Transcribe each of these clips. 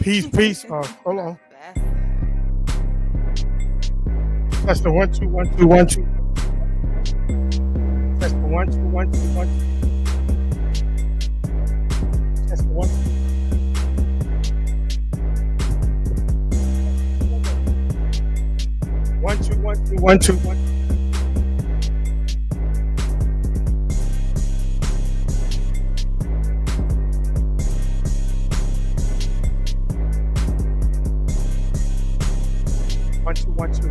Peace, peace. Hold on. That's the 1 2 1 2 1 2. That's the 1 2 1 2 1 2. That's the one. 1 2 1 2 1 2 1. 1 2 1 2.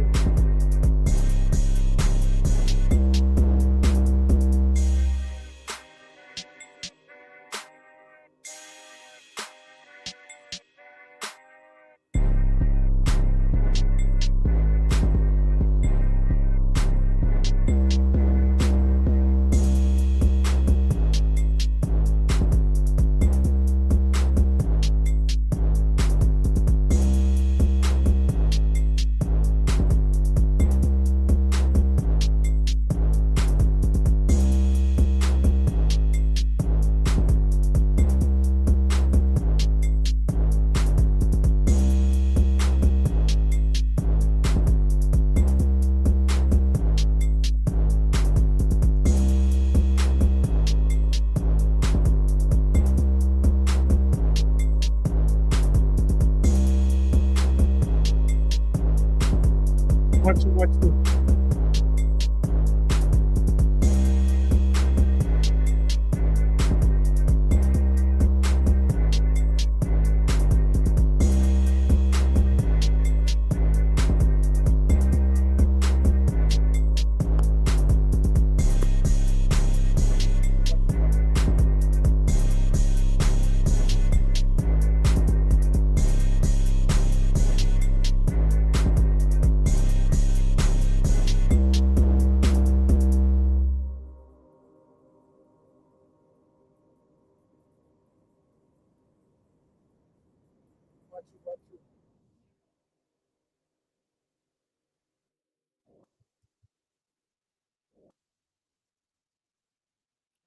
1 2 1 2.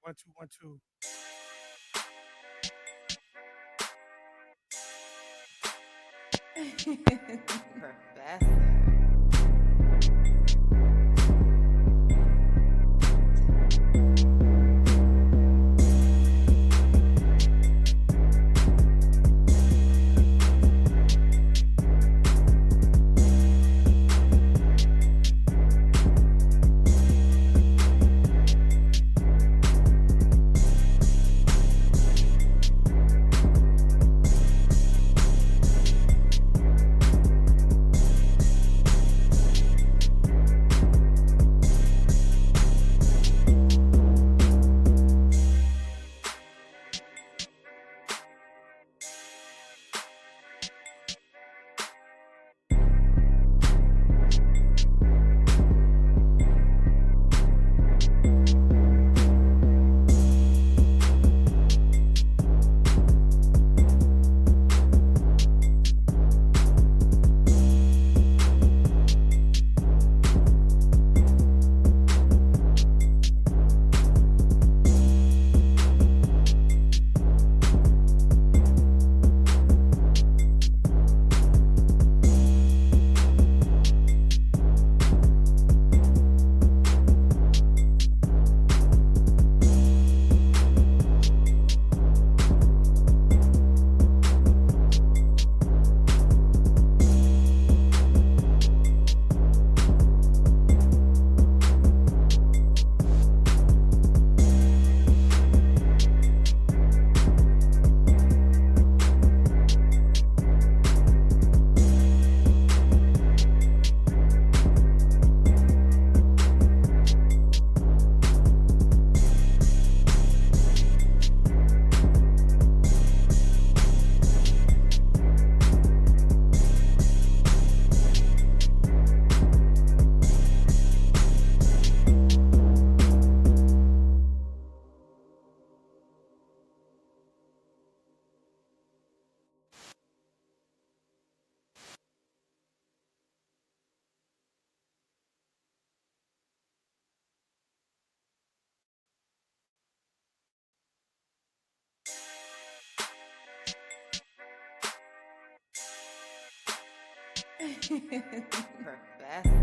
1 2 1 2. Professor. Professor.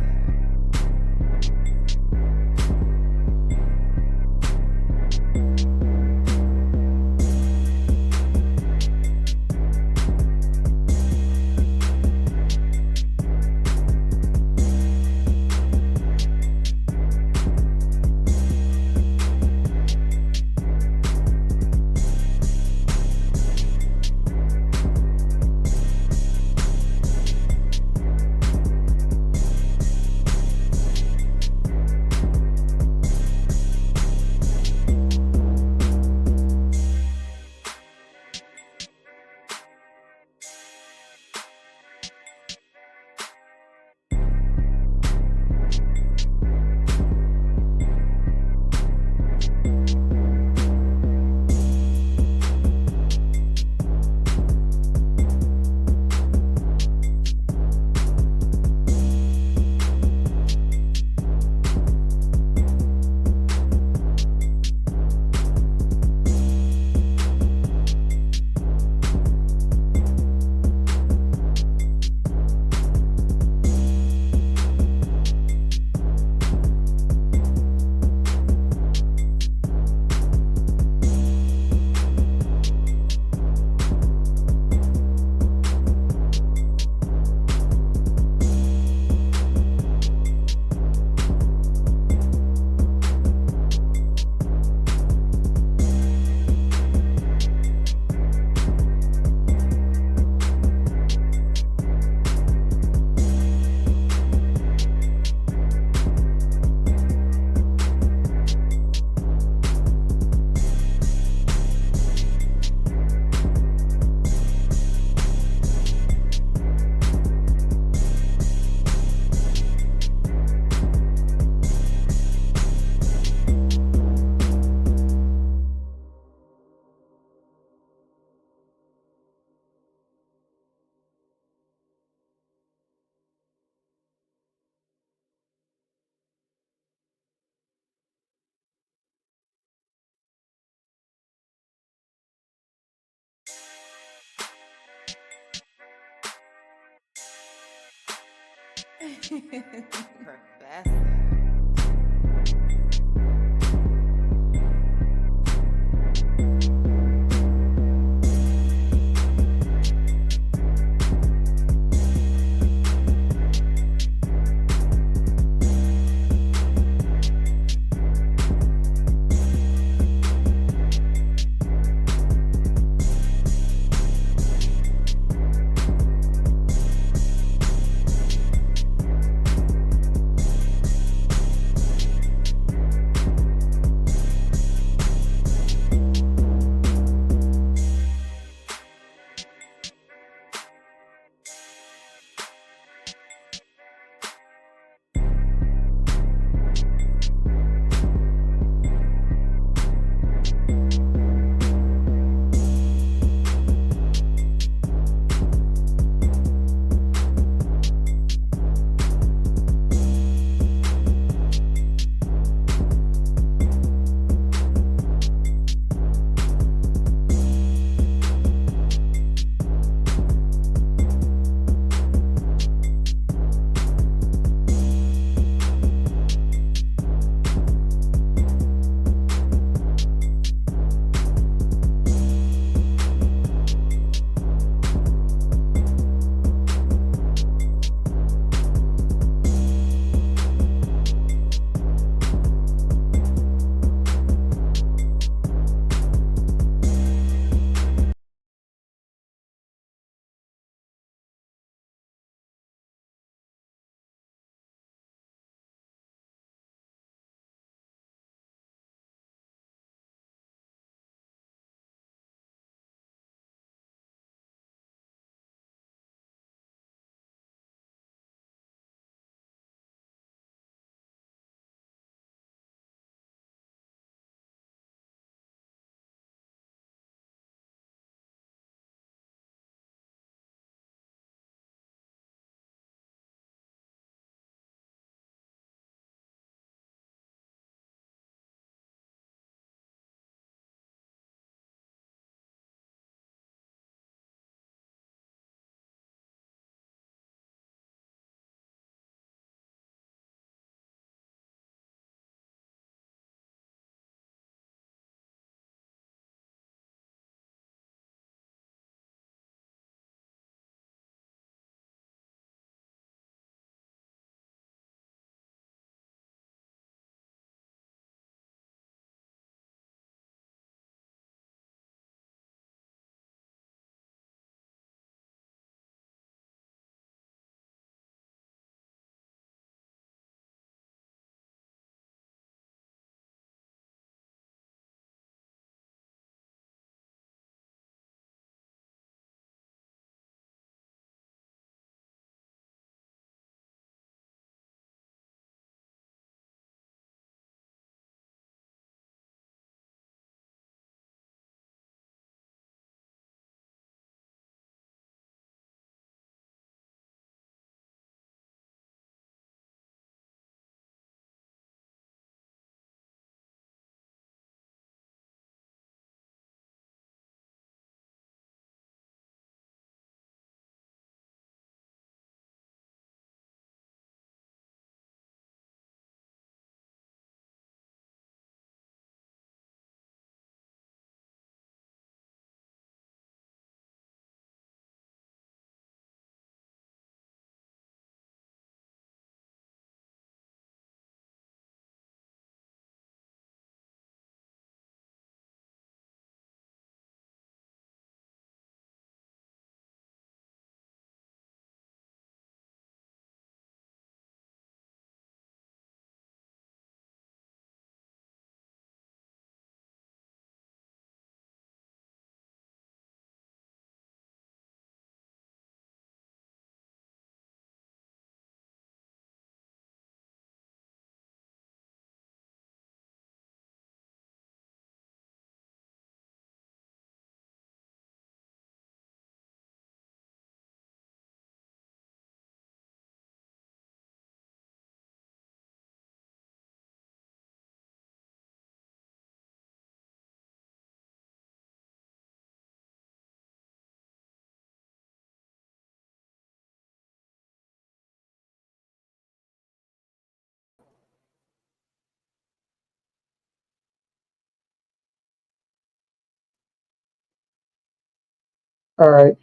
All right.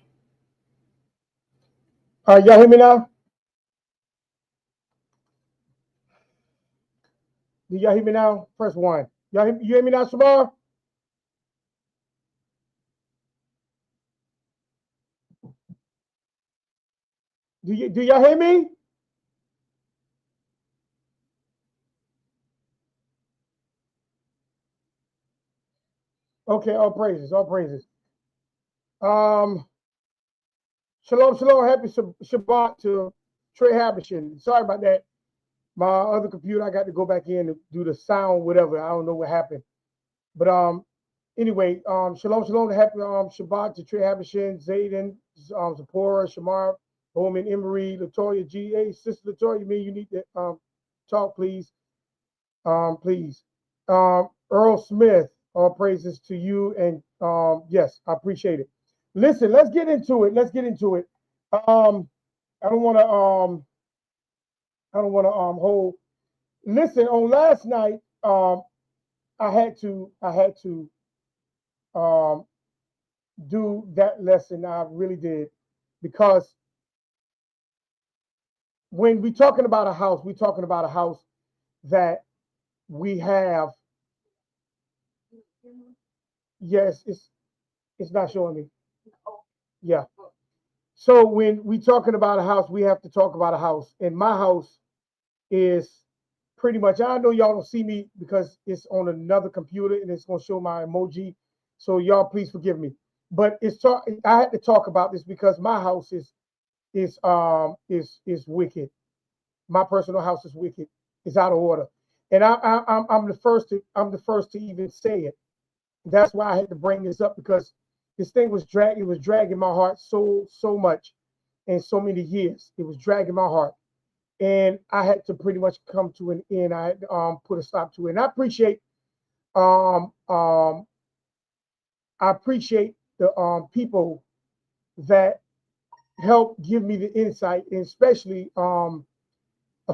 All right, y'all hear me now? Do y'all hear me now? Press one. You hear me now, Shamar? Do y'all hear me? Okay, all praises, all praises. Um, Shalom, shalom, happy Shabbat to Trey Habishin. Sorry about that. My other computer, I got to go back in to do the sound, whatever. I don't know what happened. But anyway, shalom, shalom, happy Shabbat to Trey Habishin, Zayden, Zipporah, Shamar, Bowman, Emery, Latoya, G. Hey, Sister Latoya, you need to talk, please. Please. Earl Smith, all praises to you. And yes, I appreciate it. Listen, let's get into it. Let's get into it. I don't want to hold. Listen, on last night, I had to um do that lesson. I really did, because when we talking about a house, we're talking about a house that we have. Yes, it's not showing me. Yeah. So when we talking about a house, we have to talk about a house. And my house is pretty much, I know y'all don't see me because it's on another computer and it's gonna show my emoji. So y'all please forgive me. But I had to talk about this because my house is wicked. My personal house is wicked. It's out of order. And I'm the first to even say it. That's why I had to bring this up, because this thing it was dragging my heart so much, and so many years. It was dragging my heart. And I had to pretty much come to an end. I had to put a stop to it. And um um I appreciate the people that help give me the insight, and especially a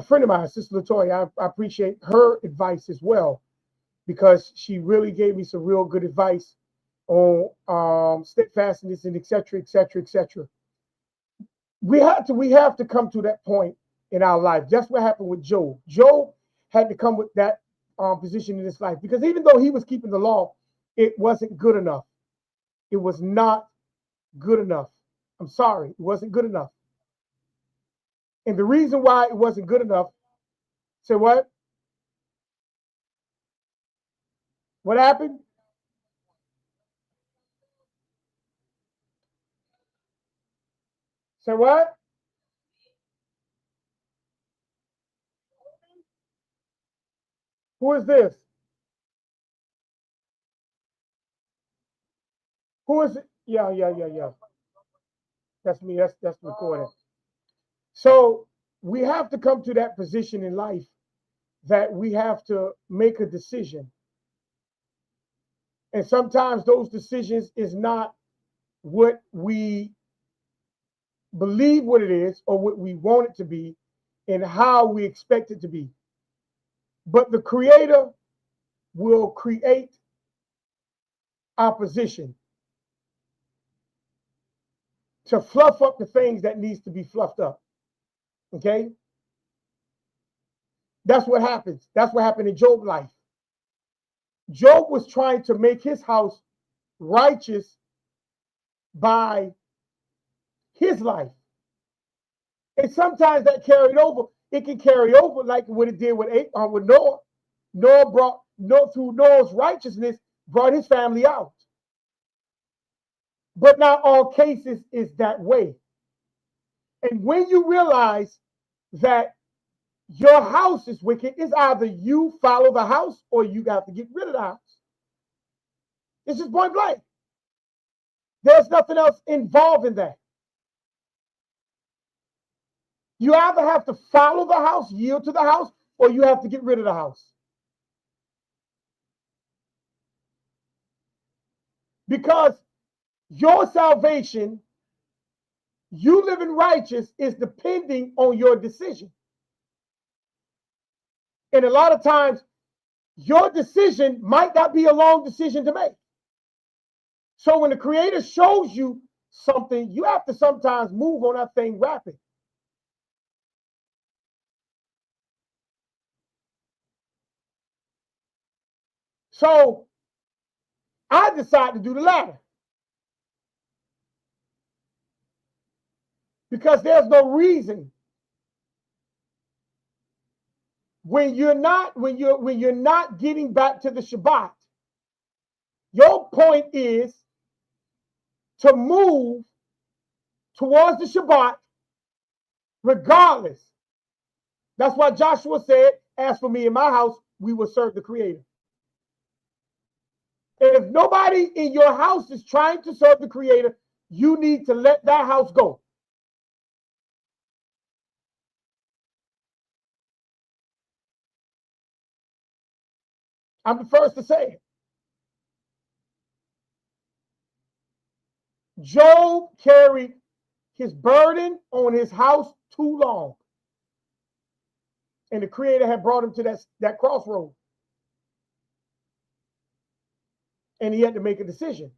friend of mine, Sister Latoya. I appreciate her advice as well, because she really gave me some real good advice on steadfastness and et cetera, et cetera, et cetera. We have to come to that point in our life. That's what happened with Job. Job had to come with that position in his life, because even though he was keeping the law, it wasn't good enough. It was not good enough. I'm sorry, it wasn't good enough. And the reason why it wasn't good enough, say what? What happened? Say what? Who is this? Who is it? Yeah, yeah, yeah, yeah. That's me. That's recording. So we have to come to that position in life that we have to make a decision. And sometimes those decisions is not what we believe what it is, or what we want it to be, and how we expect it to be. But the creator will create opposition to fluff up the things that needs to be fluffed up. Okay? That's what happens. That's what happened in Job's life. Job was trying to make his house righteous by his life. And sometimes that carried over. It can carry over like what it did with Noah. Noah through Noah's righteousness brought his family out. But not all cases is that way. And when you realize that your house is wicked, it's either you follow the house or you got to get rid of the house. It's just point blank. There's nothing else involved in that. You either have to follow the house, yield to the house, or you have to get rid of the house. Because your salvation, you living righteous, is depending on your decision. And a lot of times, your decision might not be a long decision to make. So when the creator shows you something, you have to sometimes move on that thing rapid. So I decided to do the latter. Because there's no reason when you're not getting back to the Shabbat, your point is to move towards the Shabbat regardless. That's why Joshua said, as for me and my house, we will serve the Creator. And if nobody in your house is trying to serve the Creator, you need to let that house go. I'm the first to say it. Job carried his burden on his house too long. And the Creator had brought him to that crossroad. And he had to make a decision.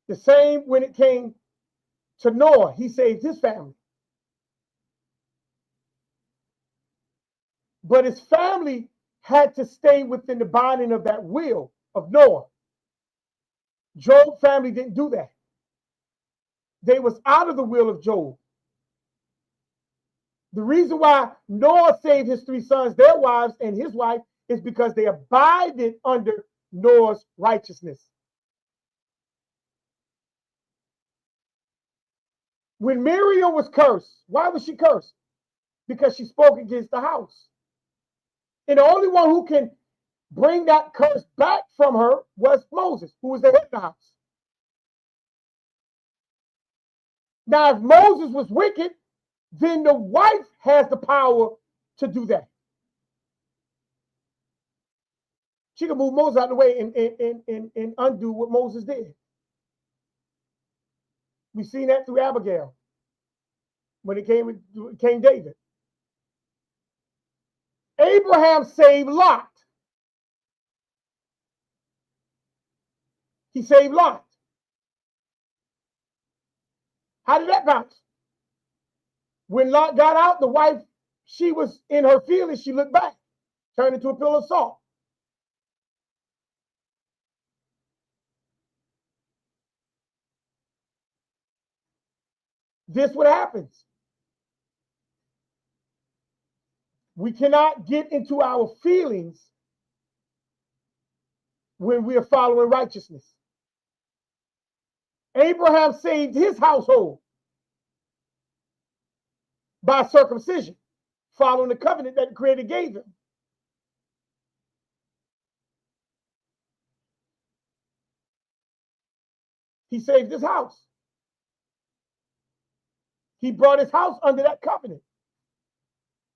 The same when it came to Noah, he saved his family. But his family had to stay within the binding of that will of Noah. Job's family didn't do that. They was out of the will of Job. The reason why Noah saved his 3 sons, their wives, and his wife is because they abided under Noah's righteousness. When Miriam was cursed, why was she cursed? Because she spoke against the house. And the only one who can bring that curse back from her was Moses, who was the head of the house. Now, if Moses was wicked, then the wife has the power to do that. She can move Moses out of the way and undo what Moses did. We've seen that through Abigail when it came with King David. Abraham saved Lot. He saved Lot. How did that bounce? When Lot got out, the wife, she was in her feelings. She looked back, turned into a pillar of salt. This what happens. We cannot get into our feelings when we are following righteousness. Abraham saved his household by circumcision, following the covenant that the Creator gave him. He saved his house. He brought his house under that covenant.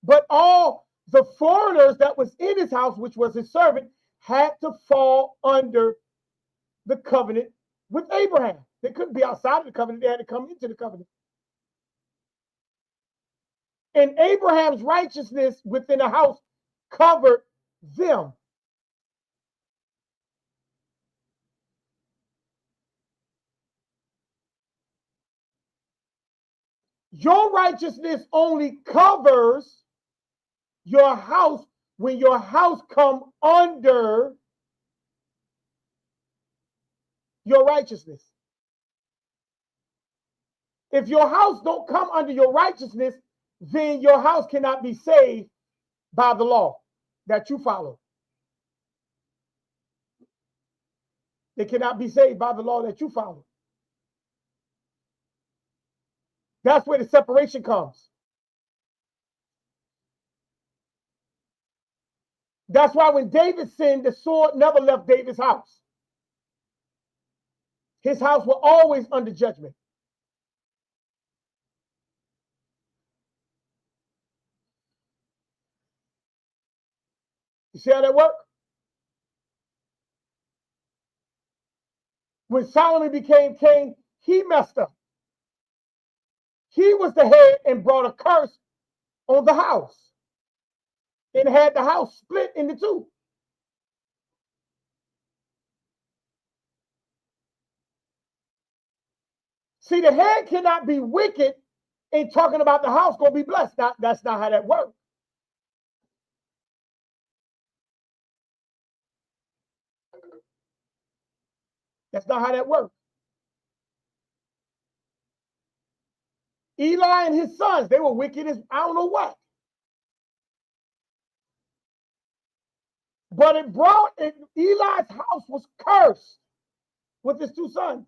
But all the foreigners that was in his house, which was his servant, had to fall under the covenant with Abraham. They couldn't be outside of the covenant. They had to come into the covenant. And Abraham's righteousness within the house covered them. Your righteousness only covers your house when your house come under your righteousness. If your house don't come under your righteousness, then your house cannot be saved by the law that you follow. They cannot be saved by the law that you follow. That's where the separation comes. That's why when David sinned, the sword never left David's house. His house was always under judgment. You see how that works? When Solomon became king, he messed up. He was the head and brought a curse on the house and had the house split into two. See, the head cannot be wicked and talking about the house going to be blessed. That's not how that works. That's not how that works. Eli and his sons, they were wicked as I don't know what. But Eli's house was cursed with his two sons.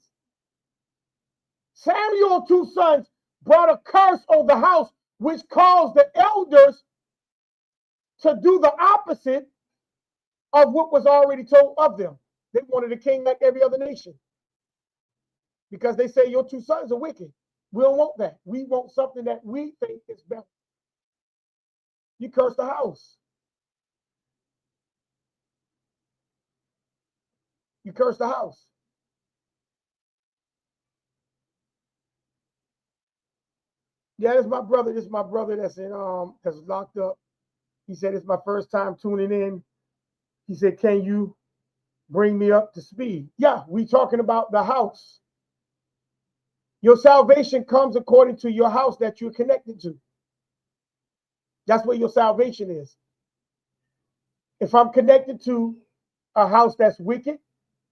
Samuel's two sons brought a curse on the house, which caused the elders to do the opposite of what was already told of them. They wanted a king like every other nation because they say your two sons are wicked. We don't want that. We want something that we think is better. You curse the house. You curse the house. Yeah, this is my brother. This is my brother that's that's locked up. He said it's my first time tuning in. He said, "Can you bring me up to speed?" Yeah, we talking about the house. Your salvation comes according to your house that you're connected to. That's where your salvation is. If I'm connected to a house that's wicked,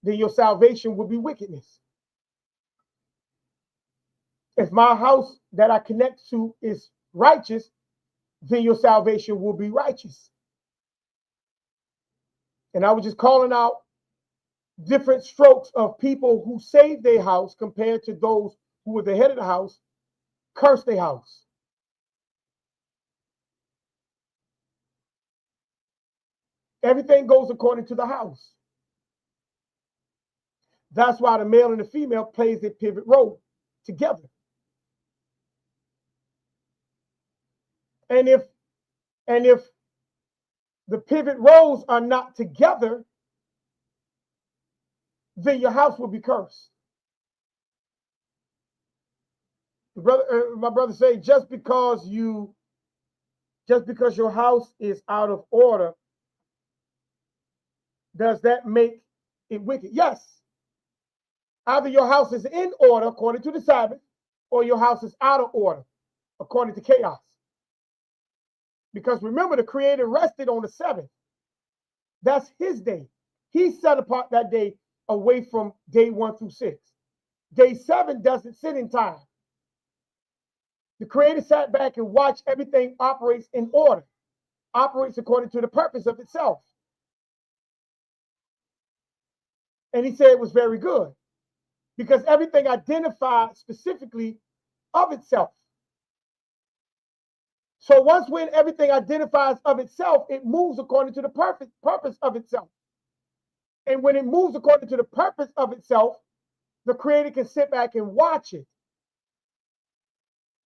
then your salvation will be wickedness. If my house that I connect to is righteous, then your salvation will be righteous. And I was just calling out different strokes of people who saved their house compared to those who were the head of the house, cursed their house. Everything goes according to the house. That's why the male and the female plays their pivot role together. And if the pivot roles are not together, then your house will be cursed. My brother say just because your house is out of order, does that make it wicked? Yes. Either your house is in order according to the Sabbath, or your house is out of order according to chaos. Because remember, the Creator rested on the seventh. That's his day. He set apart that day away from day 1 through 6. Day 7 doesn't sit in time. The Creator sat back and watched everything operates in order, operates according to the purpose of itself. And he said it was very good because everything identified specifically of itself. So once when everything identifies of itself, it moves according to the purpose of itself. And when it moves according to the purpose of itself, the Creator can sit back and watch it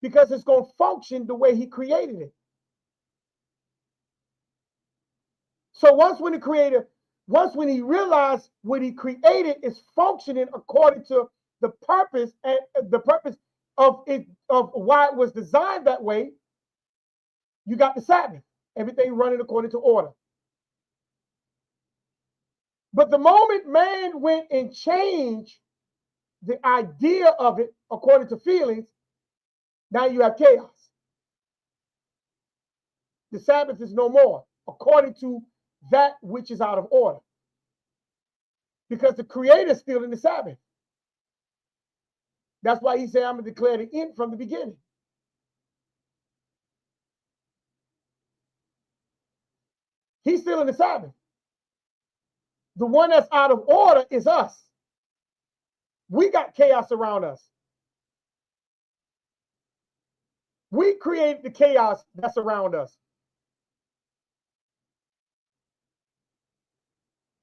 because it's going to function the way he created it. So once when he realized what he created is functioning according to the purpose and the purpose of it, of why it was designed that way, you got the Sabbath, everything running according to order. But the moment man went and changed the idea of it according to feelings, now you have chaos. The Sabbath is no more according to that which is out of order. Because the Creator is still in the Sabbath. That's why he said, I'm going to declare the end from the beginning. He's still in the Sabbath. The one that's out of order is us. We got chaos around us. We create the chaos that's around us.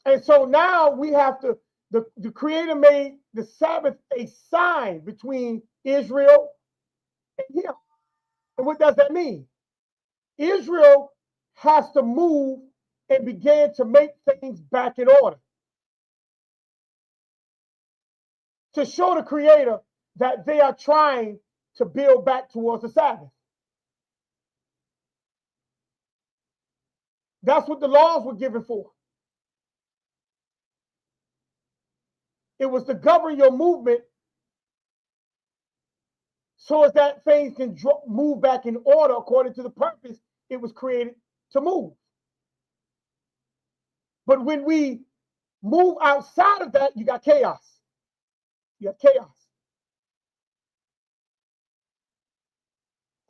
And so now we have to, the Creator made the Sabbath a sign between Israel and him. And what does that mean? Israel has to move and begin to make things back in order to show the Creator that they are trying to build back towards the Sabbath. That's what the laws were given for. It was to govern your movement so as that thing can move back in order according to the purpose it was created to move. But when we move outside of that, you got chaos. You have chaos.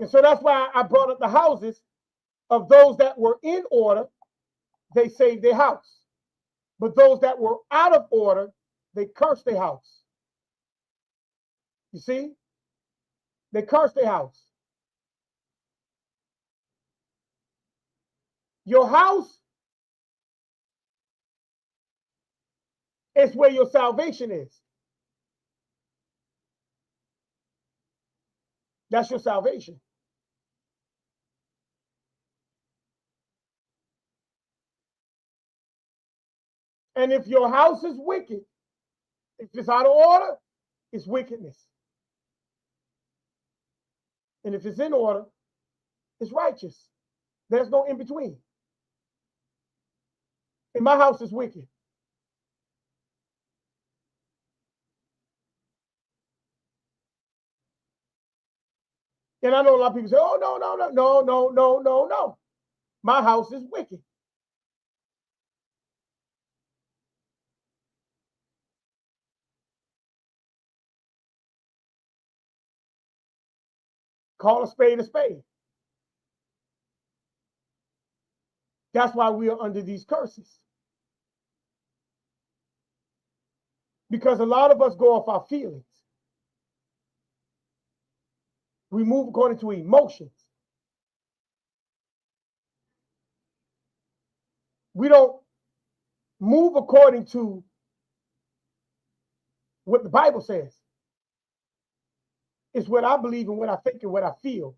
And so that's why I brought up the houses of those that were in order, they saved their house. But those that were out of order, they cursed their house. You see? They cursed their house. Your house is where your salvation is. That's your salvation. And if your house is wicked, if it's out of order, it's wickedness. And if it's in order, it's righteous. There's no in between. And my house is wicked. And I know a lot of people say, oh, no. My house is wicked. Call a spade a spade. That's why we are under these curses. Because a lot of us go off our feelings. We move according to emotions. We don't move according to what the Bible says. It's what I believe and what I think and what I feel.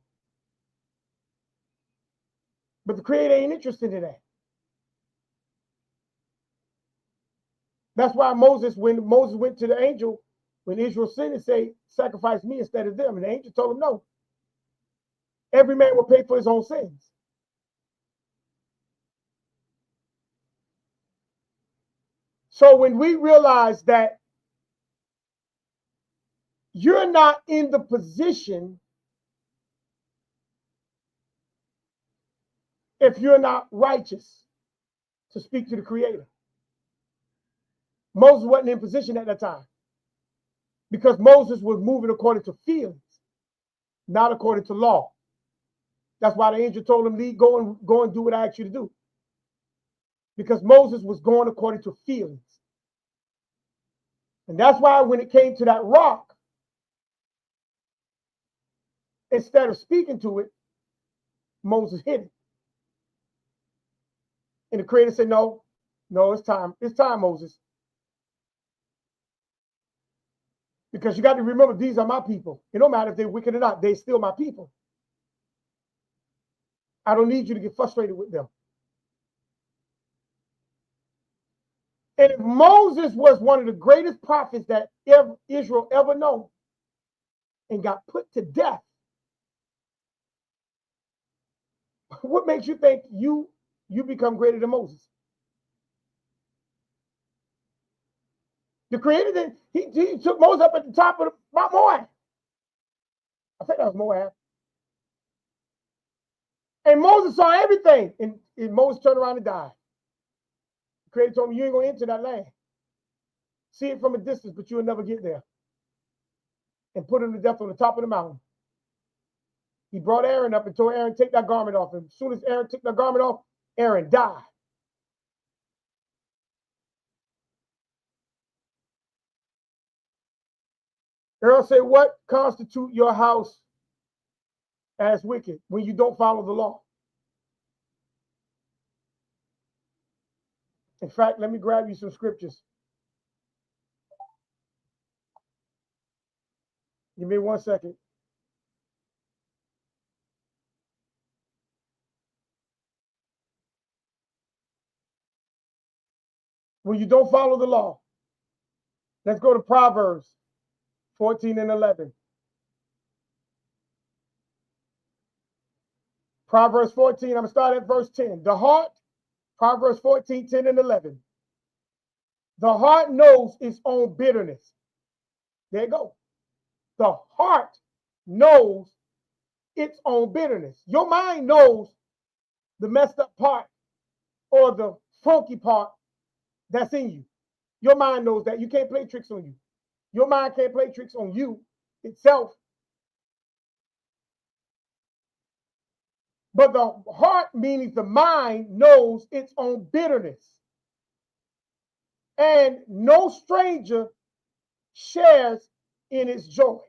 But the Creator ain't interested in that. That's why when Moses went to the angel, when Israel sinned, and say, sacrifice me instead of them. And the angel told him, no. Every man will pay for his own sins. So when we realize that you're not in the position, if you're not righteous, to speak to the Creator. Moses wasn't in position at that time because Moses was moving according to feelings, not according to law. That's why the angel told him, "Lead, go and do what I asked you to do." Because Moses was going according to feelings. And that's why when it came to that rock, instead of speaking to it, Moses hit it. And the Creator said, no, it's time. It's time, Moses. Because you got to remember, these are my people. It don't matter if they're wicked or not. They're still my people. I don't need you to get frustrated with them. And if Moses was one of the greatest prophets that Israel ever known and got put to death, what makes you think you become greater than Moses? The Creator did. He took Moses up at the top of Mount Moab. I think that was Moab. And Moses saw everything. And Moses turned around and died. The Creator told him, you ain't going to enter that land. See it from a distance, but you'll never get there. And put him to death on the top of the mountain. He brought Aaron up and told Aaron, take that garment off. And as soon as Aaron took that garment off, Aaron died. Earl said, what constitutes your house as wicked? When you don't follow the law. In fact, let me grab you some scriptures. Give me 1 second. When you don't follow the law. Let's go to Proverbs 14 and 11. Proverbs 14, I'm going to start at verse 10. The heart, Proverbs 14, 10 and 11. The heart knows its own bitterness. There you go. The heart knows its own bitterness. Your mind knows the messed up part or the funky part that's in you. Your mind knows that. You can't play tricks on you. Your mind can't play tricks on you itself. But the heart, meaning the mind, knows its own bitterness. And no stranger shares in its joy.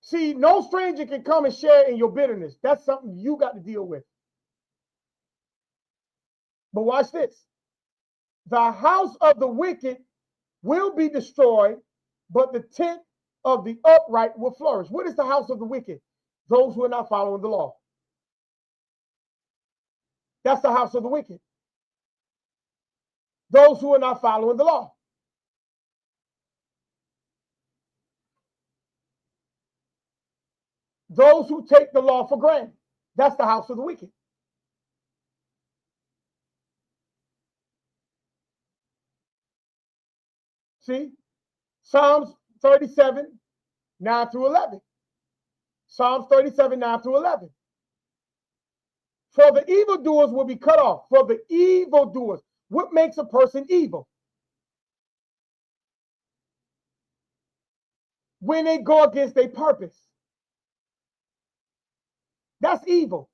See, no stranger can come and share in your bitterness. That's something you got to deal with. But watch this. The house of the wicked will be destroyed, but the tent of the upright will flourish. What is the house of the wicked? Those who are not following the law. That's the house of the wicked. Those who are not following the law. Those who take the law for granted. That's the house of the wicked. See? Psalms 37, 9 through 11. Psalms 37, 9 through 11. For the evildoers will be cut off. For the evildoers. What makes a person evil? When they go against their purpose. That's evil.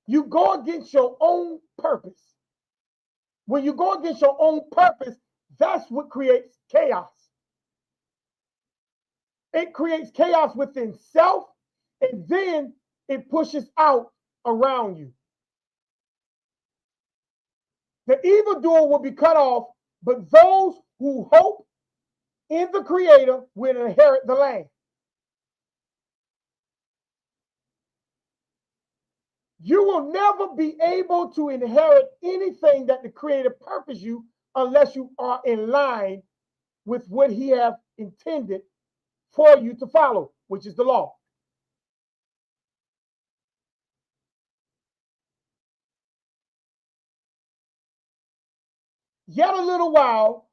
You go against your own purpose. When you go against your own purpose, that's what creates chaos. It creates chaos within self, and then it pushes out around you. The evildoer will be cut off, but those who hope in the Creator will inherit the land. You will never be able to inherit anything that the Creator purposed you unless you are in line with what He has intended for you to follow, which is the law. Yet a little while,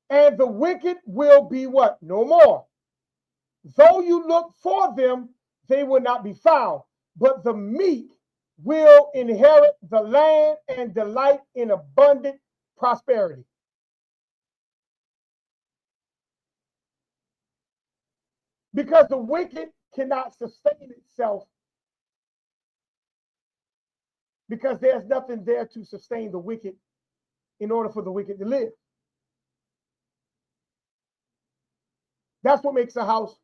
and the wicked will be what? No more. Though you look for them, they will not be found. But the meek will inherit the land and delight in abundant prosperity. Because the wicked cannot sustain itself, because there's nothing there to sustain the wicked in order for the wicked to live. That's what makes a house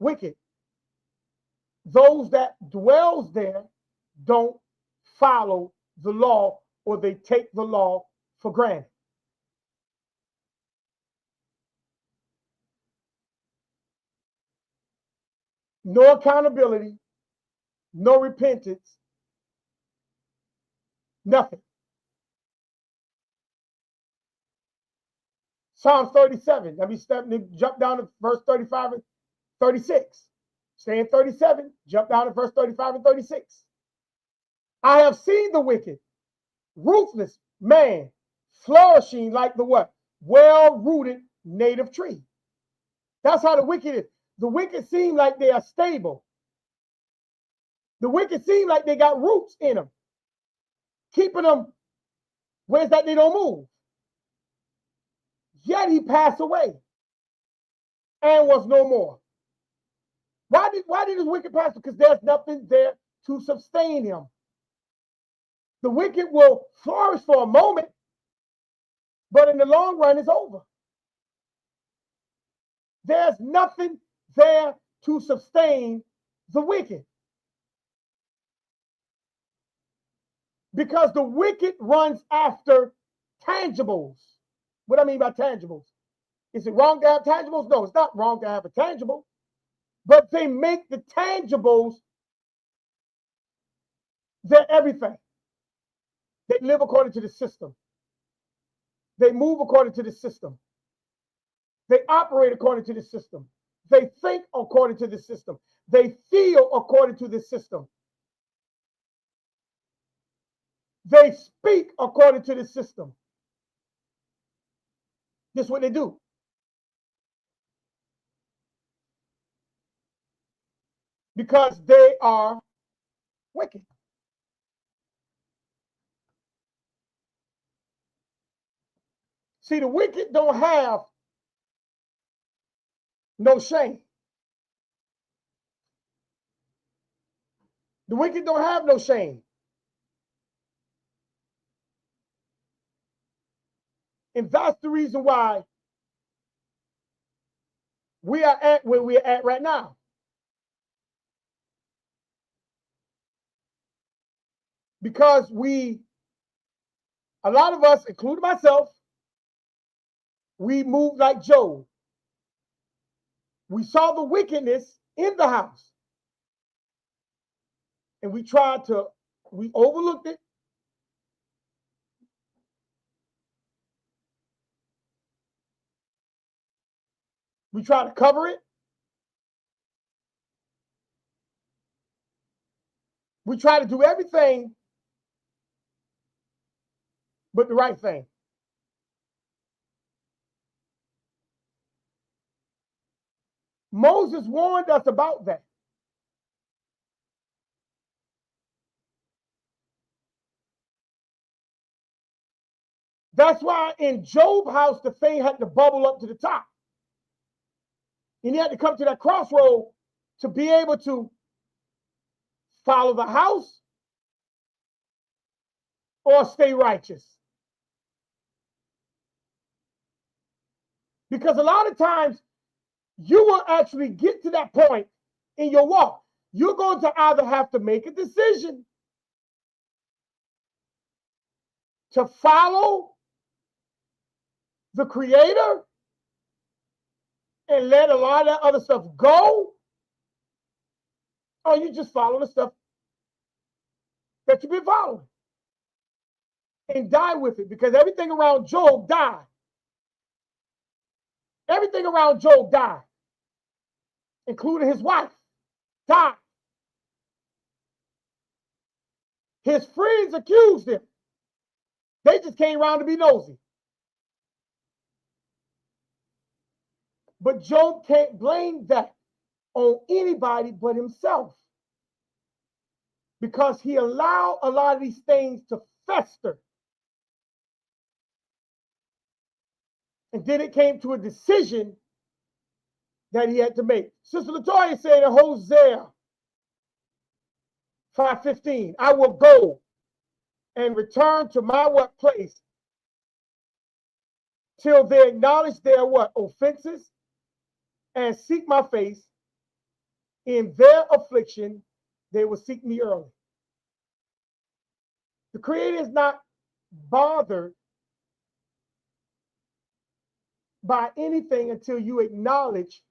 wicked. Those that dwells there don't follow the law, or they take the law for granted. No accountability, no repentance, nothing. Psalms 37. Let me jump down to verse 35 and 36. Stay in 37, jump down to verse 35 and 36. I have seen the wicked, ruthless man, flourishing like the what? Well-rooted native tree. That's how the wicked is. The wicked seem like they are stable. The wicked seem like they got roots in them, keeping them where's that they don't move. Yet he passed away and was no more. Why did this wicked pass? Because there's nothing there to sustain him. The wicked will flourish for a moment, but in the long run, it's over. There's nothing there to sustain the wicked. Because the wicked runs after tangibles. What I mean by tangibles? Is it wrong to have tangibles? No, it's not wrong to have a tangible. But they make the tangibles their everything. They live according to the system. They move according to the system. They operate according to the system. They think according to the system. They feel according to the system. They speak according to the system. This is what they do. Because they are wicked. See, the wicked don't have no shame. The wicked don't have no shame. And that's the reason why we are at where we're at right now. Because a lot of us, including myself, we moved like Job. We saw the wickedness in the house. And we overlooked it. We tried to cover it. We tried to do everything but the right thing. Moses warned us about that. That's why in Job's house, the thing had to bubble up to the top. And he had to come to that crossroad to be able to follow the house or stay righteous. Because a lot of times you will actually get to that point in your walk. You're going to either have to make a decision to follow the Creator and let a lot of that other stuff go, or you just follow the stuff that you've been following and die with it, because everything around Job died. Everything around Job died, including his wife, died. His friends accused him. They just came around to be nosy. But Job can't blame that on anybody but himself, because he allowed a lot of these things to fester. And then it came to a decision that he had to make. Sister Latoya said in Hosea 5:15, I will go and return to my what place till they acknowledge their what? Offenses, and seek my face. In their affliction, they will seek me early. The Creator is not bothered by anything until you acknowledge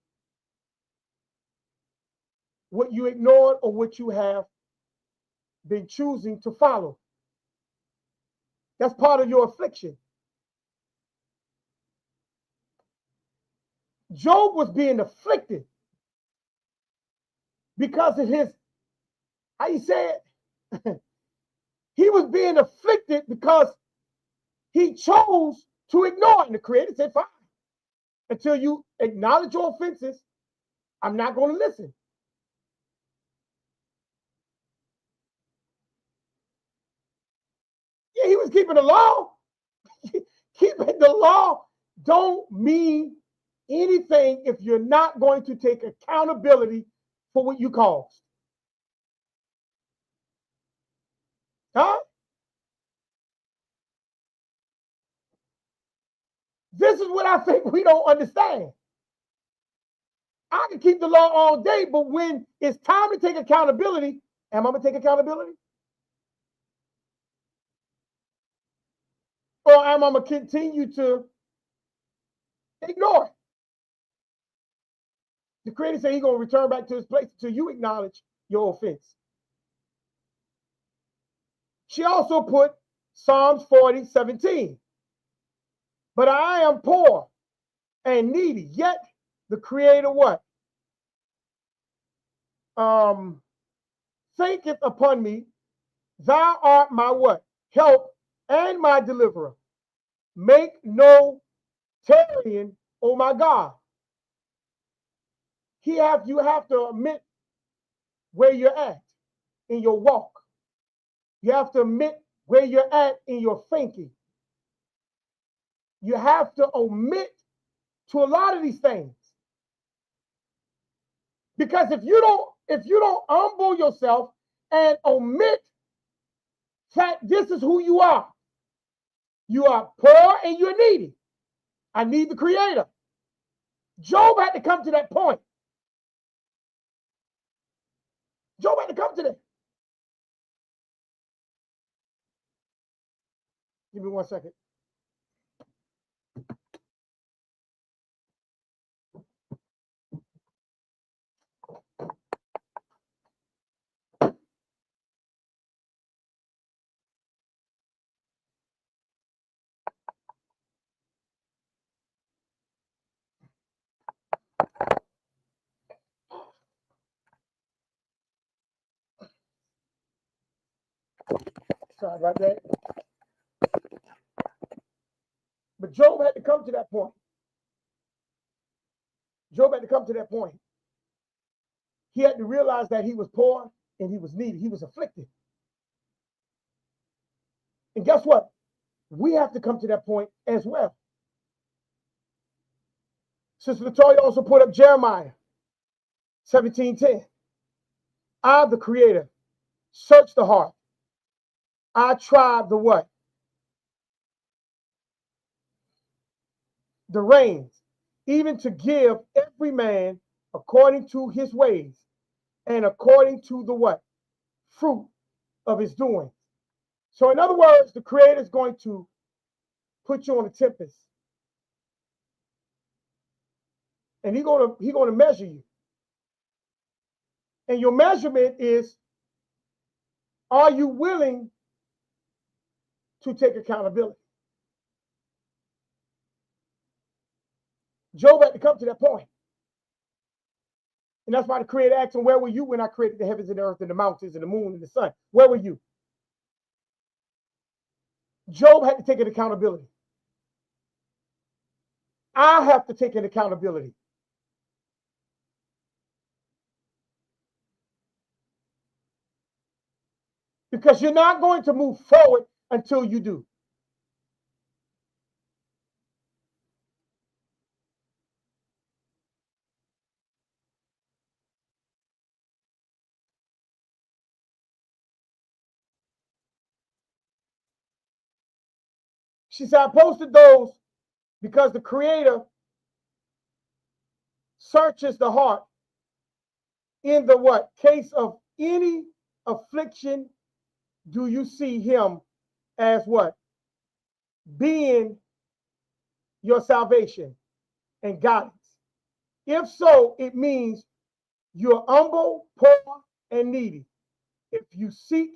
what you ignored or what you have been choosing to follow. That's part of your affliction. Job was being afflicted because of his, how you say it? He was being afflicted because he chose to ignore it. And the Creator said, fine, until you acknowledge your offenses, I'm not going to listen. Yeah, he was keeping the law. Keeping the law don't mean anything if you're not going to take accountability for what you caused. Huh? This is what I think we don't understand. I can keep the law all day, but when it's time to take accountability, am I going to take accountability? Or am I going to continue to ignore it? The Creator said he's going to return back to his place until you acknowledge your offense. She also put Psalms 40:17. But I am poor and needy, yet the Creator what? Thinketh upon me. Thou art my what? Help and my deliverer. Make no tarrying, oh my God. You have to admit where you're at in your walk. You have to admit where you're at in your thinking. You have to omit to a lot of these things. Because if you don't humble yourself and omit that this is who you are poor and you're needy. I need the Creator. Job had to come to that point. Job had to come to that. Give me 1 second. Sorry about that. But Job had to come to that point. Job had to come to that point. He had to realize that he was poor and he was needy. He was afflicted. And guess what? We have to come to that point as well. Sister Latoya also put up Jeremiah 17:10. I, the Creator, search the heart. I try the what? The reins, even to give every man according to his ways and according to the what? Fruit of his doing. So in other words, the Creator is going to put you on a tempest. And he's going to measure you. And your measurement is, are you willing to take accountability? Job had to come to that point. And that's why the Creator asked him, where were you when I created the heavens and the earth and the mountains and the moon and the sun? Where were you? Job had to take an accountability. I have to take an accountability. Because you're not going to move forward until you do. She said, I posted those because the Creator searches the heart in the what? Case of any affliction, do you see him as what? Being your salvation and guidance. If so, it means you're humble, poor, and needy. If you seek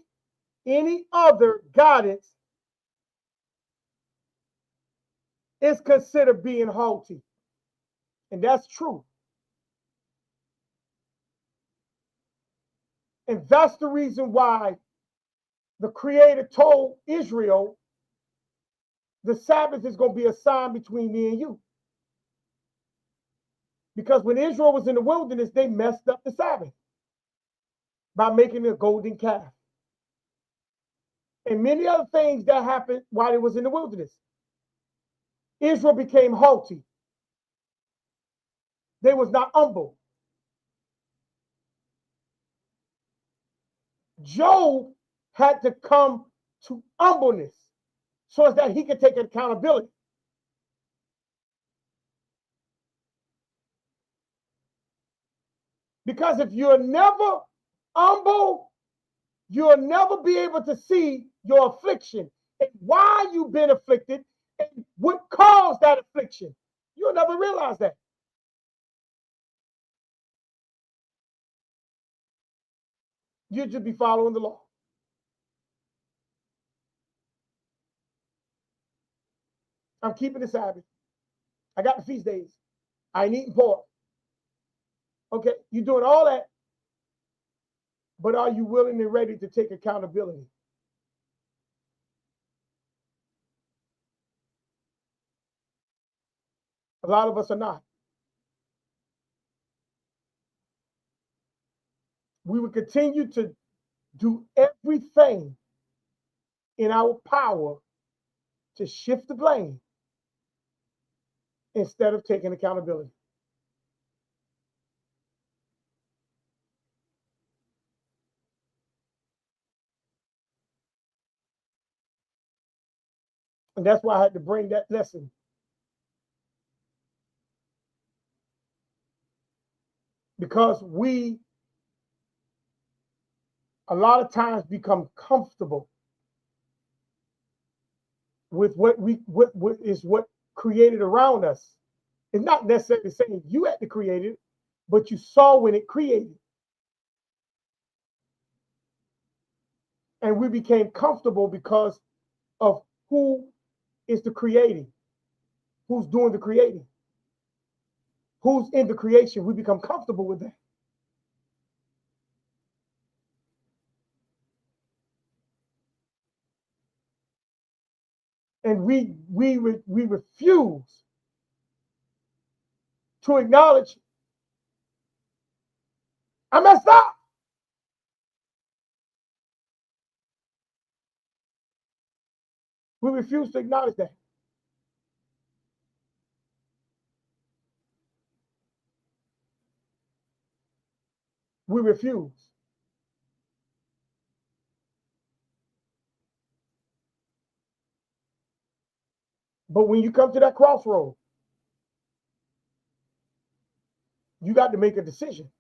any other guidance, it's considered being haughty. And that's true. And that's the reason why the Creator told Israel, the Sabbath is going to be a sign between me and you. Because when Israel was in the wilderness, they messed up the Sabbath by making a golden calf. And many other things that happened while it was in the wilderness. Israel became haughty. They was not humble. Job had to come to humbleness so as that he could take accountability. Because if you're never humble, you'll never be able to see your affliction and why you've been afflicted and what caused that affliction. You'll never realize that. You'll just be following the law. I'm keeping the Sabbath. I got the feast days. I ain't eating pork. Okay, you're doing all that, but are you willing and ready to take accountability? A lot of us are not. We will continue to do everything in our power to shift the blame instead of taking accountability. And that's why I had to bring that lesson. Because we, a lot of times, become comfortable with what is what created around us. It's not necessarily saying you had to create it, but you saw when it created. And we became comfortable because of who is the creating, who's doing the creating, who's in the creation. We become comfortable with that. And we refuse to acknowledge I messed up. We refuse to acknowledge that. We refuse. But when you come to that crossroad, you got to make a decision.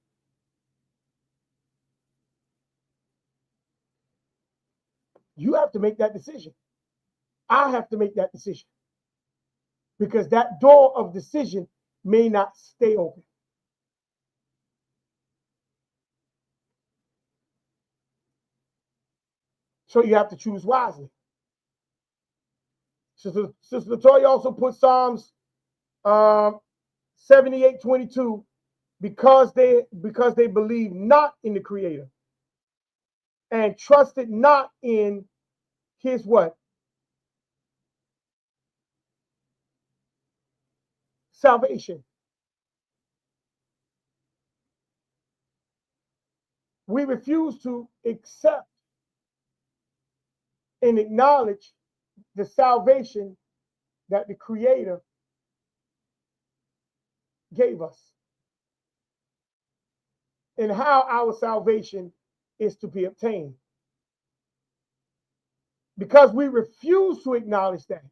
You have to make that decision. I have to make that decision. Because that door of decision may not stay open. So you have to choose wisely. Sister Latoya also put Psalms 78:22, because they believe not in the Creator and trusted not in his what? Salvation. We refuse to accept and acknowledge the salvation that the Creator gave us and how our salvation is to be obtained. Because we refuse to acknowledge that,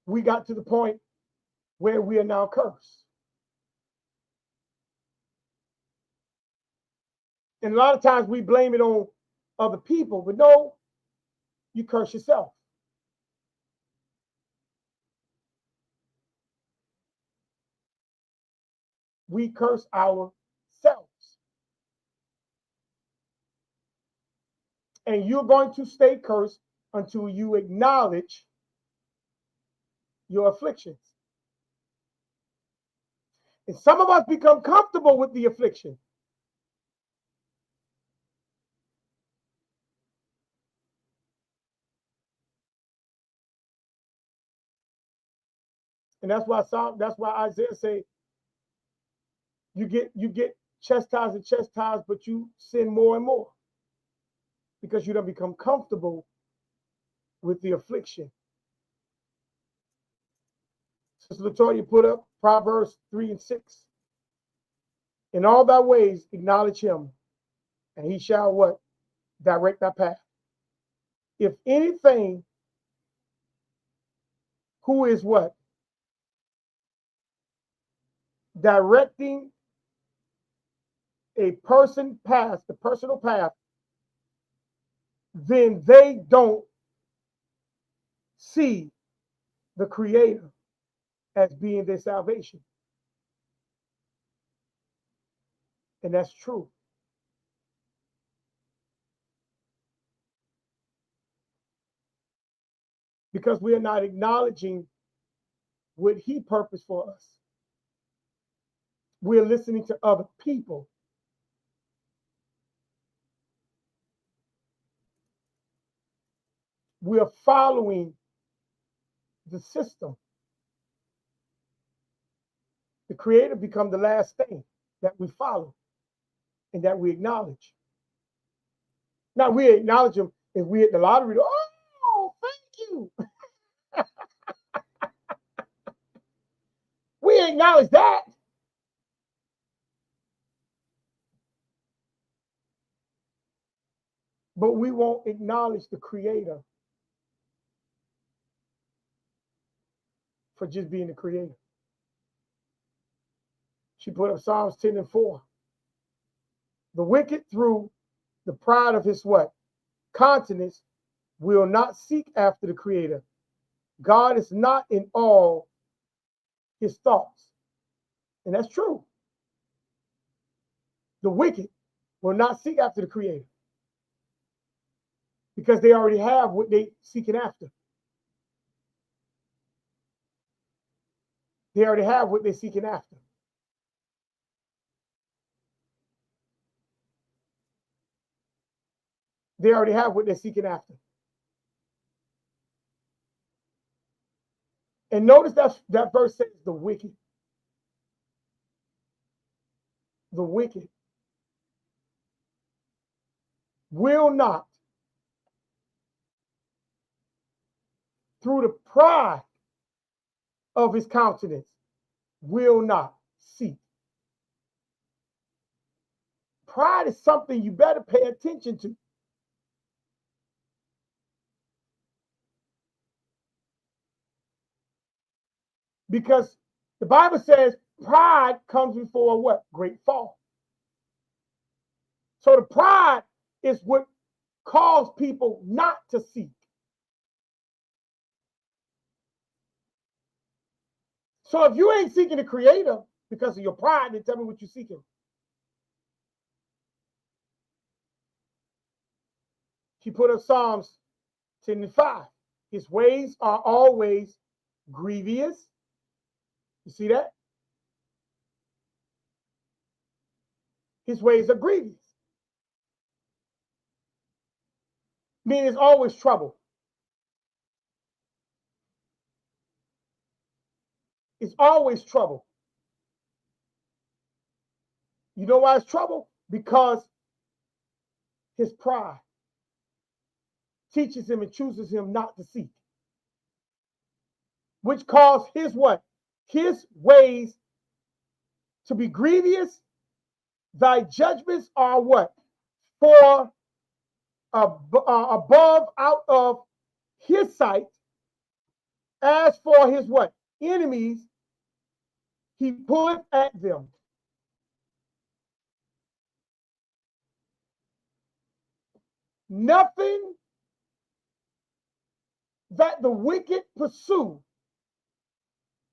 we got to the point where we are now cursed. And a lot of times we blame it on other people, but no, you curse yourself. We curse ourselves. And you're going to stay cursed until you acknowledge your afflictions. And some of us become comfortable with the affliction. And that's why Isaiah say you get chastised and chastised, but you sin more and more. Because you don't become comfortable with the affliction. Sister Latoya put up Proverbs 3:6. In all thy ways acknowledge him, and he shall what? Direct thy path. If anything, who is what? Directing a person path, the personal path, then they don't see the Creator as being their salvation. And that's true. Because we are not acknowledging what he purposed for us. We're listening to other people. we're following the system. The creator becomes the last thing that we follow and that we acknowledge. Now, we acknowledge him if we hit the lottery. Oh, thank you. We acknowledge that. But we won't acknowledge the creator for just being the creator. She put up Psalms 10:4. The wicked, through the pride of his what? Countenance, will not seek after the creator. God is not in all his thoughts. And that's true. The wicked will not seek after the creator because they already have what they're seeking after. They already have what they're seeking after. They already have what they're seeking after. And notice that verse says the wicked. The wicked will not, through the pride of his countenance, will not seek. Pride is something you better pay attention to. Because the Bible says pride comes before what? Great fall. So the pride is what caused people not to seek. So if you ain't seeking the creator because of your pride, then tell me what you're seeking. She put up Psalms 10:5. His ways are always grievous. You see that? His ways are grievous. Meaning it's always trouble. It's always trouble. You know why it's trouble? Because his pride teaches him and chooses him not to seek. Which caused his what? His ways to be grievous. Thy judgments are what? For above out of his sight. As for his what? Enemies, he pulleth at them. Nothing that the wicked pursue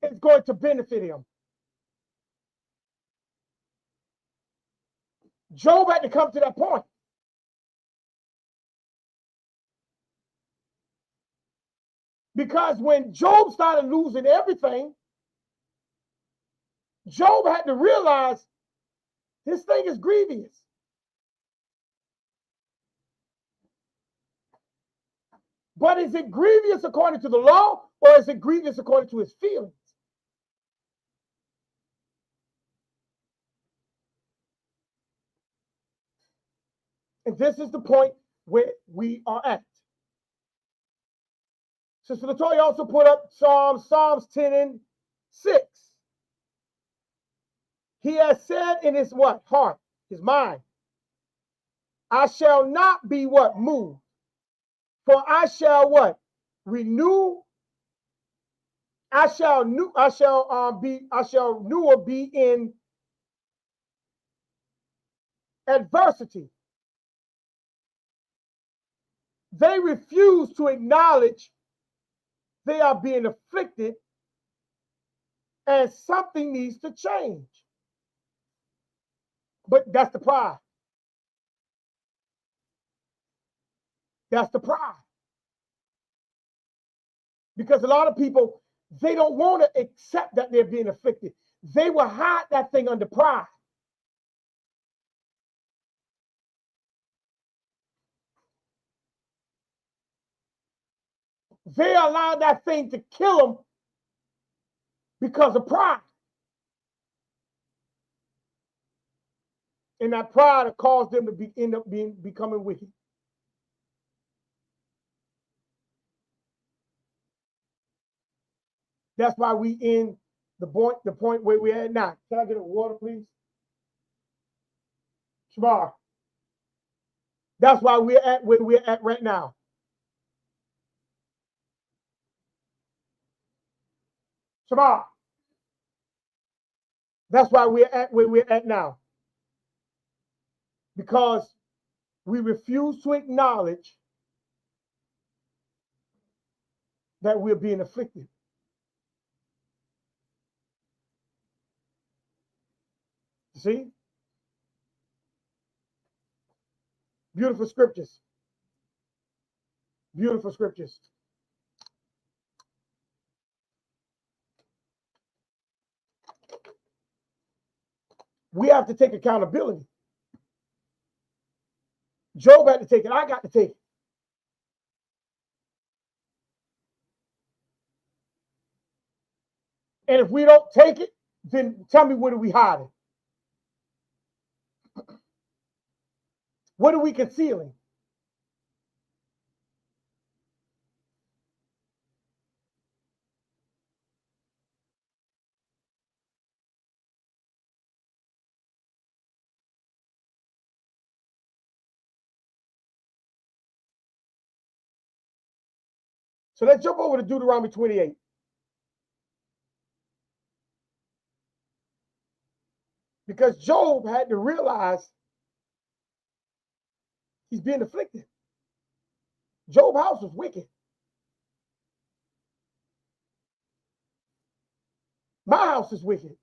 is going to benefit him. Job had to come to that point. Because when Job started losing everything, Job had to realize this thing is grievous. But is it grievous according to the law, or is it grievous according to his feelings? And this is the point where we are at. Sister Latoya also put up Psalms 10:6. He has said in his what? Heart, his mind, I shall not be what? Moved. For I shall what? Renew. I shall be in adversity. They refuse to acknowledge they are being afflicted and something needs to change. But that's the pride. That's the pride. Because a lot of people, they don't want to accept that they're being afflicted. They will hide that thing under pride. They allowed that thing to kill them because of pride. And that pride caused them to end up becoming wicked. That's why we in the point where we're at now. Can I get a water, please? Shamar. That's why we're at where we're at right now. Shamar. That's why we're at where we're at now. Because we refuse to acknowledge that we're being afflicted. See? Beautiful scriptures. Beautiful scriptures. We have to take accountability. Job had to take it. I got to take it. And if we don't take it, then tell me, what are we hiding? What are we concealing? So let's jump over to Deuteronomy 28. Because Job had to realize he's being afflicted. Job's house was wicked. My house is wicked.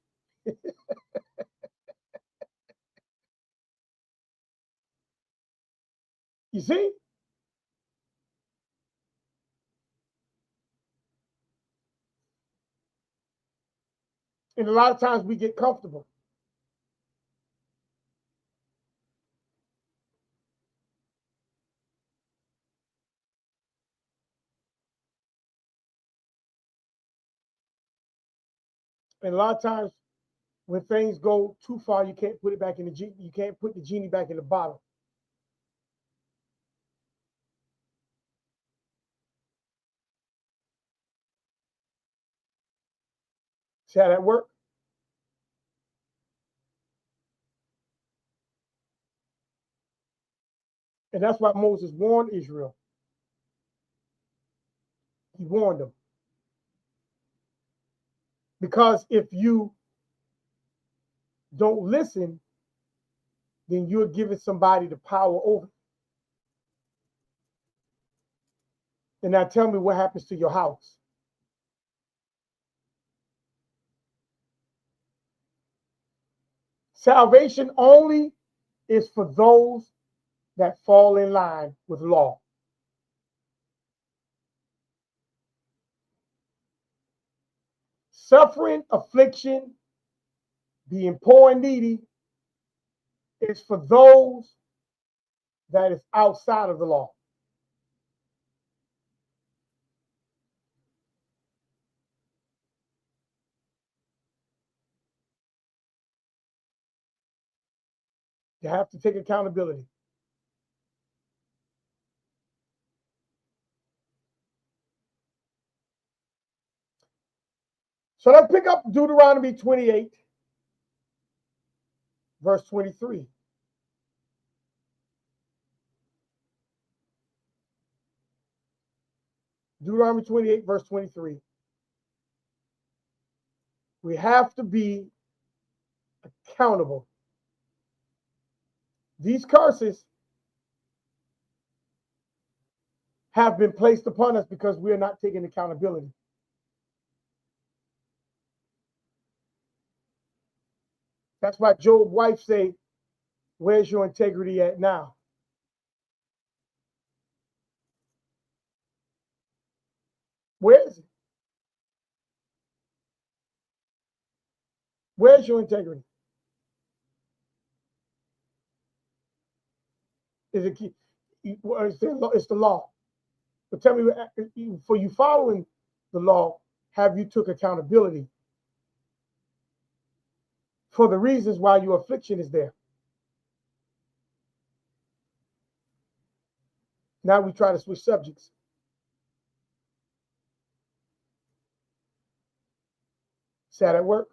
You see? And a lot of times we get comfortable. And a lot of times when things go too far, you can't put it back in the genie. You can't put the genie back in the bottle. See how that works? And that's why Moses warned Israel. He warned them. Because if you don't listen, then you're giving somebody the power over. And now tell me what happens to your house. Salvation only is for those that fall in line with law. Suffering, affliction, being poor and needy is for those that is outside of the law. You have to take accountability. So let's pick up Deuteronomy 28, verse 23. Deuteronomy 28, verse 23. We have to be accountable. These curses have been placed upon us because we are not taking accountability. That's why Job's wife say, "Where's your integrity at now?" Where is it? Where's your integrity? Is it? It's the law. But tell me, for you following the law, have you took accountability for the reasons why your affliction is there? Now we try to switch subjects. Sad at work?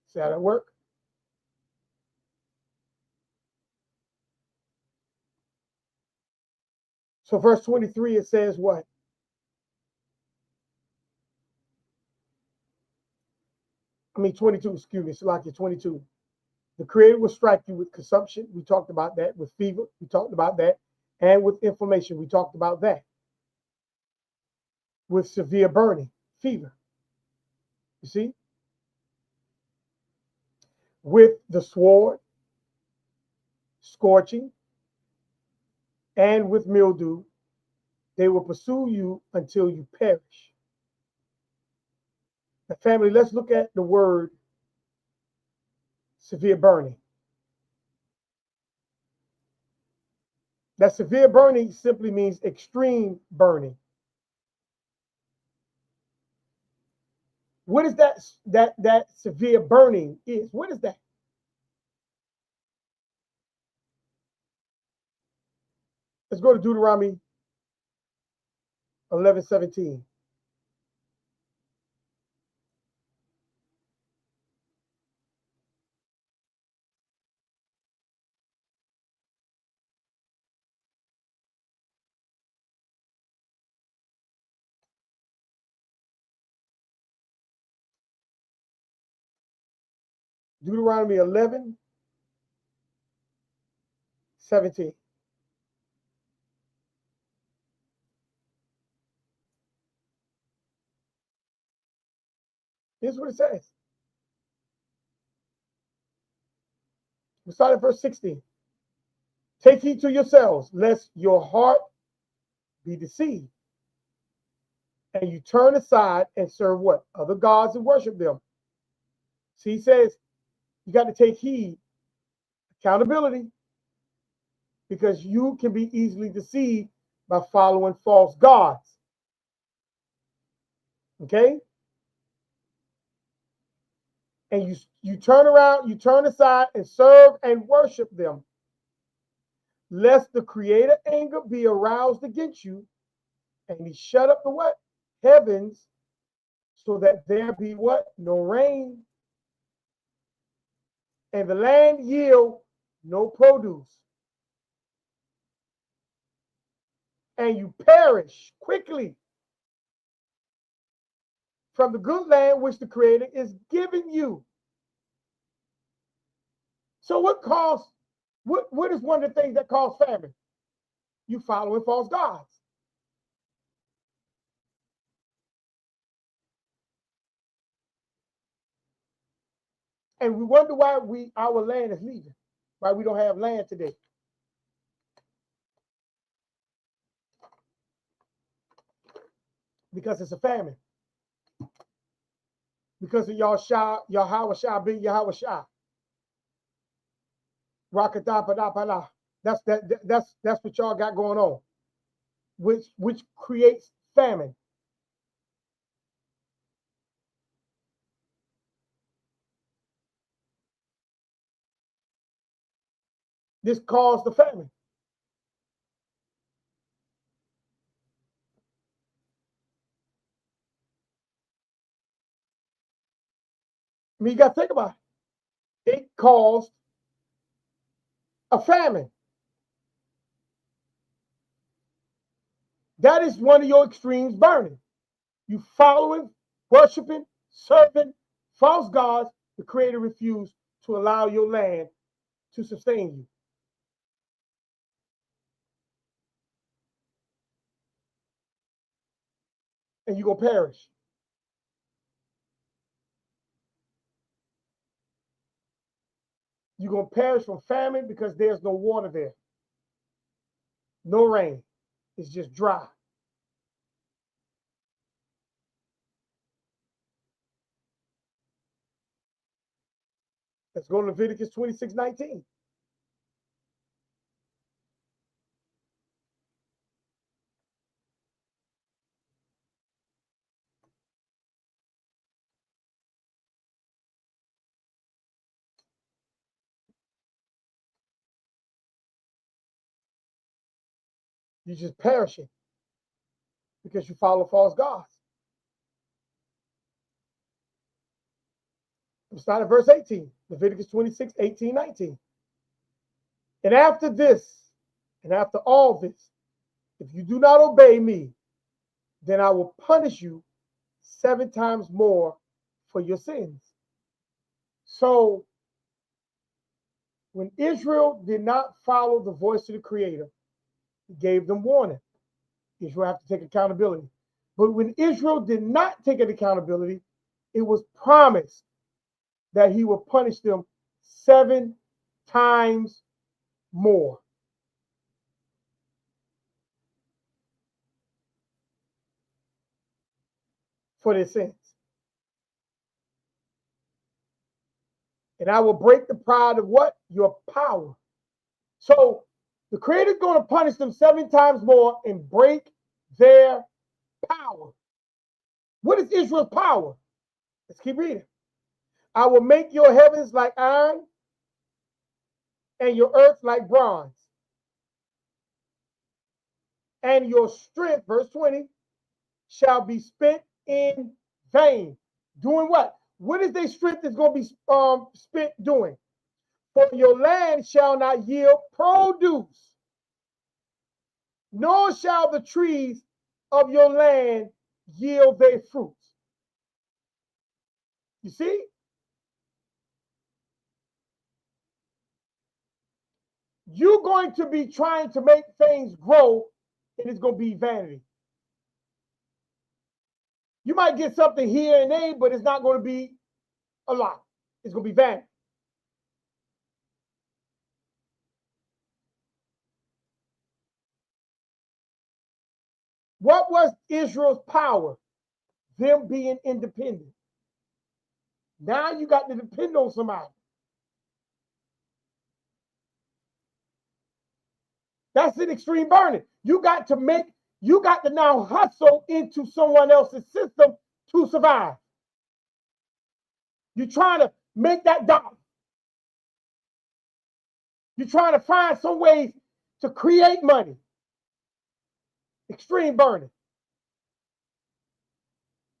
Sad at work? So verse 23, it says what? I mean 22, excuse me, Salaki 22. The Creator will strike you with consumption. We talked about that. With fever, we talked about that. And with inflammation, we talked about that. With severe burning, fever. You see? With the sword, scorching, and with mildew, they will pursue you until you perish. Now, family, let's look at the word severe burning. That severe burning simply means extreme burning. What is that severe burning is? What is that? Let's go to Deuteronomy 11:17. Deuteronomy 11:17. Here's what it says. We start at verse 16. Take heed to yourselves, lest your heart be deceived, and you turn aside and serve what? Other gods and worship them. See, he says you got to take heed, accountability, because you can be easily deceived by following false gods. Okay? And you turn around, you turn aside and serve and worship them, lest the Creator anger be aroused against you, and he shut up the what? Heavens, so that there be what? No rain, and the land yield no produce, and you perish quickly from the good land which the Creator is giving you. So what is one of the things that cause famine? You following false gods. And we wonder why our land is leaving, why we don't have land today. Because it's a famine. Because of yahusha bin yahusha. Rakatapadapala. That's what y'all got going on, which creates famine. This caused the famine. I mean, you got to think about it. It caused a famine. That is one of your extremes burning. You following, worshiping, serving false gods. The Creator refused to allow your land to sustain you. And you're going to perish. You're going to perish from famine because there's no water there. No rain. It's just dry. Let's go to Leviticus 26:19. You're just perishing because you follow false gods. Let's start at verse 18, Leviticus 26, 18, 19. And after this, and after all this, if you do not obey me, then I will punish you 7 times more for your sins. So when Israel did not follow the voice of the Creator, he gave them warning. Israel have to take accountability. But when Israel did not take accountability, it was promised that he will punish them 7 times more. For their sins. And I will break the pride of what? Your power. So the Creator's going to punish them 7 times more and break their power. What is Israel's power? Let's keep reading. I will make your heavens like iron and your earth like bronze. And your strength, verse 20, shall be spent in vain. Doing what? What is their strength is going to be spent doing? For your land shall not yield produce, nor shall the trees of your land yield their fruits. You see? You're going to be trying to make things grow, and it's going to be vanity. You might get something here and there, but it's not going to be a lot. It's going to be vanity. What was Israel's power? Them being independent. Now you got to depend on somebody. That's an extreme burning. You got to now hustle into someone else's system to survive. You're trying to make that dollar. You're trying to find some ways to create money. Extreme burning.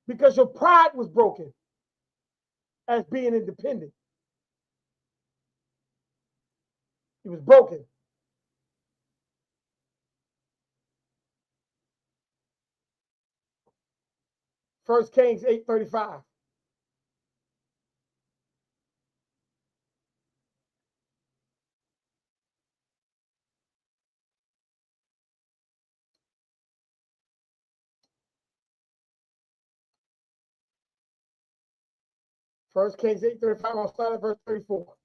Because your pride was broken as being independent. It was broken. First Kings 8:35. First Kings 8:35. I'll start at verse 34.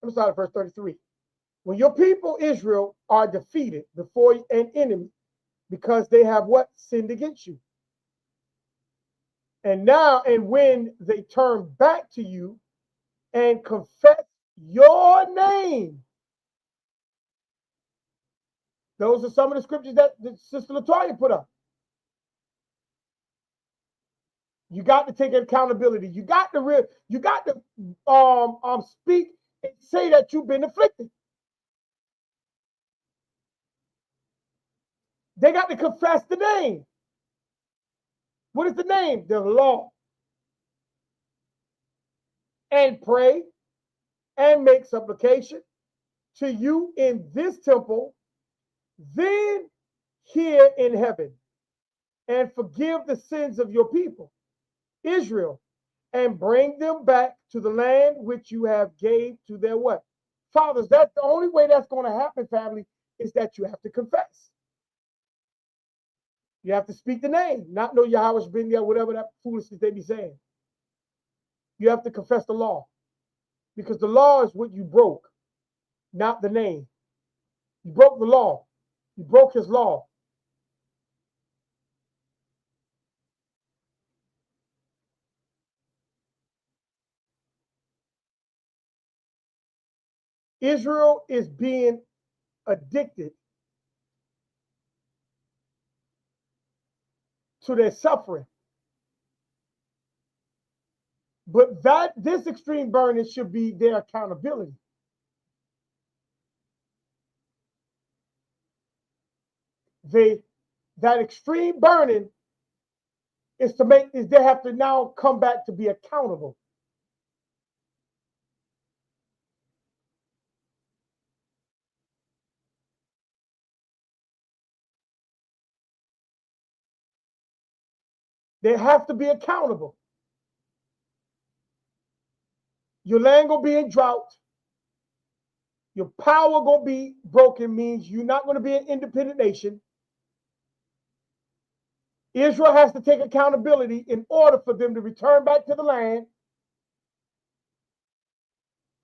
Let me start at verse 33. When your people Israel are defeated before an enemy, because they have what? Sinned against you. And when they turn back to you and confess your name. Those are some of the scriptures that Sister Latoya put up. You got to take accountability. You got to speak and say that you've been afflicted. They got to confess the name. What is the name? The law. And pray and make supplication to you in this temple, then here in heaven, and forgive the sins of your people, Israel, and bring them back to the land which you have gave to their what? Fathers. That's the only way that's going to happen, family, is that you have to confess. You have to speak the name, not know yahusha ben there, whatever that foolishness they be saying. You have to confess the law, because the law is what you broke, not the name. You broke the law. You broke his law. Israel is being addicted to their suffering. But this extreme burning should be their accountability. That extreme burning is they have to now come back to be accountable. They have to be accountable. Your land gonna be in drought. Your power gonna be broken, means you're not gonna be an independent nation. Israel has to take accountability in order for them to return back to the land.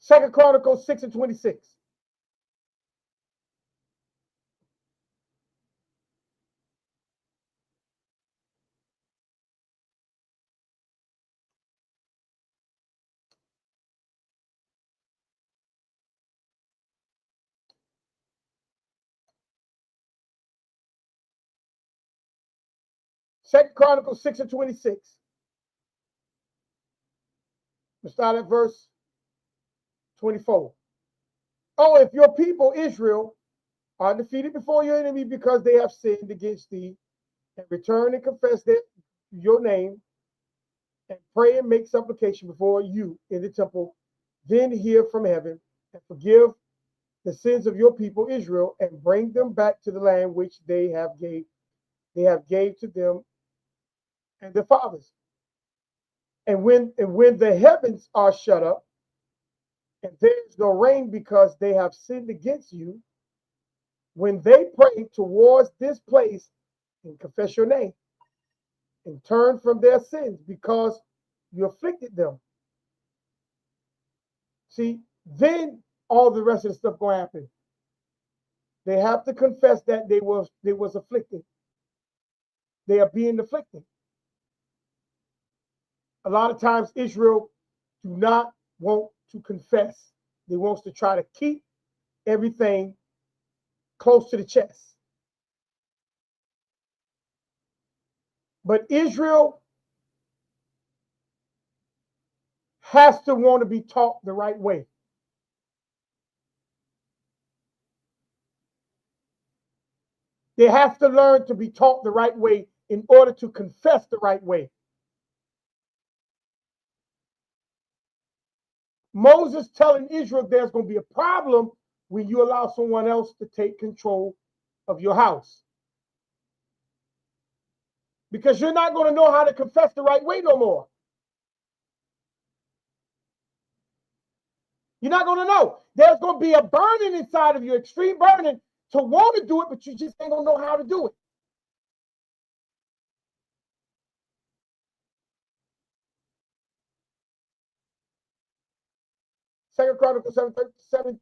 2 Chronicles 6:26. Second Chronicles 6:26. We'll start at verse 24. Oh, if your people Israel are defeated before your enemy because they have sinned against thee, and return and confess your name, and pray and make supplication before you in the temple, then hear from heaven and forgive the sins of your people Israel, and bring them back to the land which they have gave to them and their fathers. And when the heavens are shut up, and there is no rain because they have sinned against you, when they pray towards this place and confess your name and turn from their sins because you afflicted them. See, then all the rest of the stuff gonna happen. They have to confess that they was afflicted. They are being afflicted. A lot of times Israel do not want to confess. They want to try to keep everything close to the chest. But Israel has to want to be taught the right way. They have to learn to be taught the right way in order to confess the right way. Moses telling Israel there's going to be a problem when you allow someone else to take control of your house. Because you're not going to know how to confess the right way no more. You're not going to know. There's going to be a burning inside of you, extreme burning, to want to do it, but you just ain't going to know how to do it. Second Chronicles 7:13.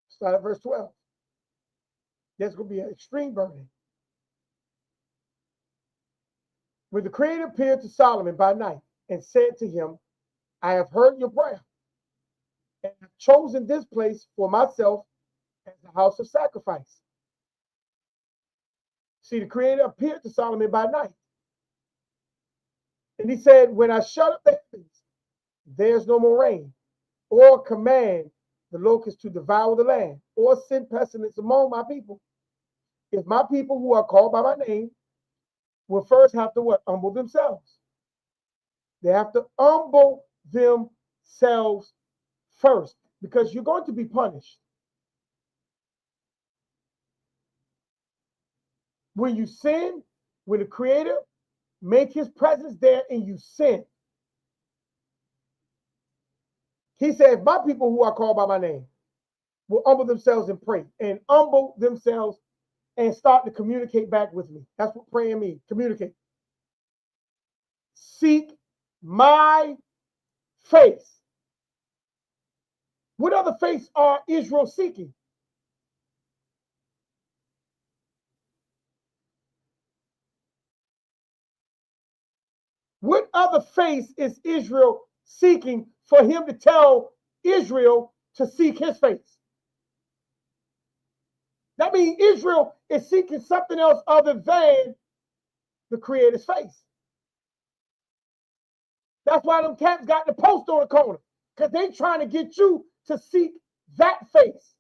Start at verse 12. There's going to be an extreme burning. When the Creator appeared to Solomon by night and said to him, I have heard your prayer and have chosen this place for myself as a house of sacrifice. See, the Creator appeared to Solomon by night. And he said, when I shut up the heavens, there's no more rain, or command the locusts to devour the land, or send pestilence among my people. If my people who are called by my name will first have to what? Humble themselves. They have to humble themselves first, because you're going to be punished. When you sin, when the Creator make his presence there and you sin, he said, if my people who are called by my name will humble themselves and pray and humble themselves and start to communicate back with me. That's what praying means, communicate. Seek my face. What other face are Israel seeking? What other face is Israel seeking for him to tell Israel to seek his face. That means Israel is seeking something else other than the Creator's face. That's why them camps got the post on the corner, because they trying to get you to seek that face.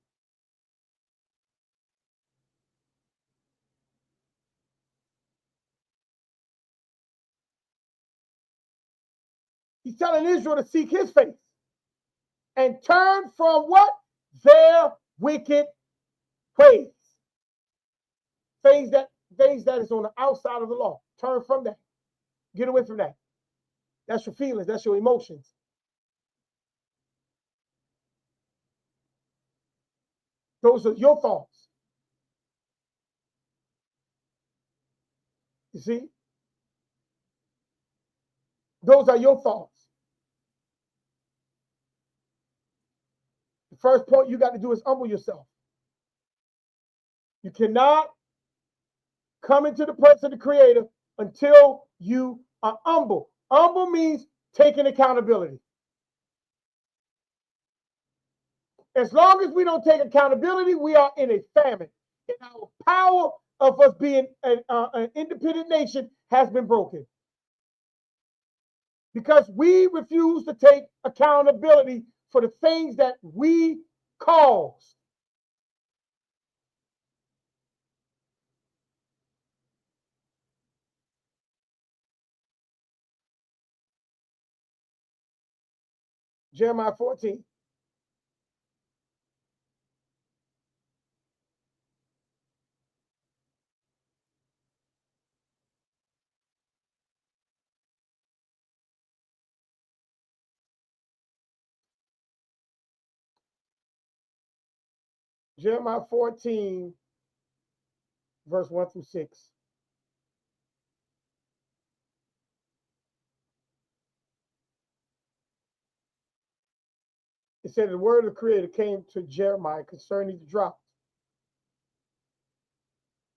He's telling Israel to seek his face and turn from what? Their wicked ways. Things that is on the outside of the law. Turn from that. Get away from that. That's your feelings. That's your emotions. Those are your thoughts. You see? Those are your thoughts. The first point you got to do is humble yourself. You cannot come into the presence of the Creator until you are humble. Humble means taking accountability. As long as we don't take accountability, we are in a famine. And our power of us being an independent nation has been broken. Because we refuse to take accountability for the things that we caused. Jeremiah 14. Jeremiah 14, verse 1 through 6. It said the word of the Creator came to Jeremiah concerning the drought.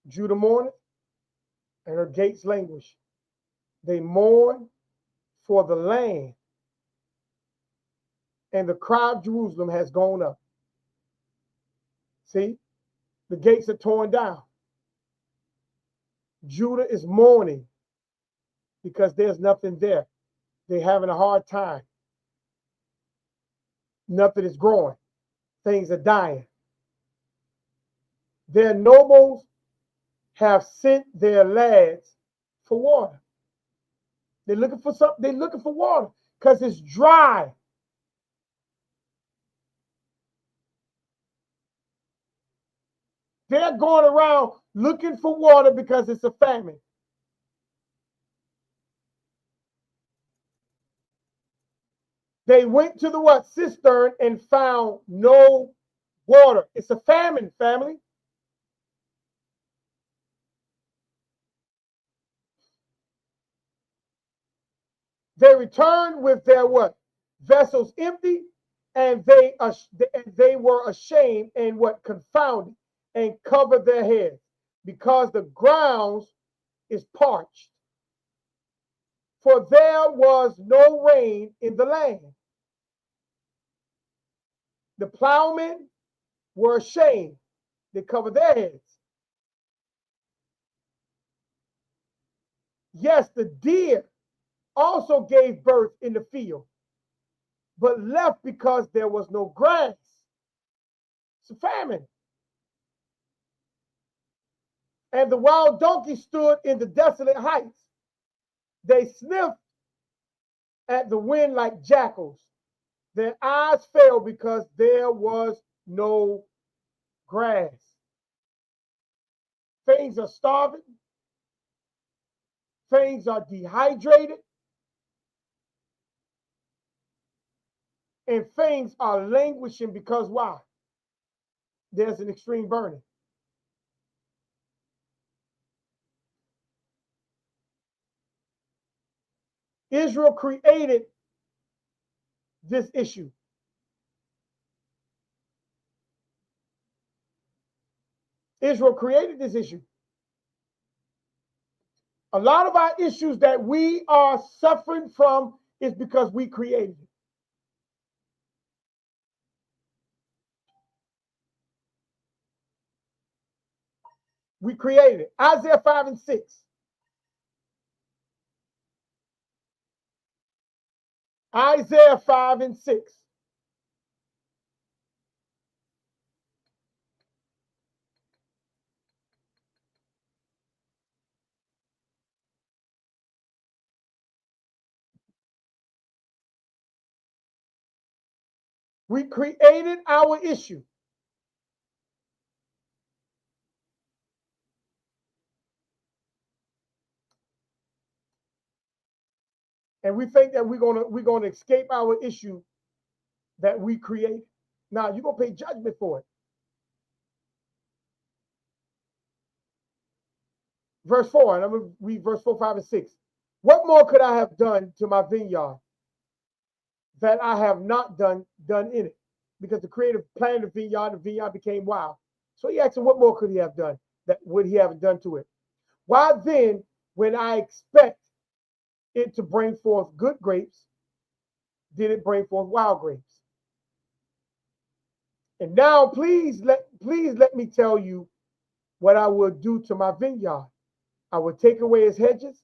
Judah mourneth, and her gates languish. They mourn for the land, and the cry of Jerusalem has gone up. See, the gates are torn down. Judah is mourning because there's nothing there. They're having a hard time. Nothing is growing. Things are dying. Their nobles have sent their lads for water. They're looking for something. They're looking for water because it's dry. They're going around looking for water because it's a famine. They went to the what? Cistern and found no water. It's a famine, family. They returned with their what? Vessels empty, and they were ashamed and what? Confounded, and covered their heads, because the ground is parched. For there was no rain in the land. The plowmen were ashamed. They covered their heads. Yes, the deer also gave birth in the field, but left because there was no grass. It's a famine. And the wild donkey stood in the desolate heights. They sniffed at the wind like jackals. Their eyes failed because there was no grass. Things are starving. Things are dehydrated. And things are languishing because why? There's an extreme burning. Israel created this issue. Israel created this issue. A lot of our issues that we are suffering from is because we created it. We created it. Isaiah 5 and 6. Isaiah 5 and 6. We created our issue. And we think that we're gonna escape our issue that we create. Now you're gonna pay judgment for it. Verse 4, and I'm gonna read verse 4, 5, and 6. What more could I have done to my vineyard that I have not done in it? Because the creator planted the vineyard became wild. So he asked him, what more could he have done? That would he have done to it? Why then, when I expect it to bring forth good grapes, did it bring forth wild grapes? And now please let me tell you what I will do to my vineyard. I will take away its hedges,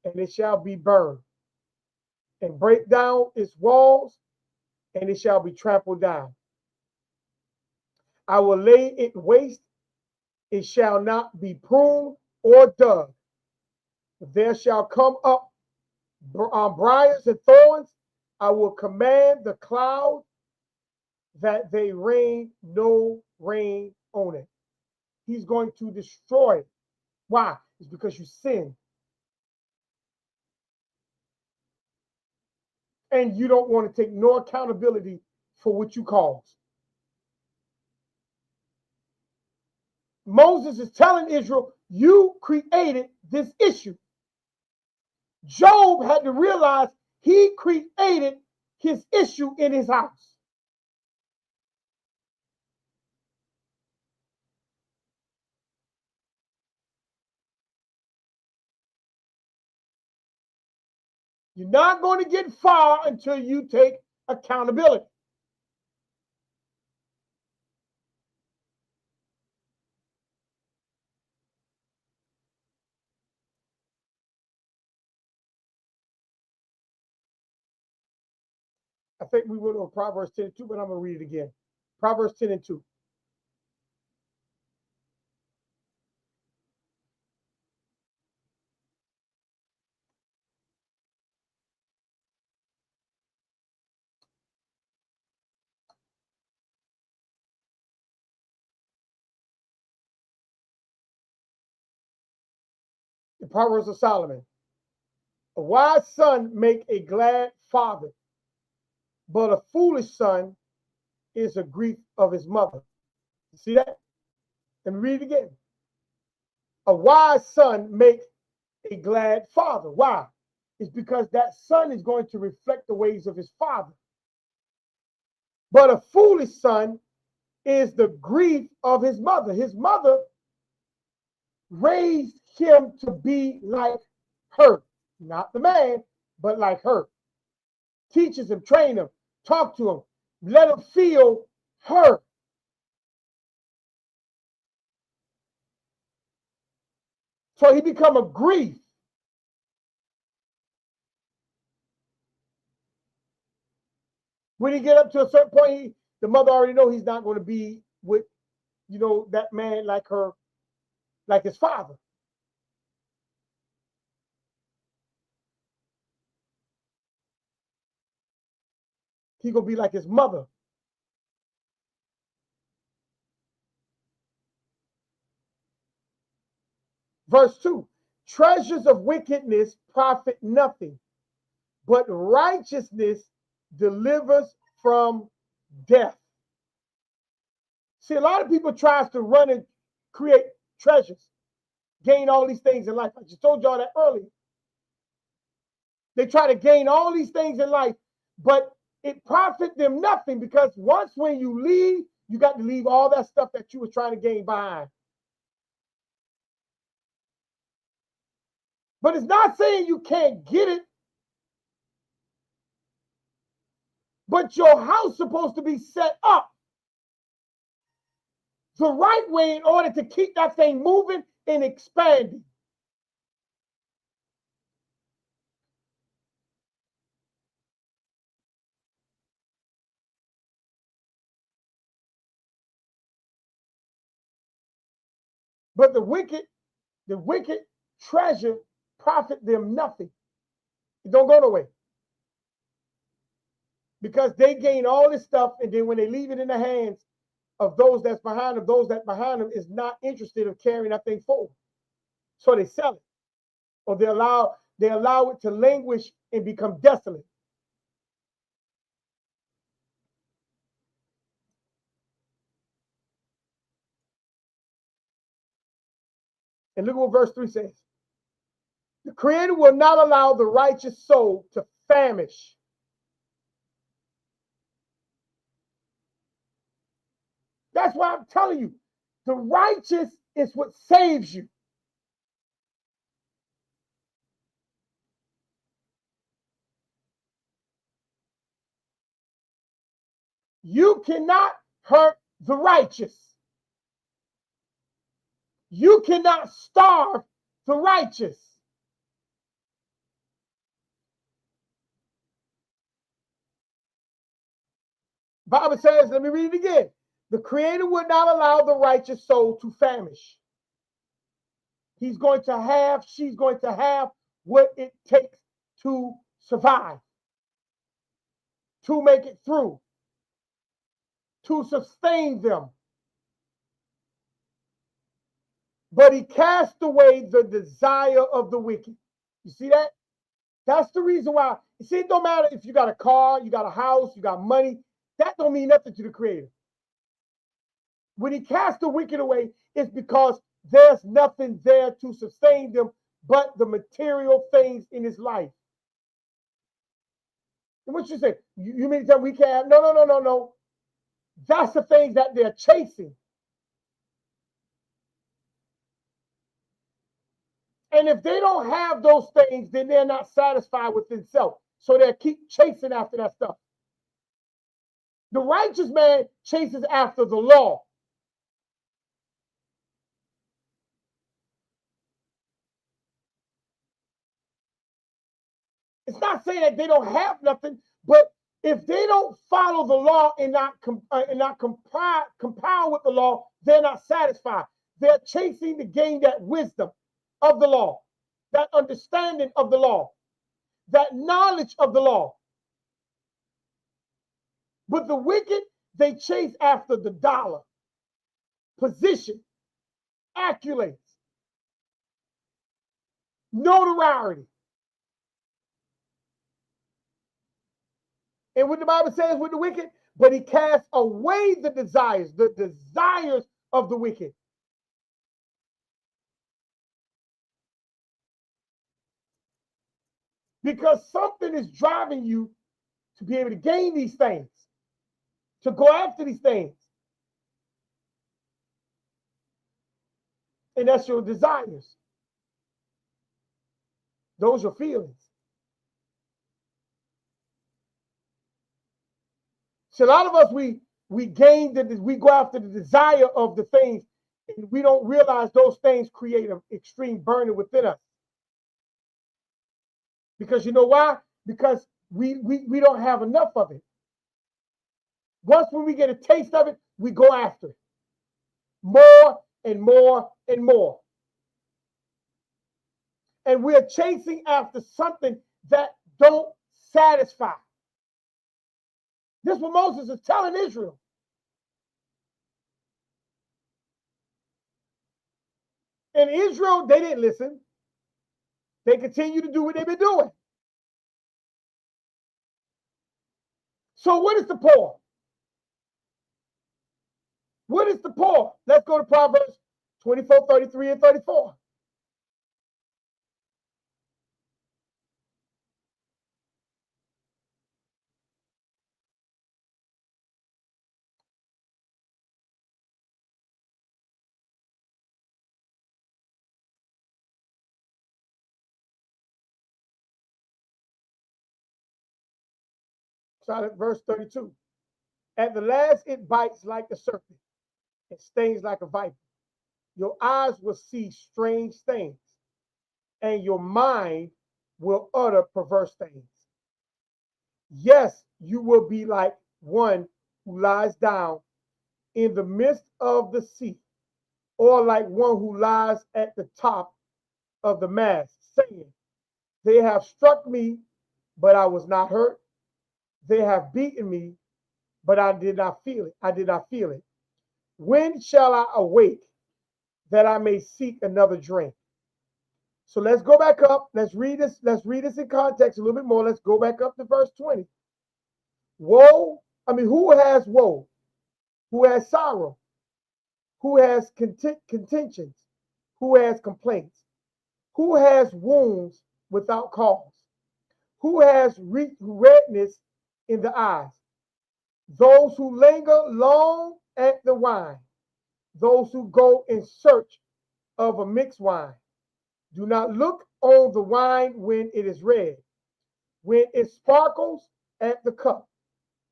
and it shall be burned, and break down its walls, and it shall be trampled down. I will lay it waste, it shall not be pruned or dug. There shall come up briars and thorns. I will command the cloud that they rain no rain on it. He's going to destroy it. Why? It's because you sin. And you don't want to take no accountability for what you caused. Moses is telling Israel, you created this issue. Job had to realize he created his issue in his house. You're not going to get far until you take accountability. I think we went on Proverbs 10 and 2, but I'm going to read it again. Proverbs 10 and 2. The Proverbs of Solomon. A wise son make a glad father, but a foolish son is a grief of his mother. You see that? And read it again. A wise son makes a glad father. Why? It's because that son is going to reflect the ways of his father. But a foolish son is the grief of his mother. His mother raised him to be like her, not the man, but like her. Teaches him, train him, talk to him, let him feel her. So he become a grief. When he get up to a certain point, the mother already know he's not going to be with, that man like her, like his father. He gonna be like his mother. Verse 2, treasures of wickedness profit nothing, but righteousness delivers from death. See, a lot of people tries to run and create treasures, gain all these things in life. I just told y'all that earlier. They try to gain all these things in life, but it profit them nothing, because once when you leave, you got to leave all that stuff that you were trying to gain behind. But it's not saying you can't get it. But your house is supposed to be set up the right way in order to keep that thing moving and expanding. But the wicked treasure profit them nothing. It don't go nowhere. Because they gain all this stuff, and then when they leave it in the hands of those that's behind them, those that behind them is not interested in carrying that thing forward. So they sell it. Or they allow it to languish and become desolate. And look at what verse 3 says. The Creator will not allow the righteous soul to famish. That's why I'm telling you, the righteous is what saves you. You cannot hurt the righteous. You cannot starve the righteous. Bible says, let me read it again. The Creator would not allow the righteous soul to famish. She's going to have what it takes to survive, to make it through, to sustain them. But he cast away the desire of the wicked. You see that? That's the reason why. You see, it don't matter if you got a car, you got a house, you got money. That don't mean nothing to the Creator. When he cast the wicked away, it's because there's nothing there to sustain them but the material things in his life. And what you say? You mean to tell me we can't have? No. That's the things that they're chasing. And if they don't have those things, then they're not satisfied with themselves. So they'll keep chasing after that stuff. The righteous man chases after the law. It's not saying that they don't have nothing, but if they don't follow the law and not compile with the law, they're not satisfied. They're chasing to gain that wisdom of the law, that understanding of the law, that knowledge of the law. But the wicked, they chase after the dollar, position, accolades, notoriety. And what the Bible says with the wicked, but he casts away the desires of the wicked. Because something is driving you to be able to gain these things, to go after these things. And that's your desires. Those are feelings. So a lot of us, we go after the desire of the things, and we don't realize those things create an extreme burning within us. Because you know why? Because we don't have enough of it. Once when we get a taste of it, we go after it. More and more and more. And we're chasing after something that don't satisfy. This is what Moses is telling Israel. And Israel, they didn't listen. They continue to do what they've been doing. So what is the poor? What is the poor? Let's go to Proverbs 24, 33, and 34. Start at verse 32. At the last, it bites like the serpent and stings like a viper. Your eyes will see strange things, and your mind will utter perverse things. Yes, you will be like one who lies down in the midst of the sea, or like one who lies at the top of the mast, saying, they have struck me, but I was not hurt. They have beaten me, but I did not feel it. I did not feel it. When shall I awake that I may seek another drink? So let's go back up. Let's read this. Let's read this in context a little bit more. Let's go back up to verse 20. Woe, who has woe? Who has sorrow? Who has contentions? Who has complaints? Who has wounds without cause? Who has redness in the eyes? Those who linger long at the wine, those who go in search of a mixed wine. Do not look on the wine when it is red, when it sparkles at the cup,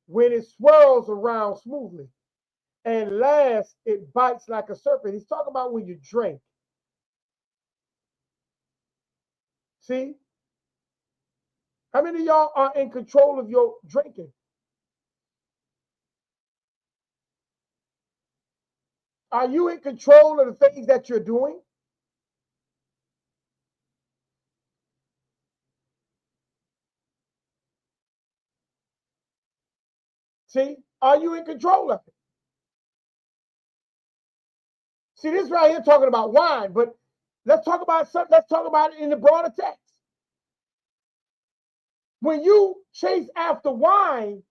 when it swirls around smoothly, and last it bites like a serpent. He's talking about when you drink. See? How many of y'all are in control of your drinking? Are you in control of the things that you're doing? See? Are you in control of it? See, this right here talking about wine, but let's talk about something. Let's talk about it in the broader text. When you chase after wine,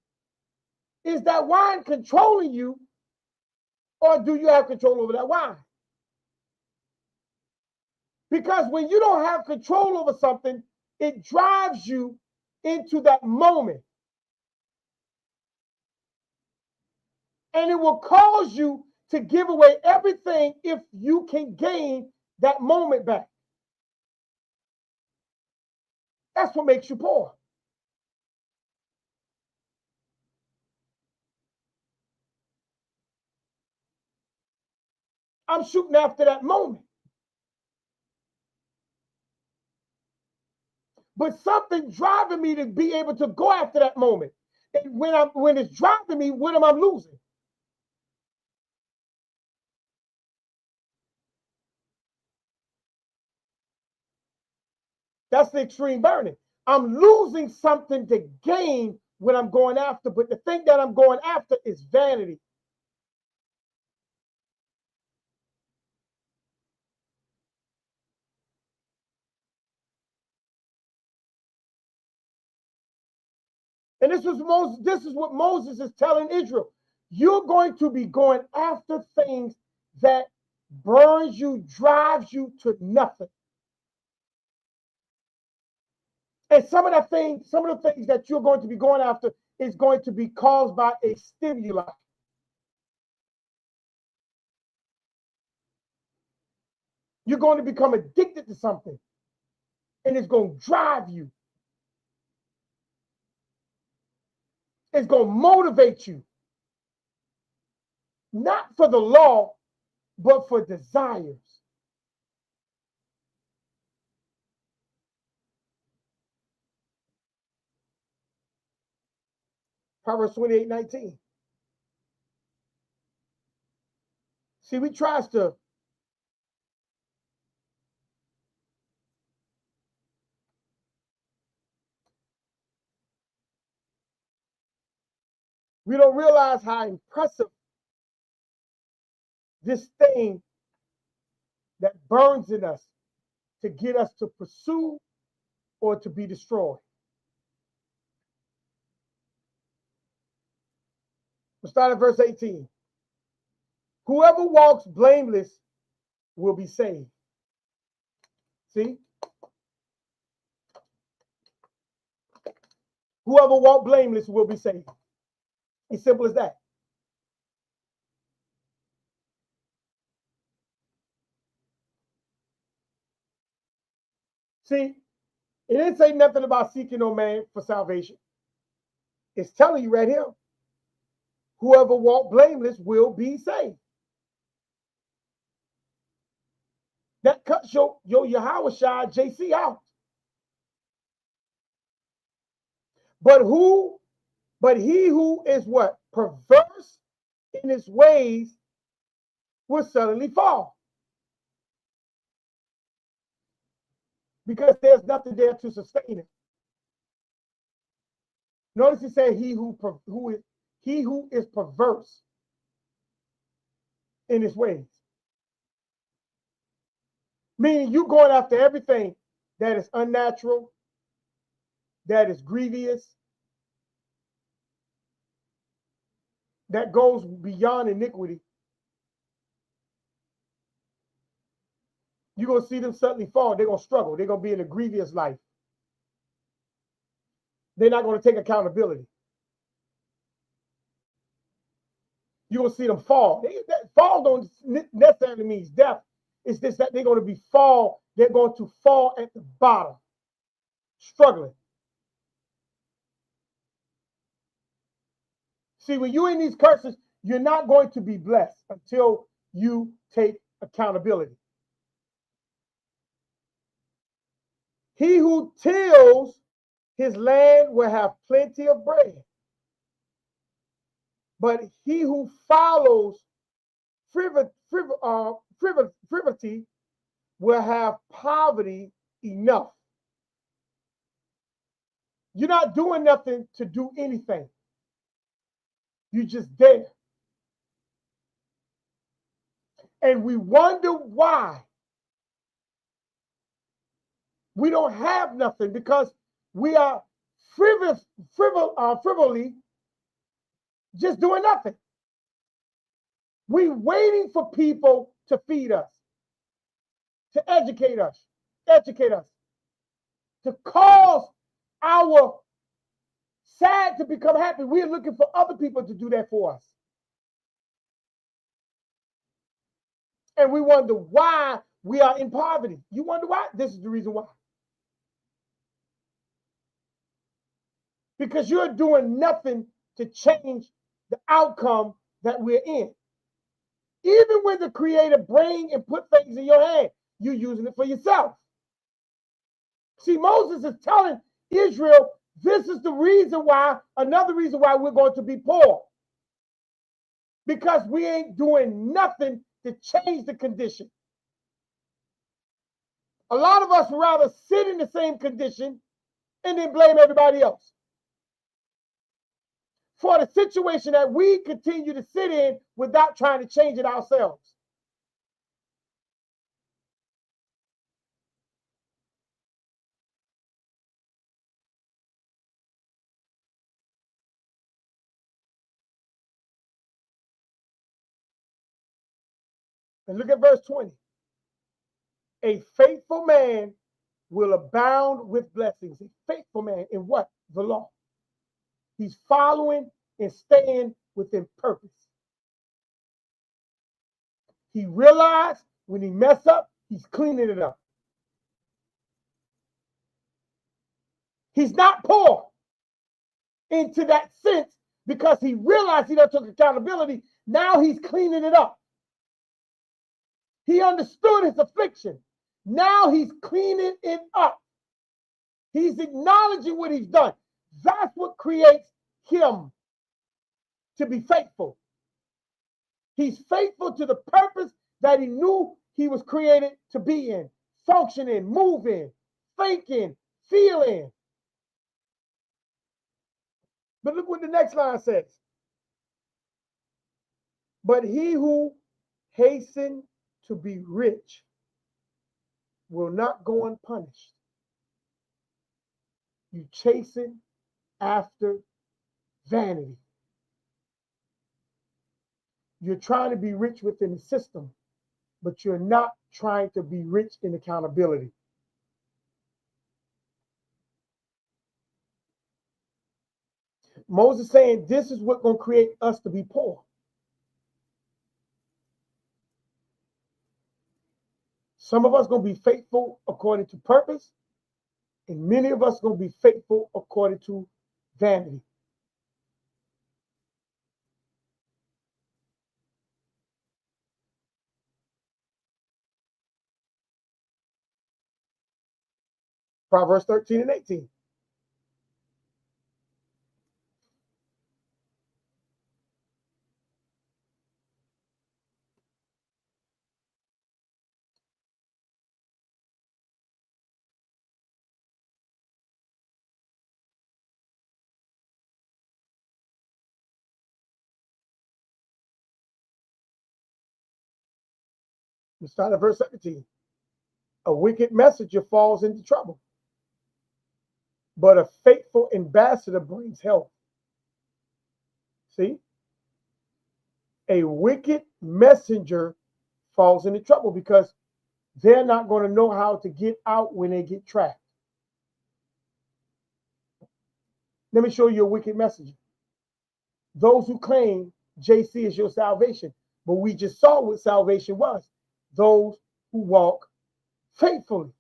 is that wine controlling you, or do you have control over that wine? Because when you don't have control over something, it drives you into that moment. And it will cause you to give away everything if you can gain that moment back. That's what makes you poor. I'm shooting after that moment. But something driving me to be able to go after that moment. And when it's driving me, what am I losing? That's the extreme burning. I'm losing something to gain what I'm going after, but the thing that I'm going after is vanity. And this is what Moses is telling Israel. You're going to be going after things that burns you, drives you to nothing. And some of the things that you're going to be going after is going to be caused by a stimuli. You're going to become addicted to something, and it's going to drive you. It's going to motivate you, not for the law, but for desires. Proverbs 28:19. See, we tries to we don't realize how impressive this thing that burns in us to get us to pursue or to be destroyed. We'll start at verse 18. Whoever walks blameless will be saved. See? Whoever walks blameless will be saved. As simple as that. See, it didn't say nothing about seeking no man for salvation. It's telling you right here, whoever walks blameless will be saved. that cuts your yahusha JC out. But he who is what? Perverse in his ways will suddenly fall. Because there's nothing there to sustain it. Notice he said he who is perverse in his ways. Meaning you going after everything that is unnatural, that is grievous, that goes beyond iniquity. You're going to see them suddenly fall. They're going to struggle. They're going to be in a grievous life. They're not going to take accountability. You're going to see them fall. Fall don't necessarily mean death. It's just that they're going to they're going to fall at the bottom, struggling. See, when you're in these curses, you're not going to be blessed until you take accountability. He who tills his land will have plenty of bread, but he who follows frivolity will have poverty enough. You're not doing nothing to do anything. You're just there. And we wonder why we don't have nothing, because we are frivolly just doing nothing. We're waiting for people to feed us, to educate us, to cause our sad to become happy. We're looking for other people to do that for us. And we wonder why we are in poverty. You wonder why? This is the reason why. Because you're doing nothing to change the outcome that we're in. Even when the Creator bring and put things in your hand, you're using it for yourself. See, Moses is telling Israel, this is the reason why, another reason why we're going to be poor. Because we ain't doing nothing to change the condition. A lot of us would rather sit in the same condition and then blame everybody else for the situation that we continue to sit in without trying to change it ourselves. And look at verse 20. A faithful man will abound with blessings. A faithful man in what? The law. He's following and staying within purpose. He realized when he mess up, he's cleaning it up. He's not poor into that sense because he realized he done took accountability. Now he's cleaning it up. He understood his affliction. Now he's cleaning it up. He's acknowledging what he's done. That's what creates him to be faithful. He's faithful to the purpose that he knew he was created to be in, functioning, moving, thinking, feeling. But look what the next line says. But he who hastens to be rich will not go unpunished. You chasing after vanity. You're trying to be rich within the system, but you're not trying to be rich in accountability. Moses saying this is what's going to create us to be poor. Some of us going to be faithful according to purpose, and many of us going to be faithful according to vanity. Proverbs 13 and 18. We start at verse 17. A wicked messenger falls into trouble, but a faithful ambassador brings health. See? A wicked messenger falls into trouble because they're not going to know how to get out when they get trapped. Let me show you a wicked messenger. Those who claim JC is your salvation, but we just saw what salvation was. Those who walk faithfully.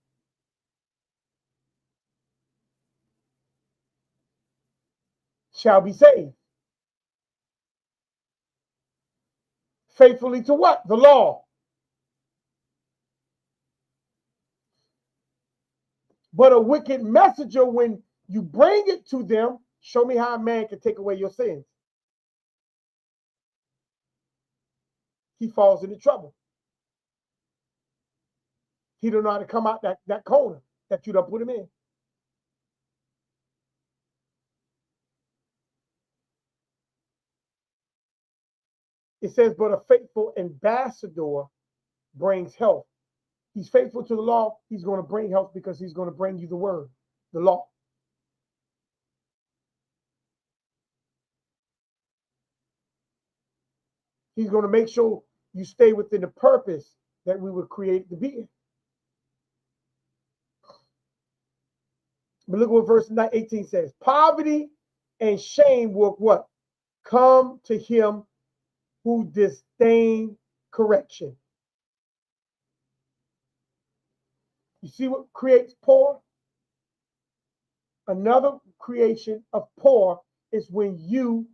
Shall be saved. Faithfully to what? The law. But a wicked messenger, when you bring it to them, show me how a man can take away your sins. He falls into trouble. He don't know how to come out that corner that you done put him in. It says, but a faithful ambassador brings health. He's faithful to the law. He's going to bring health because he's going to bring you the word, the law. He's going to make sure you stay within the purpose that we were created to be in. But look what verse 18 says. Poverty and shame will what? Come to him who disdain correction. You see what creates poor? Another creation of poor is when you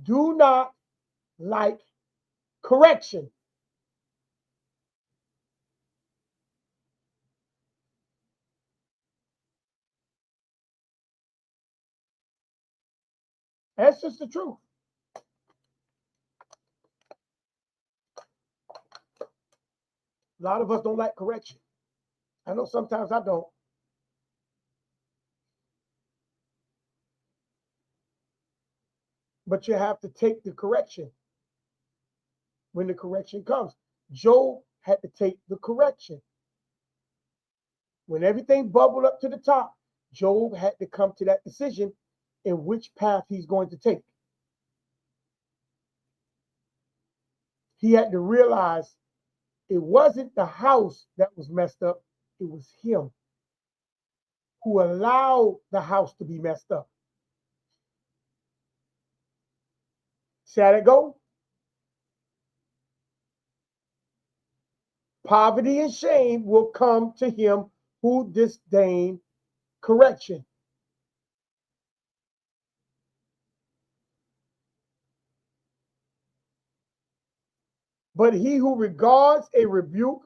do not like correction. That's just the truth. A lot of us don't like correction. I know sometimes I don't. But you have to take the correction when the correction comes. Job had to take the correction. When everything bubbled up to the top, Job had to come to that decision in which path he's going to take. He had to realize it wasn't the house that was messed up, it was him who allowed the house to be messed up. See how that go? Poverty and shame will come to him who disdain correction. But he who regards a rebuke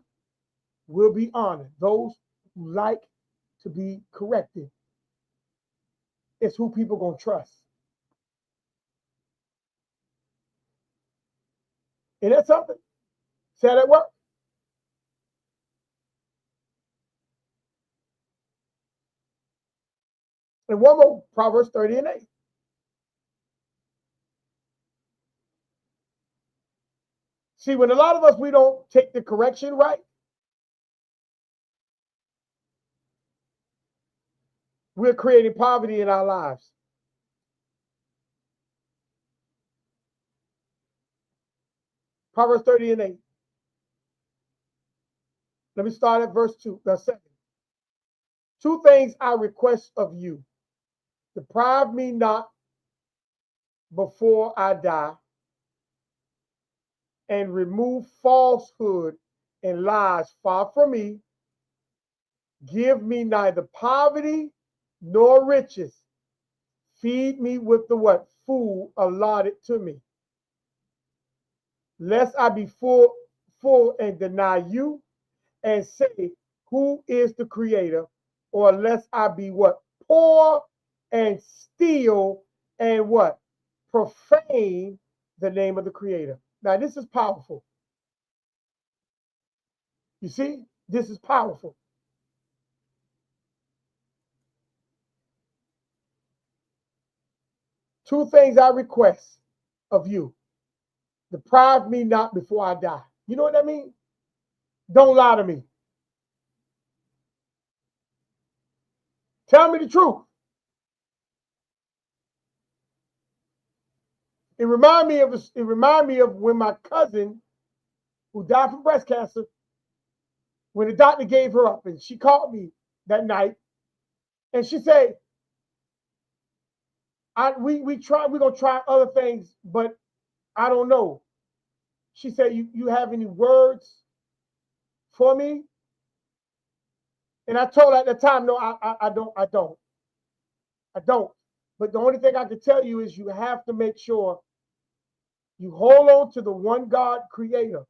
will be honored. Those who like to be corrected, it's who people gonna trust. And that's something. See how that works? And one more, Proverbs 30 and 8. See, when a lot of us, we don't take the correction right, we're creating poverty in our lives. Proverbs 30 and 8. Let me start at verse 2, the second. Two things I request of you. Deprive me not before I die, and remove falsehood and lies far from me. Give me neither poverty nor riches. Feed me with the what? Food allotted to me. Lest I be full and deny you and say, who is the creator or lest I be what? Poor and steal and what? Profane the name of the Creator. Now, this is powerful. You see, this is powerful. Two things I request of you: deprive me not before I die. You know what that means? Don't lie to me. Tell me the truth. It remind me of when my cousin, who died from breast cancer, when the doctor gave her up, and she called me that night, and she said, we're gonna try other things, but I don't know. She said, you have any words for me? And I told her at the time, no, I don't. But the only thing I can tell you is you have to make sure you hold on to the one God Creator.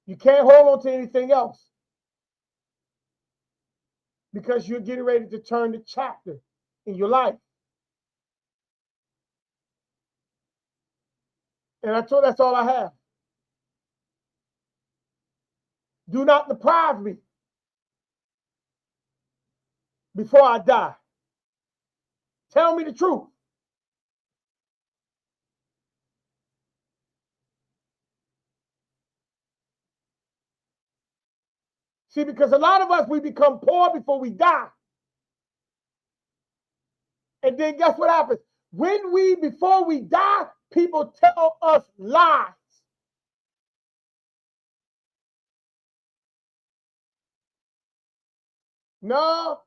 You can't hold on to anything else, because you're getting ready to turn the chapter in your life. And I told her that's all I have. Do not deprive me before I die. Tell me the truth. See, because a lot of us, we become poor before we die. And then guess what happens? Before we die, people tell us lies. No,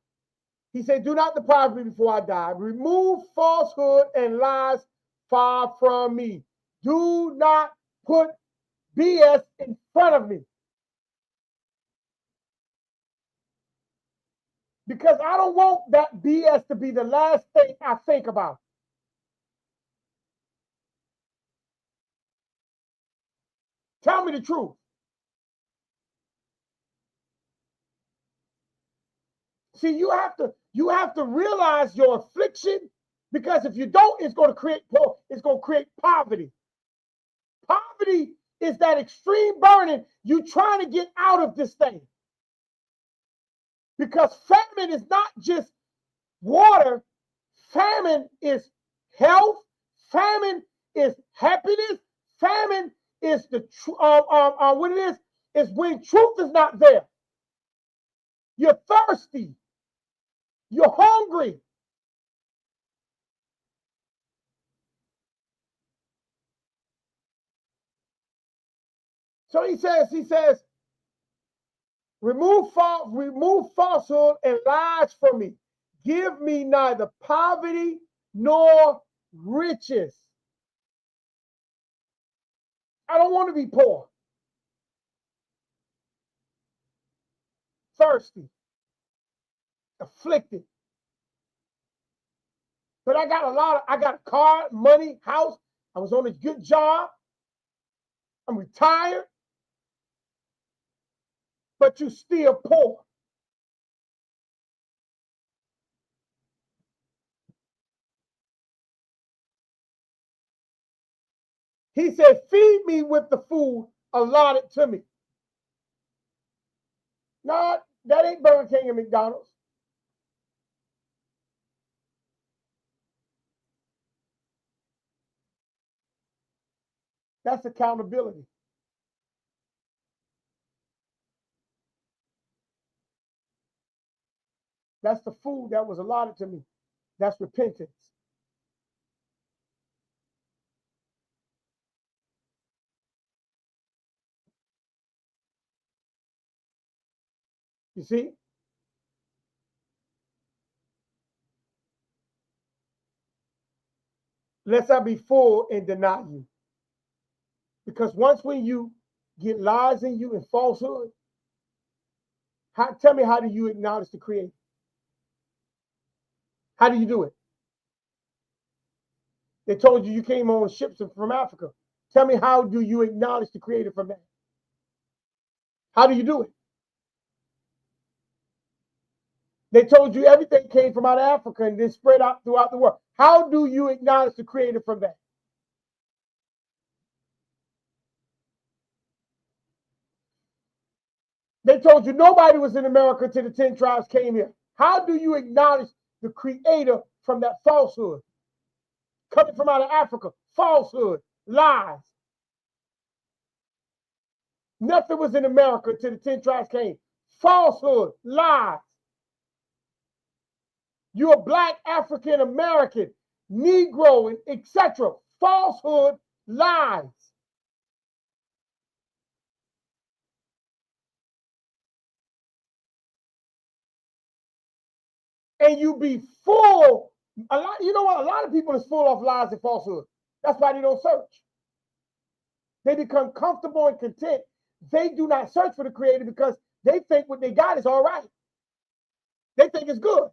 he said, do not deprive me before I die. Remove falsehood and lies far from me. Do not put BS in front of me. Because I don't want that BS to be the last thing I think about. Tell me the truth. See, you have to realize your affliction, because if you don't, it's going to create poverty. Poverty is that extreme burning. You trying to get out of this thing. Because famine is not just water. Famine is health. Famine is happiness. Famine is what it is when truth is not there. You're thirsty. You're hungry. So he says, remove falsehood and lies from me. Give me neither poverty nor riches. I don't want to be poor, thirsty, afflicted. But I got a car, money, house. I was on a good job. I'm retired. But you still poor. He said, feed me with the food allotted to me. No, that ain't Burger King and McDonald's. That's accountability. That's the food that was allotted to me. That's repentance. You see? Lest I be full and deny you. Because once when you get lies in you and falsehood, tell me, how do you acknowledge the Creator? How do you do it? They told you came on ships from Africa. Tell me, how do you acknowledge the Creator from that? How do you do it? They told you everything came from out of Africa and then spread out throughout the world. How do you acknowledge the creator from that? They told you nobody was in America till the 10 tribes came here. How do you acknowledge the creator from that falsehood? Coming from out of Africa, falsehood, lies. Nothing was in America till the 10 tribes came. Falsehood, lies. You're a black African American, Negro, etc. Falsehood, lies. And you be full. You know what? A lot of people is full of lies and falsehood. That's why they don't search. They become comfortable and content. They do not search for the creator because they think what they got is all right. They think it's good.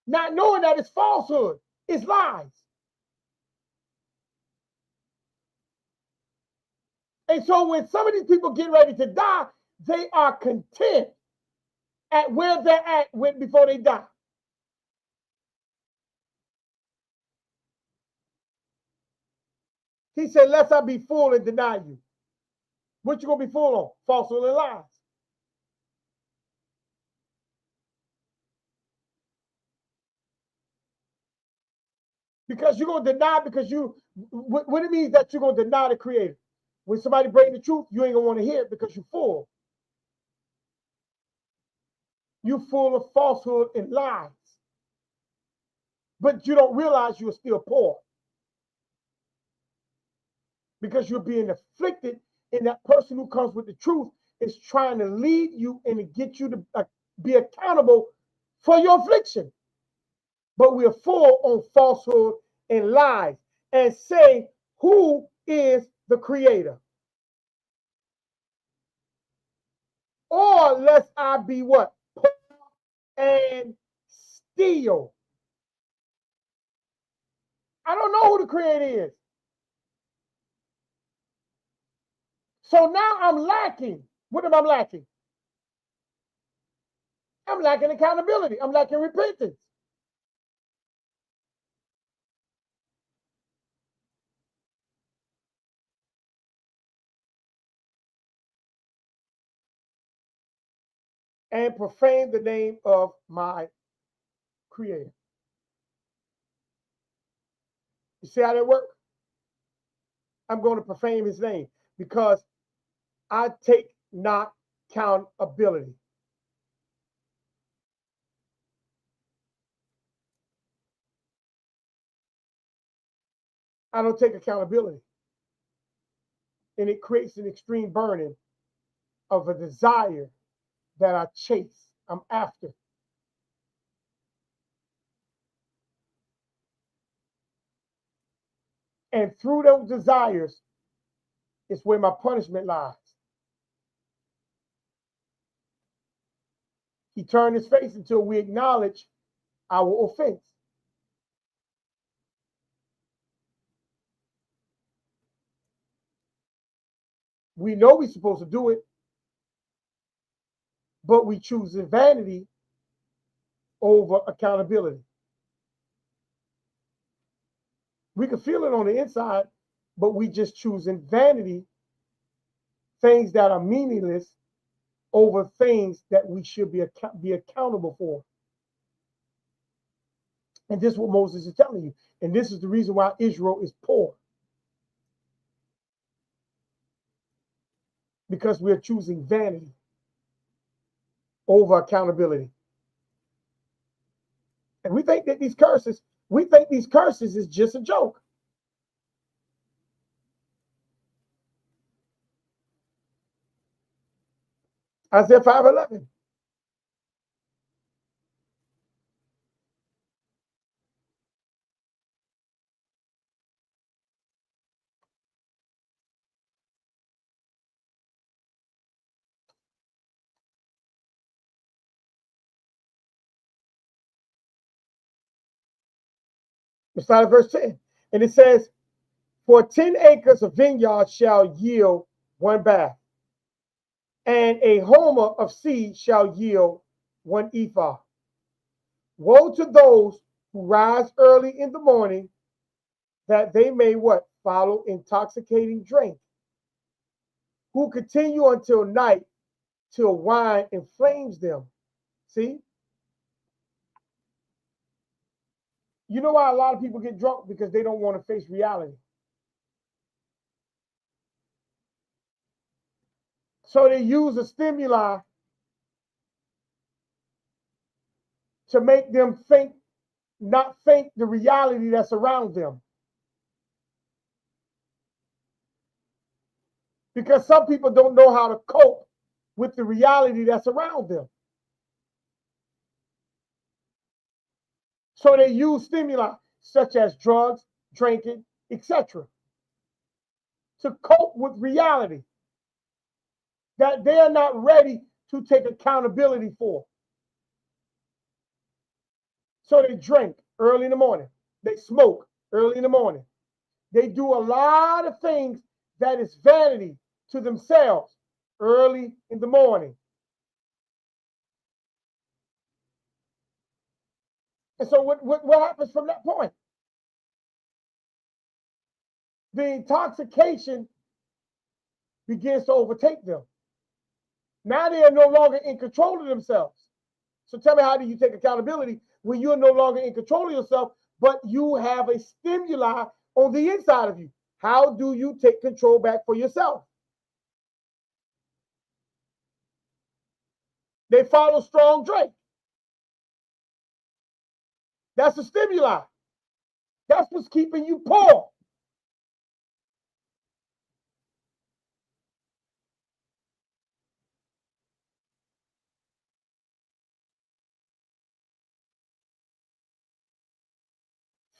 Not knowing that it's falsehood, it's lies. And so when some of these people get ready to die, they are content at where they're at before they die. He said, lest I be full and deny you. What you gonna be full on? Falsehood and lies. Because you're gonna deny because what it means that you're gonna deny the creator. When somebody bring the truth, you ain't gonna want to hear it because you're full. You're full of falsehood and lies. But you don't realize you're still poor. Because you're being afflicted, and that person who comes with the truth is trying to lead you and to get you to be accountable for your affliction. But we're full on falsehood and lies and say, who is the creator? Or lest I be what? And steal. I don't know who the creator is. So now I'm lacking. What am I lacking? I'm lacking accountability. I'm lacking repentance. And profane the name of my creator. You see how that works? I'm going to profane his name because I take not accountability. I don't take accountability. And it creates an extreme burning of a desire that I chase, I'm after. And through those desires is where my punishment lies. He turned his face until we acknowledge our offense. We know we're supposed to do it, but we choose vanity over accountability. We can feel it on the inside, but we just choosing vanity, things that are meaningless, over things that we should be accountable for. And this is what Moses is telling you. And this is the reason why Israel is poor. Because we're choosing vanity over accountability. And we think that these curses is just a joke. Isaiah 5:11. We start at verse 10. And it says, for 10 acres of vineyard shall yield one bath, and a homer of seed shall yield 1 ephah. Woe to those who rise early in the morning, that they may what? Follow intoxicating drink, who continue until night, till wine inflames them. See? You know why a lot of people get drunk? Because they don't want to face reality. So they use a stimuli to make them not think the reality that's around them. Because some people don't know how to cope with the reality that's around them. So they use stimuli such as drugs, drinking, etc. to cope with reality that they are not ready to take accountability for. So they drink early in the morning. They smoke early in the morning. They do a lot of things that is vanity to themselves early in the morning. And so what happens from that point? The intoxication begins to overtake them. Now they are no longer in control of themselves. So tell me, how do you take accountability when you're no longer in control of yourself, but you have a stimuli on the inside of you? How do you take control back for yourself? They follow strong drink. That's a stimuli. That's what's keeping you poor.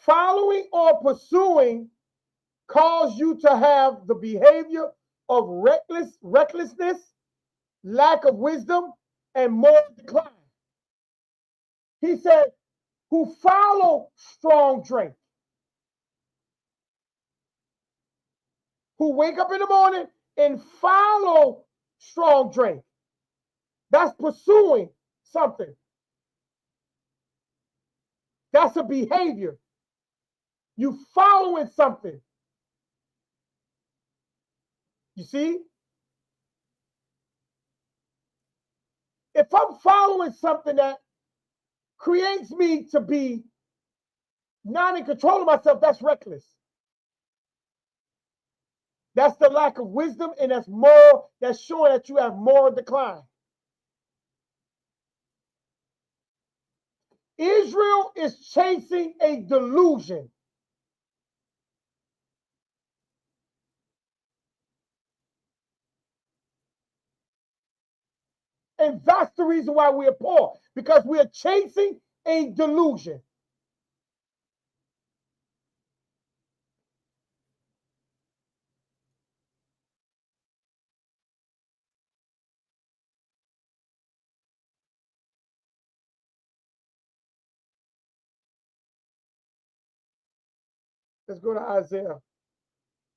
Following or pursuing cause you to have the behavior of recklessness, lack of wisdom, and moral decline. He said, who follow strong drink, who wake up in the morning and follow strong drink. That's pursuing something. That's a behavior. You following something. You see? If I'm following something that creates me to be not in control of myself, that's reckless. That's the lack of wisdom, and that's moral. That's showing that you have moral decline. Israel is chasing a delusion. And that's the reason why we are poor, because we are chasing a delusion. Let's go to Isaiah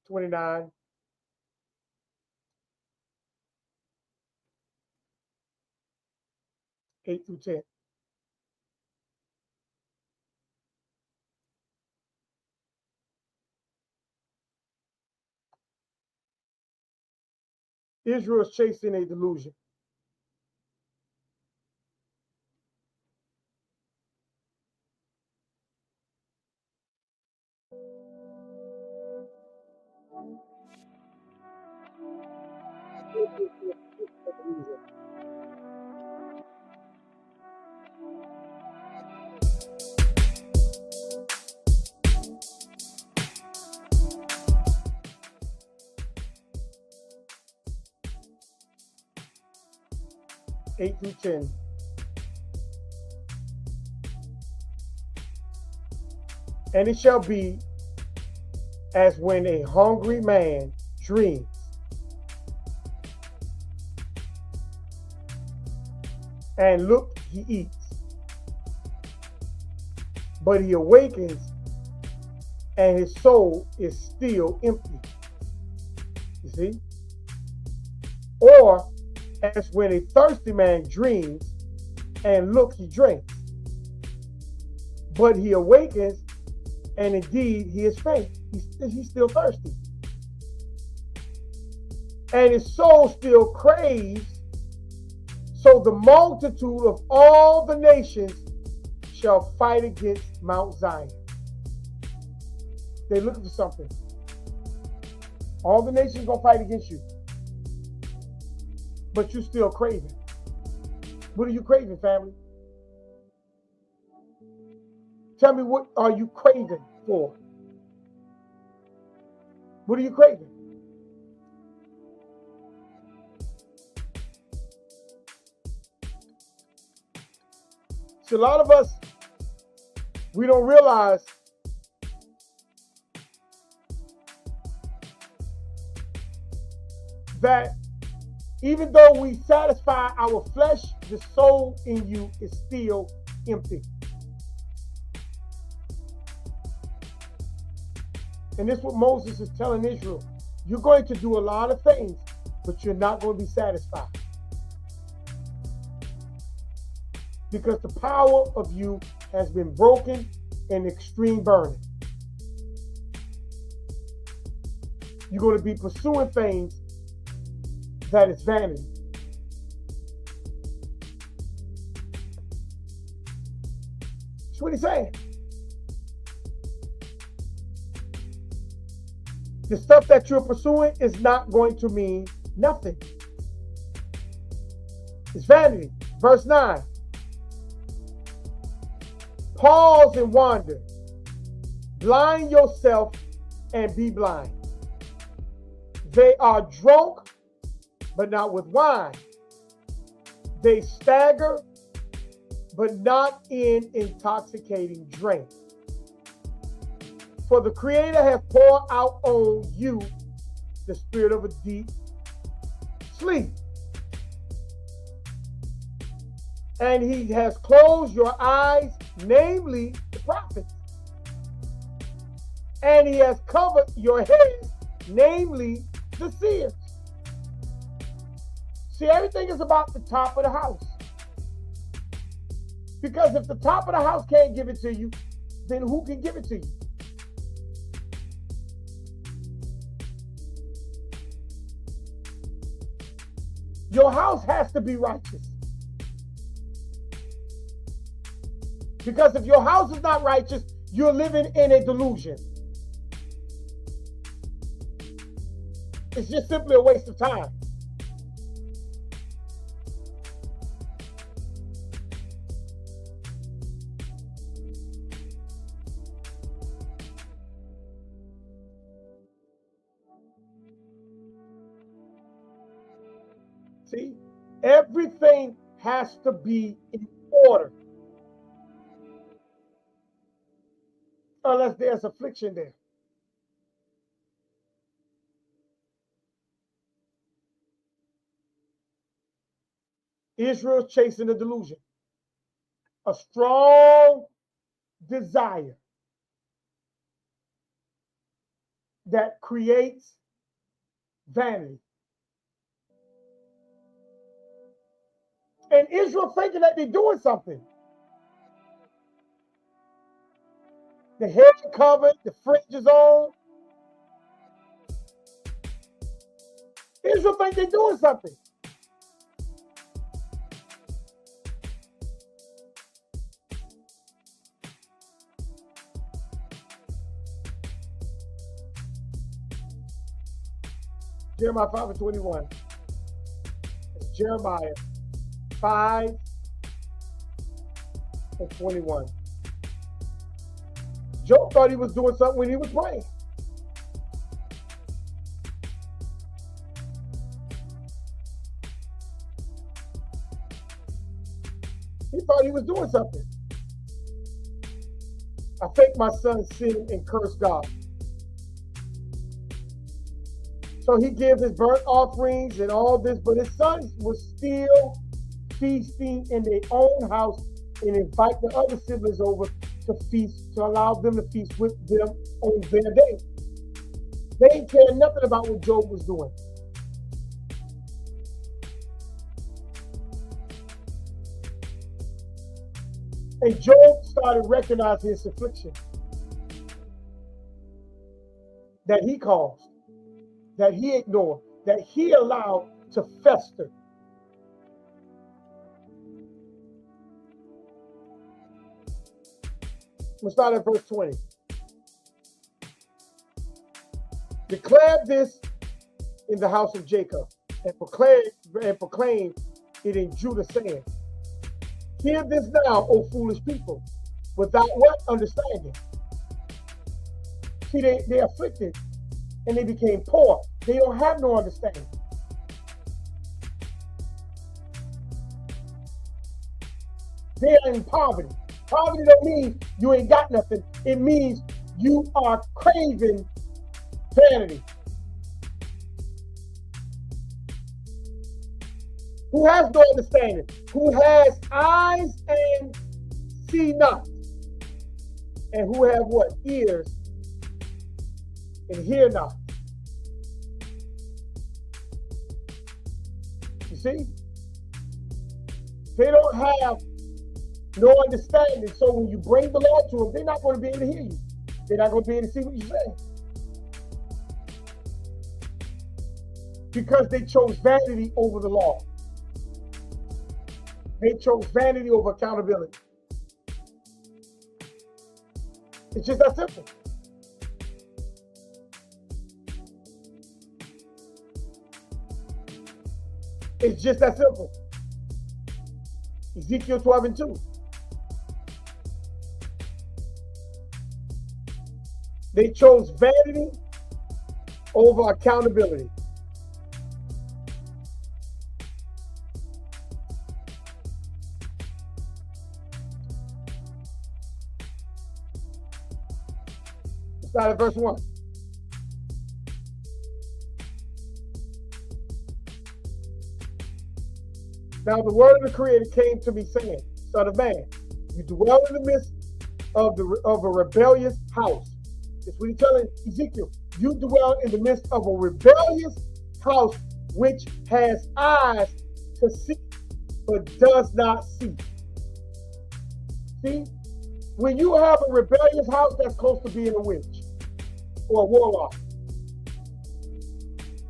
29. Eight through 10. Israel is chasing a delusion. Eight through 10. And it shall be as when a hungry man dreams, and look, he eats, but he awakens and his soul is still empty. You see? Or as when a thirsty man dreams and look, he drinks. But he awakens, and indeed he is faint. He's still thirsty. And his soul still craves. So the multitude of all the nations shall fight against Mount Zion. They're looking for something. All the nations gonna fight against you. But you still craving. What are you craving, family? Tell me, what are you craving for? What are you craving? See, a lot of us, we don't realize that even though we satisfy our flesh, the soul in you is still empty. And this is what Moses is telling Israel. You're going to do a lot of things, but you're not going to be satisfied. Because the power of you has been broken in extreme burning. You're going to be pursuing things that is vanity. That's what he's saying. The stuff that you're pursuing is not going to mean nothing. It's vanity. Verse 9. Pause and wander. Blind yourself and be blind. They are drunk, but not with wine. They stagger, but not in intoxicating drink. For the Creator has poured out on you the spirit of a deep sleep. And he has closed your eyes, namely the prophets. And he has covered your heads, namely the seers. See, everything is about the top of the house. Because if the top of the house can't give it to you, then who can give it to you? Your house has to be righteous. Because if your house is not righteous, you're living in a delusion. It's just simply a waste of time. See, everything has to be in order. Unless there's affliction there. Israel's chasing a delusion. A strong desire that creates vanity. And Israel thinking that they're doing something. The hair covered, the fringe is on. Israel think they're doing something. Jeremiah 5:21. It's Jeremiah 5:21. Job thought he was doing something when he was praying. He thought he was doing something. I think my son sinned and cursed God. So he gave his burnt offerings and all this, but his sons were still feasting in their own house and invite the other siblings over to feast, to allow them to feast with them on their day. They didn't care nothing about what Job was doing. And Job started recognizing his affliction that he caused, that he ignored, that he allowed to fester. We'll start at verse 20. Declare this in the house of Jacob, and proclaim it in Judah, saying, hear this now, O foolish people, without what? Understanding. See, they're afflicted and they became poor. They don't have no understanding. They are in poverty. Poverty don't mean you ain't got nothing. It means you are craving vanity. Who has no understanding? Who has eyes and see not? And who have what? Ears and hear not. You see? They don't have no understanding. So when you bring the law to them, they're not going to be able to hear you. They're not going to be able to see what you say. Because they chose vanity over the law. They chose vanity over accountability. It's just that simple. It's just that simple. Ezekiel 12:2. They chose vanity over accountability. Start at verse 1. Now the word of the Creator came to me, saying, Son of man, you dwell in the midst of a rebellious house. That's what he's telling Ezekiel. You dwell in the midst of a rebellious house, which has eyes to see, but does not see. See? When you have a rebellious house, that's close to being a witch or a warlock.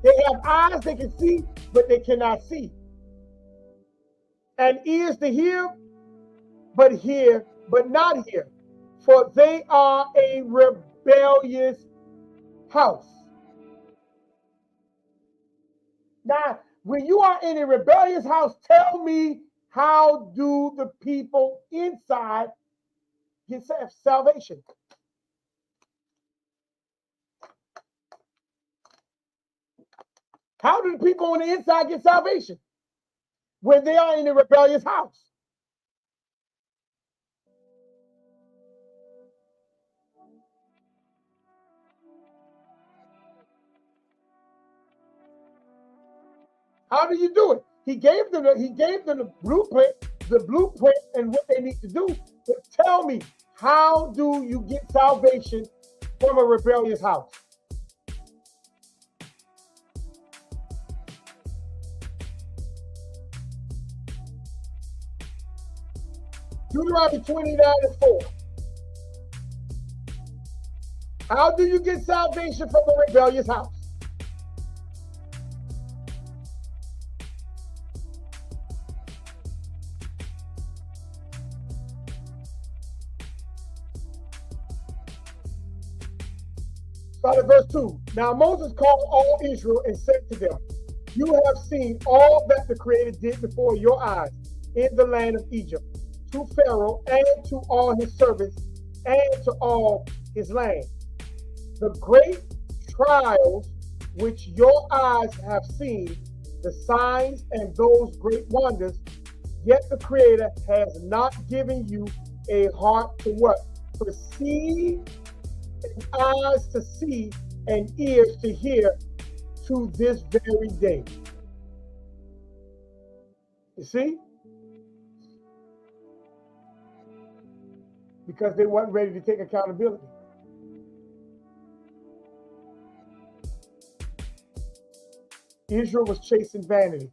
They have eyes they can see, but they cannot see. And ears to hear, but not hear. For they are a rebellious house. Now, when you are in a rebellious house, tell me, how do the people inside get salvation? How do the people on the inside get salvation when they are in a rebellious house? How do you do it? He gave them the blueprint and what they need to do. But tell me, how do you get salvation from a rebellious house? Deuteronomy 29:4. How do you get salvation from a rebellious house? Start at verse 2. Now Moses called all Israel and said to them, you have seen all that the Creator did before your eyes in the land of Egypt, to Pharaoh and to all his servants and to all his land. The great trials which your eyes have seen, the signs and those great wonders, yet the Creator has not given you a heart to what? Perceive, and eyes to see, and ears to hear, to this very day. You see? Because they weren't ready to take accountability. Israel was chasing vanity.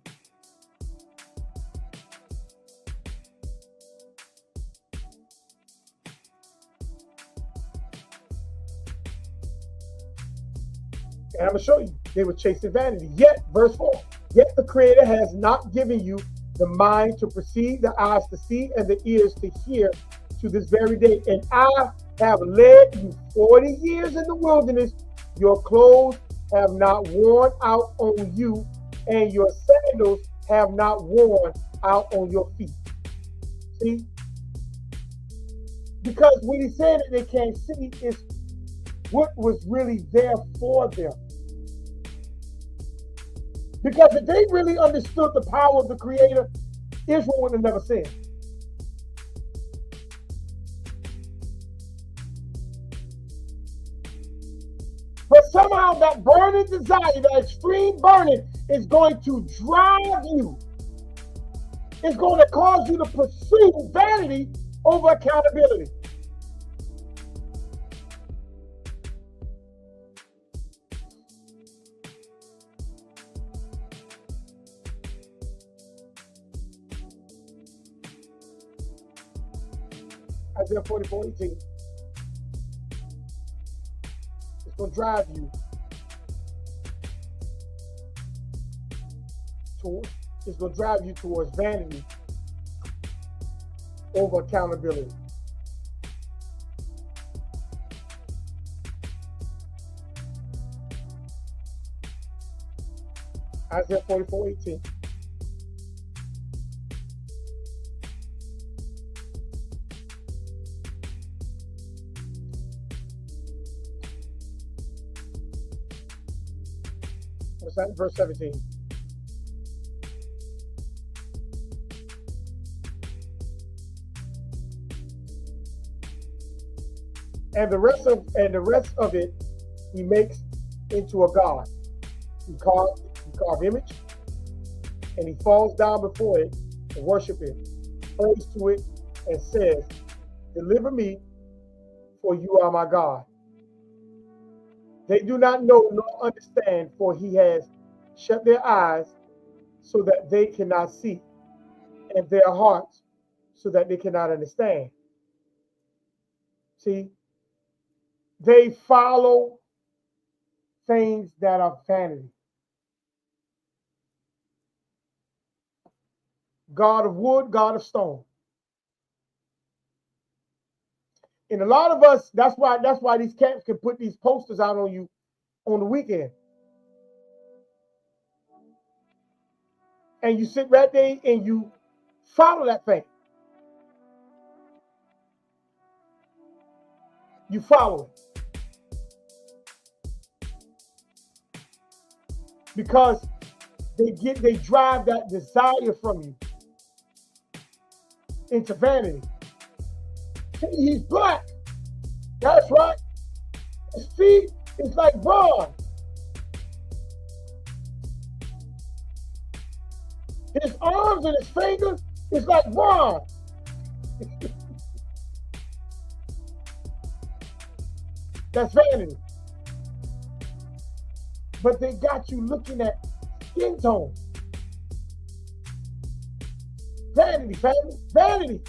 show you. They were chasing vanity. Yet, verse 4, yet the Creator has not given you the mind to perceive, the eyes to see, and the ears to hear to this very day. And I have led you 40 years in the wilderness. Your clothes have not worn out on you, and your sandals have not worn out on your feet. See? Because when he said that they can't see is what was really there for them. Because if they really understood the power of the Creator, Israel would have never sinned. But somehow that burning desire, that extreme burning, is going to drive you. It's going to cause you to pursue vanity over accountability. Isaiah 44:18. It's going to drive you towards vanity over accountability. Isaiah 44:18. What's that? Verse 17. And the rest of it he makes into a god. He carve image, and he falls down before it and worship it, prays to it, and says, "Deliver me, for you are my God." They do not know nor understand, for he has shut their eyes so that they cannot see, and their hearts so that they cannot understand. See, they follow things that are vanity. God of wood, God of stone. And a lot of us, that's why these camps can put these posters out on you on the weekend. And you sit right there and you follow that thing. You follow it. Because they drive that desire from you into vanity. He's black. That's right. His feet is like bronze. His arms and his fingers is like bronze. That's vanity. But they got you looking at skin tone. Vanity, family, vanity.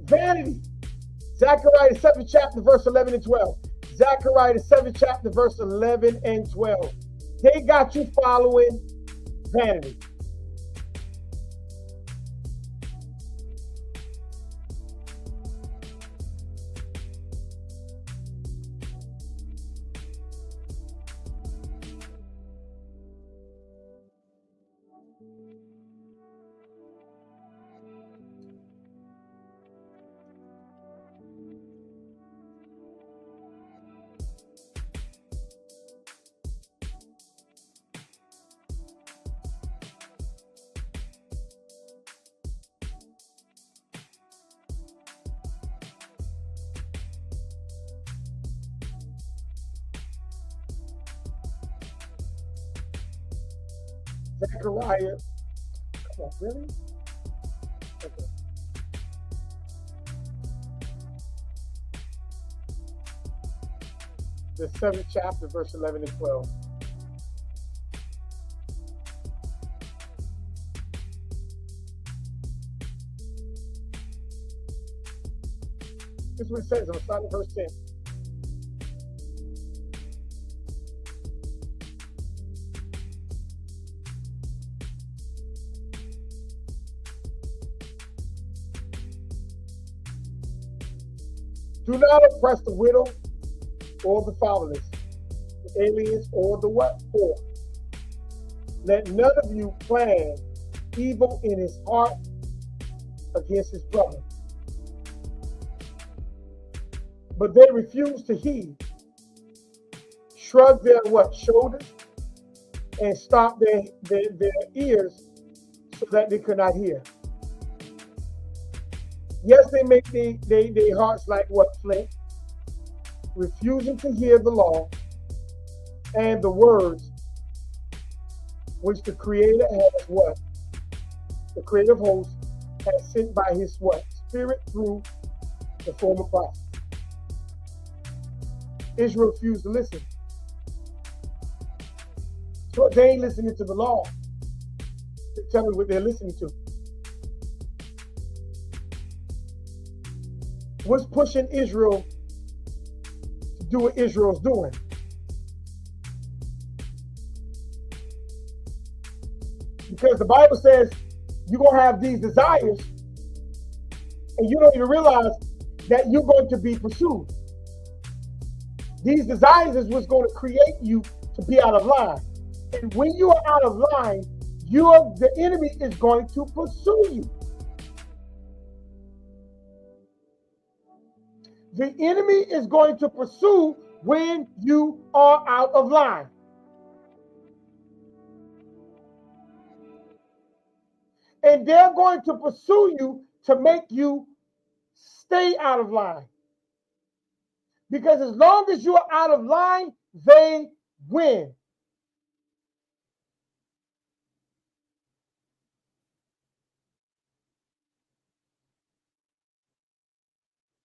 Vanity. Zechariah 7th chapter, verse 11 and 12. Zechariah 7th chapter, verse 11 and 12. They got you following vanity. Zechariah, come on, really? Okay. The 7th chapter, verse 11 and 12. This is what it says. I'm starting at verse 10. Do not oppress the widow or the fatherless, the aliens or the what? Poor. Let none of you plan evil in his heart against his brother. But they refused to heed, shrugged their what? Shoulders, and stopped their ears so that they could not hear. Yes, they make their hearts like what? Flint, refusing to hear the law and the words which the Creator has what? The Creator of hosts has sent by his what? Spirit through the former prophet. Israel refused to listen. So they ain't listening to the law. Tell me what they're listening to. What's pushing Israel to do what Israel's doing? Because the Bible says you're going to have these desires and you don't even realize that you're going to be pursued. These desires is what's going to create you to be out of line. And when you are out of line, the enemy is going to pursue you. The enemy is going to pursue when you are out of line. And they're going to pursue you to make you stay out of line. Because as long as you are out of line, they win.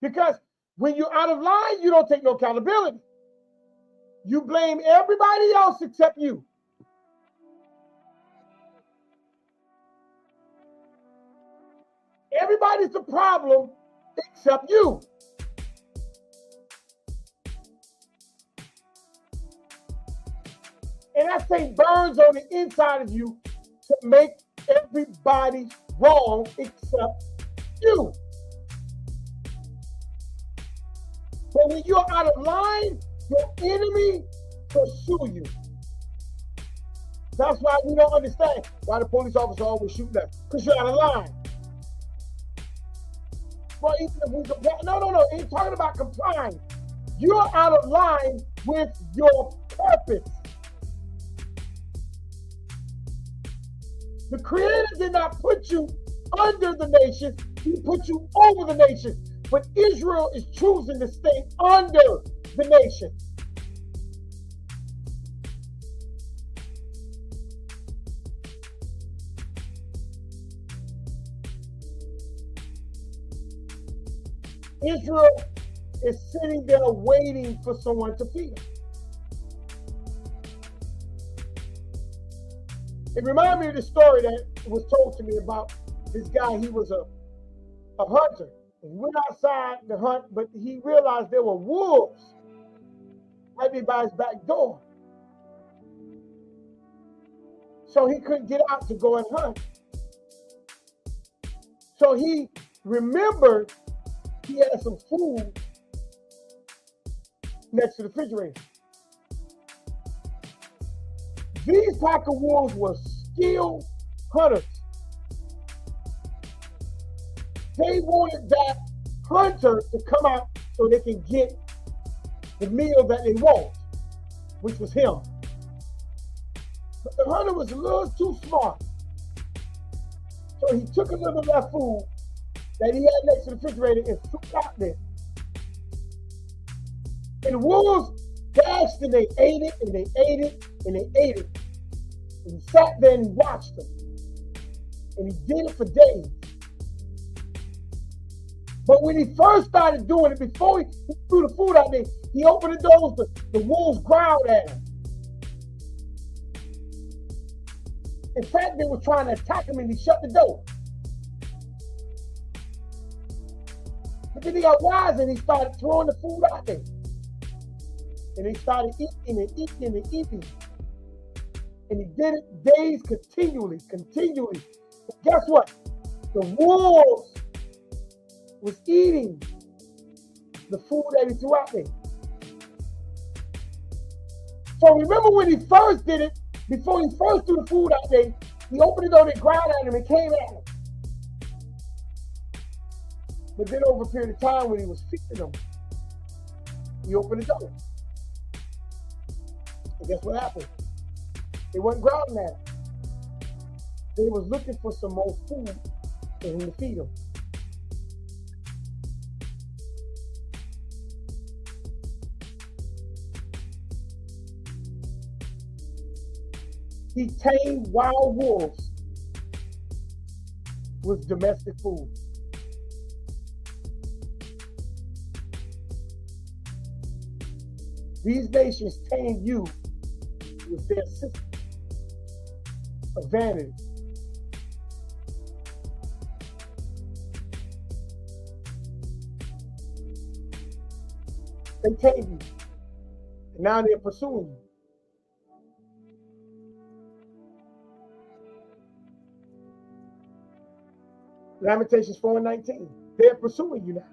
Because when you're out of line, you don't take no accountability. You blame everybody else except you. Everybody's the problem except you. And that thing burns on the inside of you to make everybody wrong except you. But when you're out of line, your enemy pursue you. That's why we don't understand why the police officer always shooting us. Because you're out of line. Well, even if we comply, no, ain't talking about complying. You're out of line with your purpose. The Creator did not put you under the nation, he put you over the nation. But Israel is choosing to stay under the nation. Israel is sitting there waiting for someone to feed them. It reminded me of the story that was told to me about this guy. He was a hunter. He went outside to hunt, but he realized there were wolves right there by his back door. So he couldn't get out to go and hunt. So he remembered he had some food next to the refrigerator. These pack of wolves were skilled hunters. They wanted that hunter to come out so they can get the meal that they want, which was him. But the hunter was a little too smart. So he took a little of that food that he had next to the refrigerator and threw it out there. And the wolves dashed and they ate it and they ate it and they ate it. And he sat there and he watched them. And he did it for days. But when he first started doing it, before he threw the food out there, he opened the doors, the wolves growled at him. In fact, they were trying to attack him and he shut the door. But then he got wise and he started throwing the food out there. And he started eating and eating and eating. And he did it days continually. And guess what? The wolves was eating the food that he threw out there. So remember when he first did it, before he first threw the food out there, he opened the door, they growled at him and came at him. But then over a period of time when he was feeding them, he opened the door. And guess what happened? They weren't growling at him. They was looking for some more food for him to feed them. He tamed wild wolves with domestic food. These nations tame you with their system of vanity. They tame you. And now they're pursuing you. Lamentations 4:19. They're pursuing you now.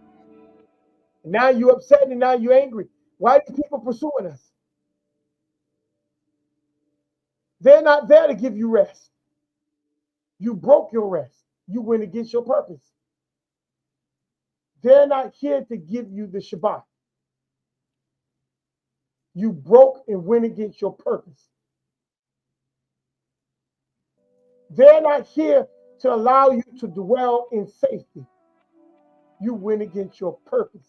And now you're upset and now you're angry. Why are people pursuing us? They're not there to give you rest. You broke your rest. You went against your purpose. They're not here to give you the Shabbat. You broke and went against your purpose. They're not here to allow you to dwell in safety. You went against your purpose.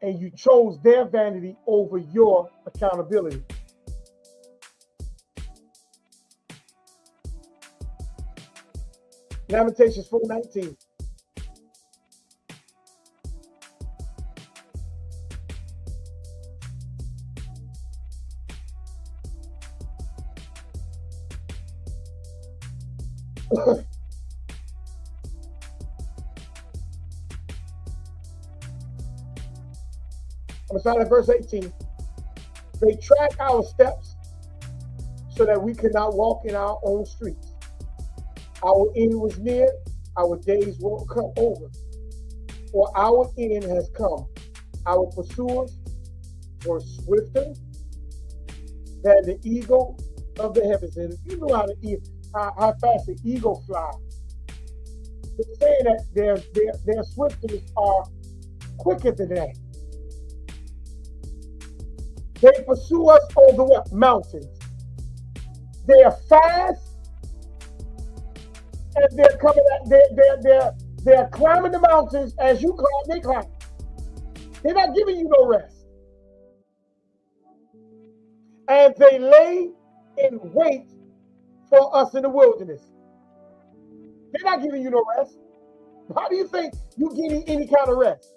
And you chose their vanity over your accountability. Lamentations 4:19. I'm going to start at verse 18. They track our steps so that we cannot walk in our own streets. Our end was near, our days won't come over. For our end has come. Our pursuers were swifter than the eagle of the heavens. And if you know how fast the eagle flies, it's saying that their swiftness are quicker than that. They pursue us over what? Mountains. They are fast, and they're coming at, they're climbing the mountains as you climb, they climb. They're not giving you no rest. And they lay in wait for us in the wilderness. They're not giving you no rest. How do you think you're getting any kind of rest?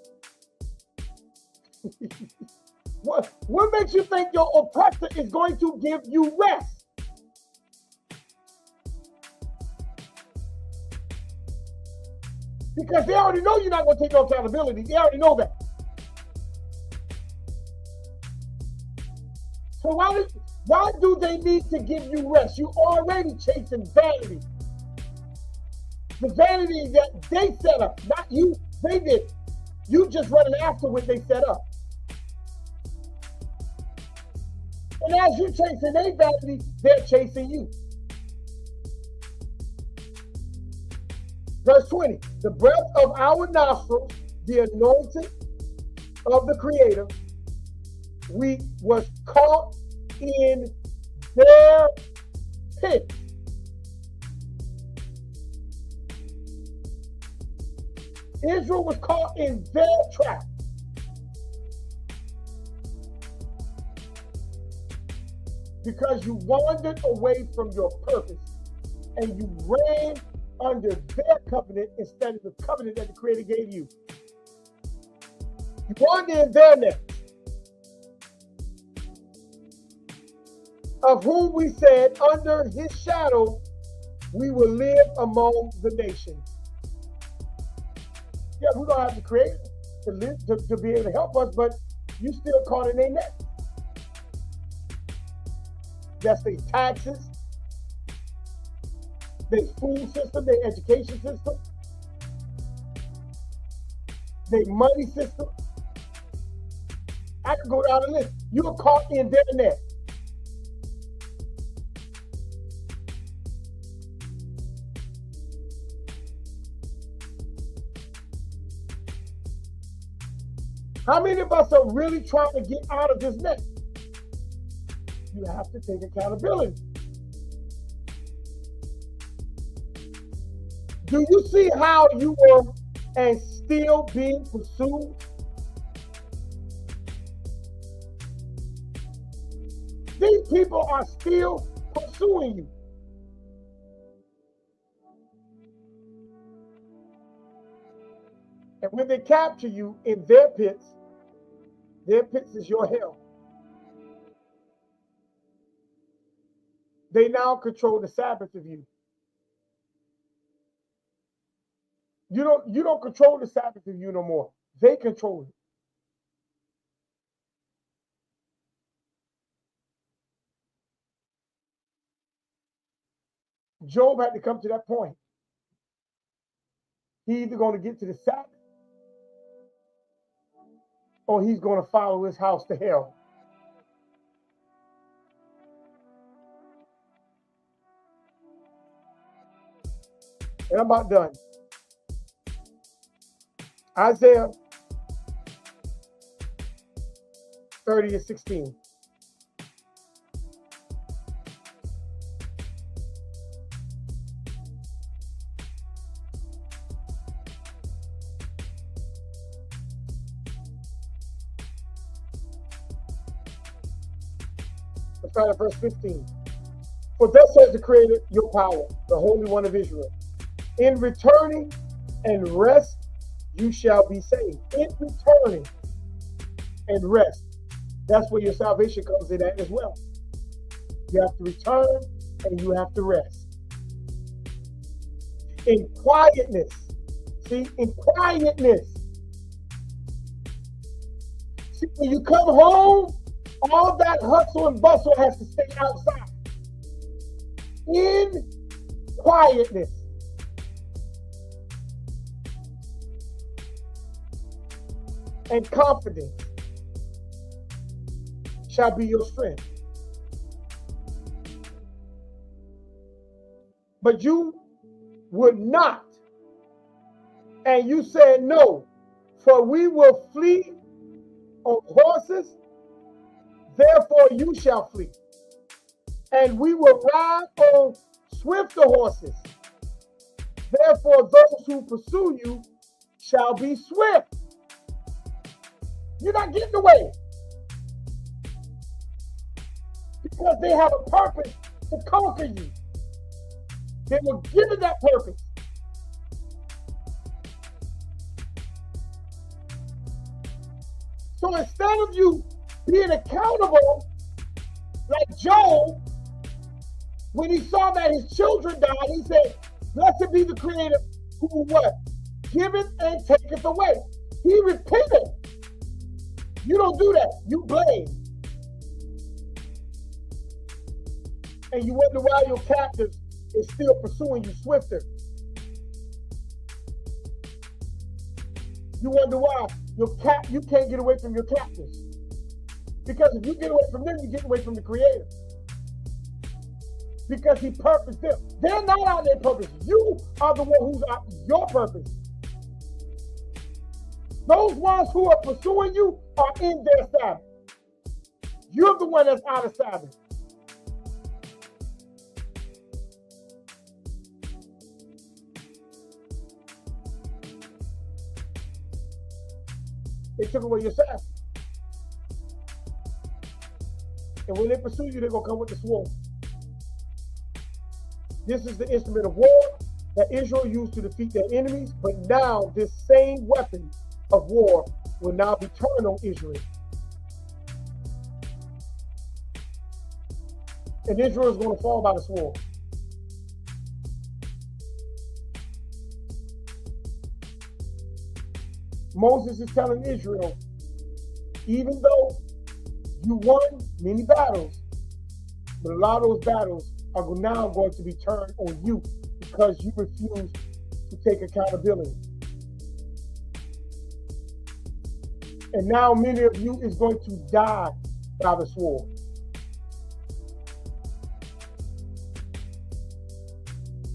What makes you think your oppressor is going to give you rest? Because they already know you're not going to take no accountability. They already know that. So why do they need to give you rest? You already chasing vanity. The vanity that they set up, not you. They did. You just running after what they set up. And as you're chasing their vanity, they're chasing you. Verse 20, the breath of our nostrils, the anointing of the Creator, we was caught in their pit. Israel was caught in their trap. Because you wandered away from your purpose and you ran under their covenant instead of the covenant that the Creator gave you. You wandered in their net, of whom we said, under his shadow we will live among the nations. Yeah, we don't have the creator to live to be able to help us, but you still caught in their net. That's their taxes, their food system, their education system, their money system. I could go down the list. You're caught in their net. How many of us are really trying to get out of this net? You have to take accountability. Do you see how you were and still being pursued? These people are still pursuing you. And when they capture you in their pits is your hell. They now control the Sabbath of you. You don't control the Sabbath of you no more. They control it. Job had to come to that point. He's either going to get to the Sabbath or he's going to follow his house to hell. And I'm about done. Isaiah 30:16. Let's start at verse 15. For thus says the Creator, your power, the Holy One of Israel. In returning and rest, you shall be saved. In returning and rest. That's where your salvation comes in at as well. You have to return and you have to rest. In quietness. See, in quietness. See, when you come home, all that hustle and bustle has to stay outside. In quietness. And confidence shall be your strength. But you would not, and you said no, for we will flee on horses, therefore you shall flee. And we will ride on swifter horses, therefore those who pursue you shall be swift. You're not getting away. Because they have a purpose to conquer you. They were given that purpose. So instead of you being accountable, like Job, when he saw that his children died, he said, blessed be the Creator who what? Giveth and taketh away. He repented. You don't do that. You blame. And you wonder why your captive is still pursuing you swifter. You wonder why you can't get away from your captors. Because if you get away from them, you get away from the Creator. Because he purposed them. They're not out their purpose. You are the one who's out your purpose. Those ones who are pursuing you are in their Sabbath. You're the one that's out of Sabbath. They took away your Sabbath. And when they pursue you, they're going to come with the sword. This is the instrument of war that Israel used to defeat their enemies, but now this same weapon of war will now be turned on Israel. And Israel is going to fall by the sword. Moses is telling Israel, even though you won many battles, but a lot of those battles are now going to be turned on you because you refuse to take accountability. And now many of you is going to die by the sword.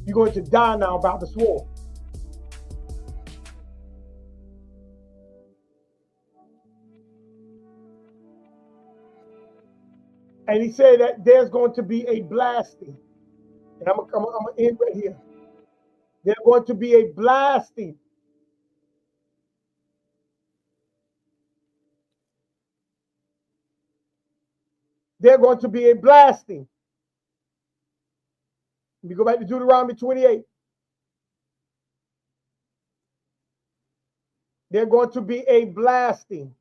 You're going to die now by the sword. And he said that there's going to be a blasting. And I'm going to end right here. There's going to be a blasting. There's going to be a blasting. Let me go back to Deuteronomy 28. There's going to be a blasting.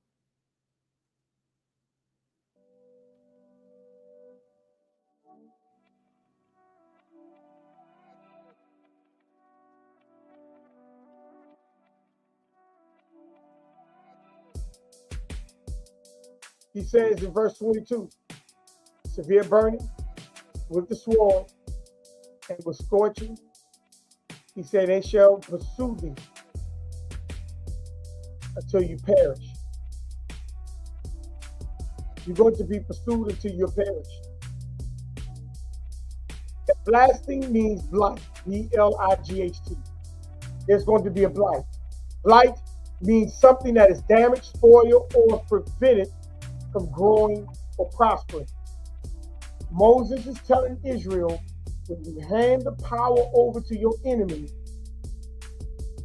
He says in verse 22, severe burning with the sword and with scorching. He said, they shall pursue thee until you perish. You're going to be pursued until you perish. Blasting means blight, B-L-I-G-H-T. There's going to be a blight. Blight means something that is damaged, spoiled, or prevented from growing or prospering. Moses is telling Israel, when you hand the power over to your enemy,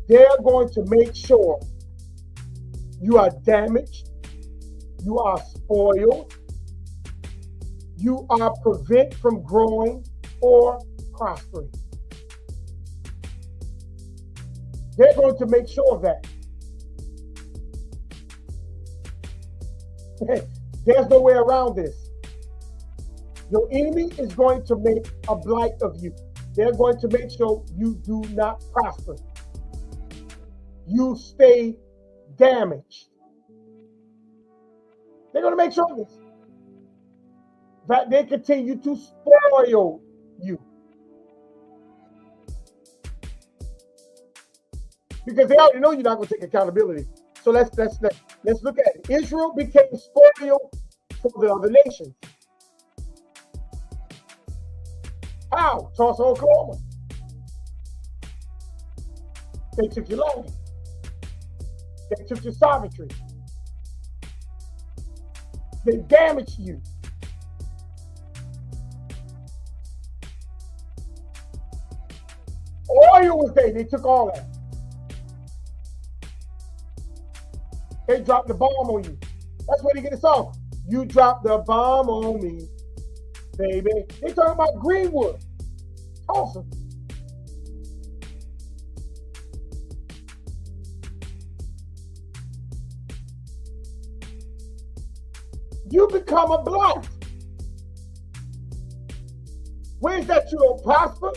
they're going to make sure you are damaged, you are spoiled, you are prevented from growing or prospering. They're going to make sure of that. There's no way around this. Your enemy is going to make a blight of you. They're going to make sure you do not prosper. You stay damaged. They're going to make sure of this. That they continue to spoil you. Because they already know you're not going to take accountability. So let's look at it. Israel became spoiled for the other nations. How? Tulsa, Oklahoma. They took your land. They took your sovereignty. They damaged you. Oil was there. They took all that. They dropped the bomb on you. That's where they get it off. You dropped the bomb on me, baby. They talking about Greenwood, Tulsa. You become a blight. Where's that you don't prosper?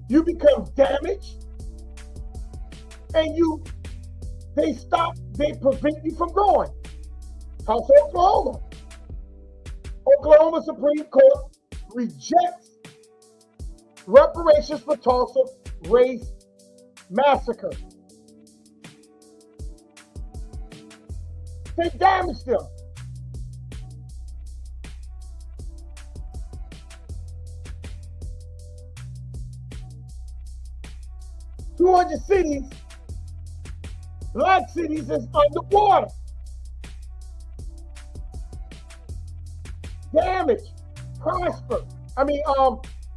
You become damaged. And they prevent you from growing. Tulsa, Oklahoma. Oklahoma Supreme Court rejects reparations for Tulsa race massacre. They damaged them. Cities, black cities is underwater. Damage, prosper.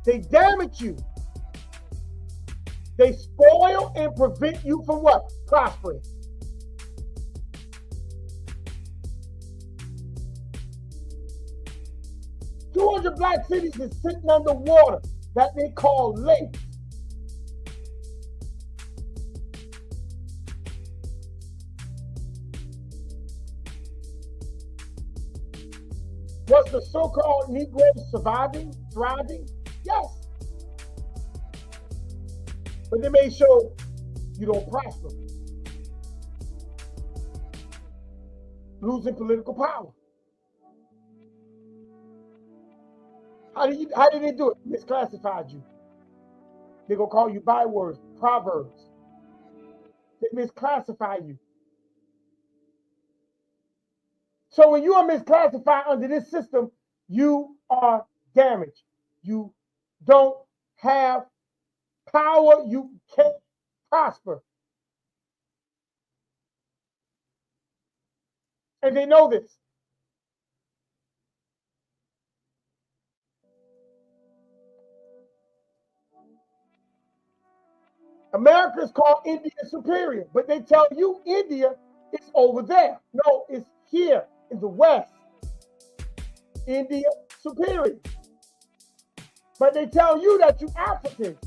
They damage you. They spoil and prevent you from what? Prospering. $200 black cities is sitting underwater that they call lakes. Was the so-called Negro surviving, thriving? Yes. But they made sure you don't prosper. Losing political power. How did they do it? Misclassified you. They're gonna call you bywords, proverbs. They misclassify you. So when you are misclassified under this system, you are damaged. You don't have power. You can't prosper. And they know this. America is called India superior, but they tell you India is over there. No, it's here in the West. India superior. But they tell you that you Africans,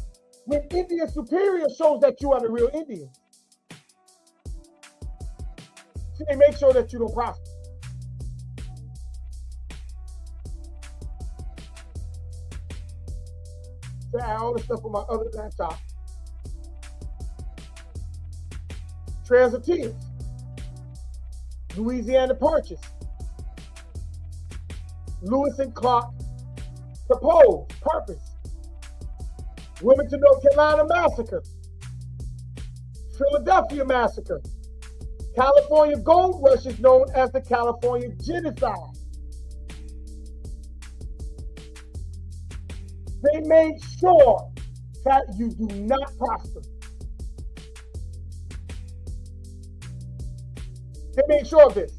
when India superior shows that you are the real Indians. So they make sure that you don't prosper. So I have all the stuff on my other laptop. Trails of Tears, Louisiana Purchase, Lewis and Clark Propose, Purpose, Wilmington, North Carolina Massacre, Philadelphia Massacre, California Gold Rush is known as the California Genocide. They made sure that you do not prosper. They made sure of this.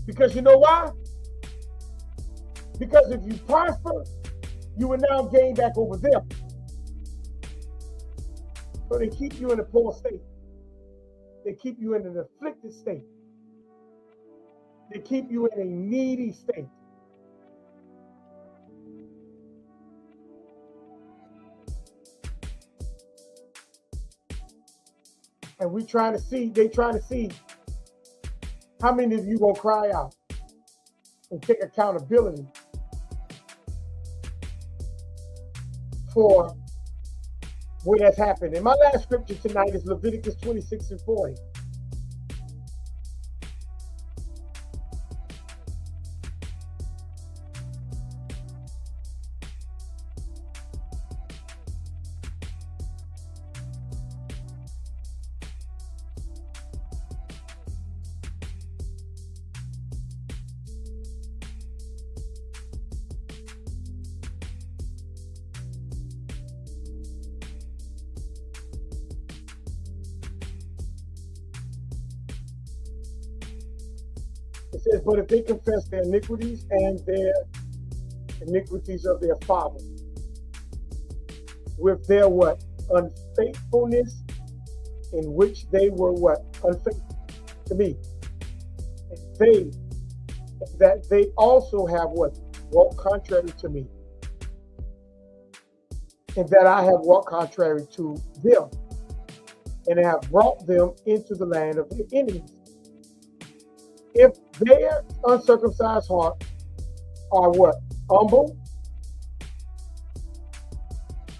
Because you know why? Because if you prosper, you will now gain back over them. So they keep you in a poor state. They keep you in an afflicted state. They keep you in a needy state. And they trying to see how many of you gonna cry out and take accountability for what has happened. And my last scripture tonight is Leviticus 26:40. It says, but if they confess their iniquities and their iniquities of their father, with their what? Unfaithfulness, in which they were what? Unfaithful to me. And that they also have what? Walked contrary to me. And that I have walked contrary to them, and have brought them into the land of their enemies. If their uncircumcised heart are what? Humble,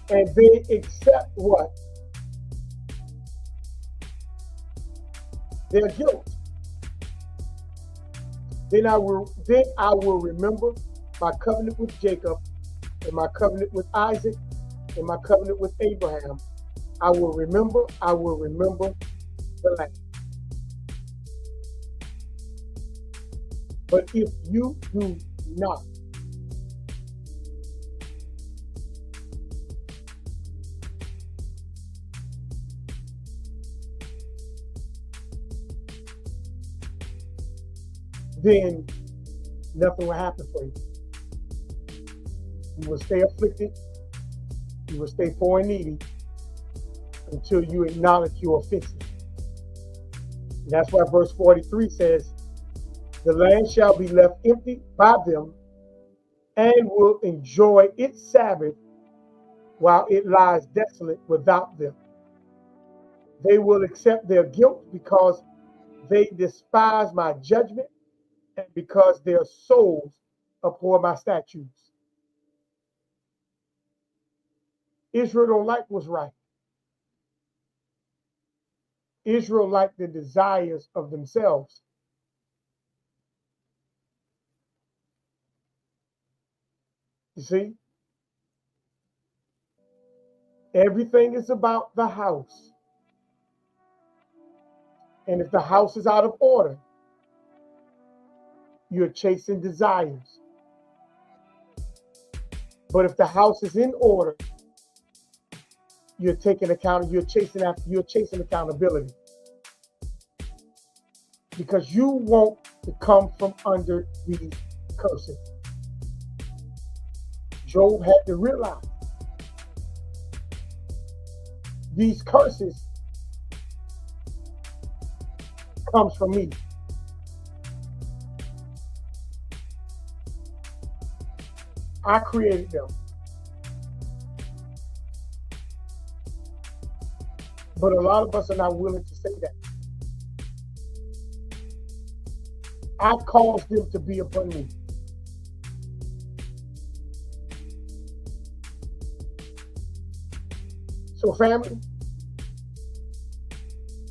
and they accept what? Their guilt. Then I will remember my covenant with Jacob, and my covenant with Isaac, and my covenant with Abraham. I will remember the land. But if you do not, then nothing will happen for you. You will stay afflicted. You will stay poor and needy until you acknowledge your offenses. And that's why verse 43 says, the land shall be left empty by them, and will enjoy its Sabbath while it lies desolate without them. They will accept their guilt because they despise my judgment, and because their souls abhor my statutes. Israel don't like what's right. Israel like the desires of themselves. You see? Everything is about the house. And if the house is out of order, you're chasing desires. But if the house is in order, you're taking account, you're chasing accountability. Because you want to come from under these curses. Job had to realize these curses comes from me. I created them. But a lot of us are not willing to say that. I caused them to be upon me. So family,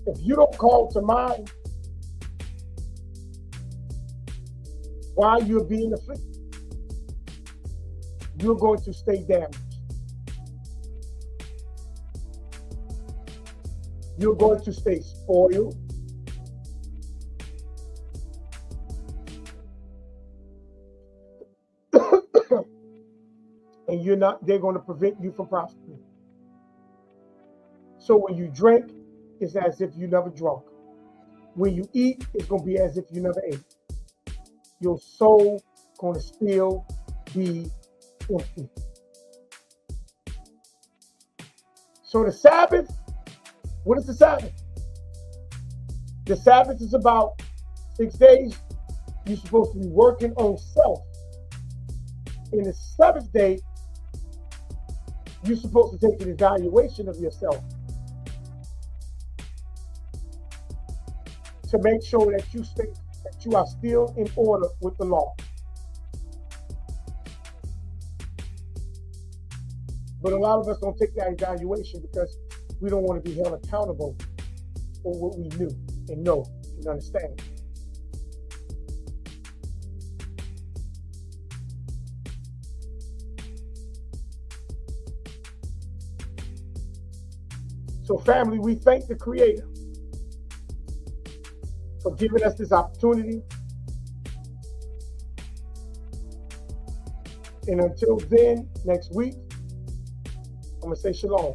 if you don't call to mind why you're being afflicted, you're going to stay damaged. You're going to stay spoiled. And they're going to prevent you from prospering. So when you drink, it's as if you never drunk. When you eat, it's going to be as if you never ate. Your soul going to still be empty. So the Sabbath, what is the Sabbath? The Sabbath is about 6 days. You're supposed to be working on self. In the seventh day, you're supposed to take an evaluation of yourself to make sure that you are still in order with the law. But a lot of us don't take that evaluation because we don't want to be held accountable for what we knew and know and understand. So family, we thank the Creator for giving us this opportunity. And until then, next week, I'm going to say shalom.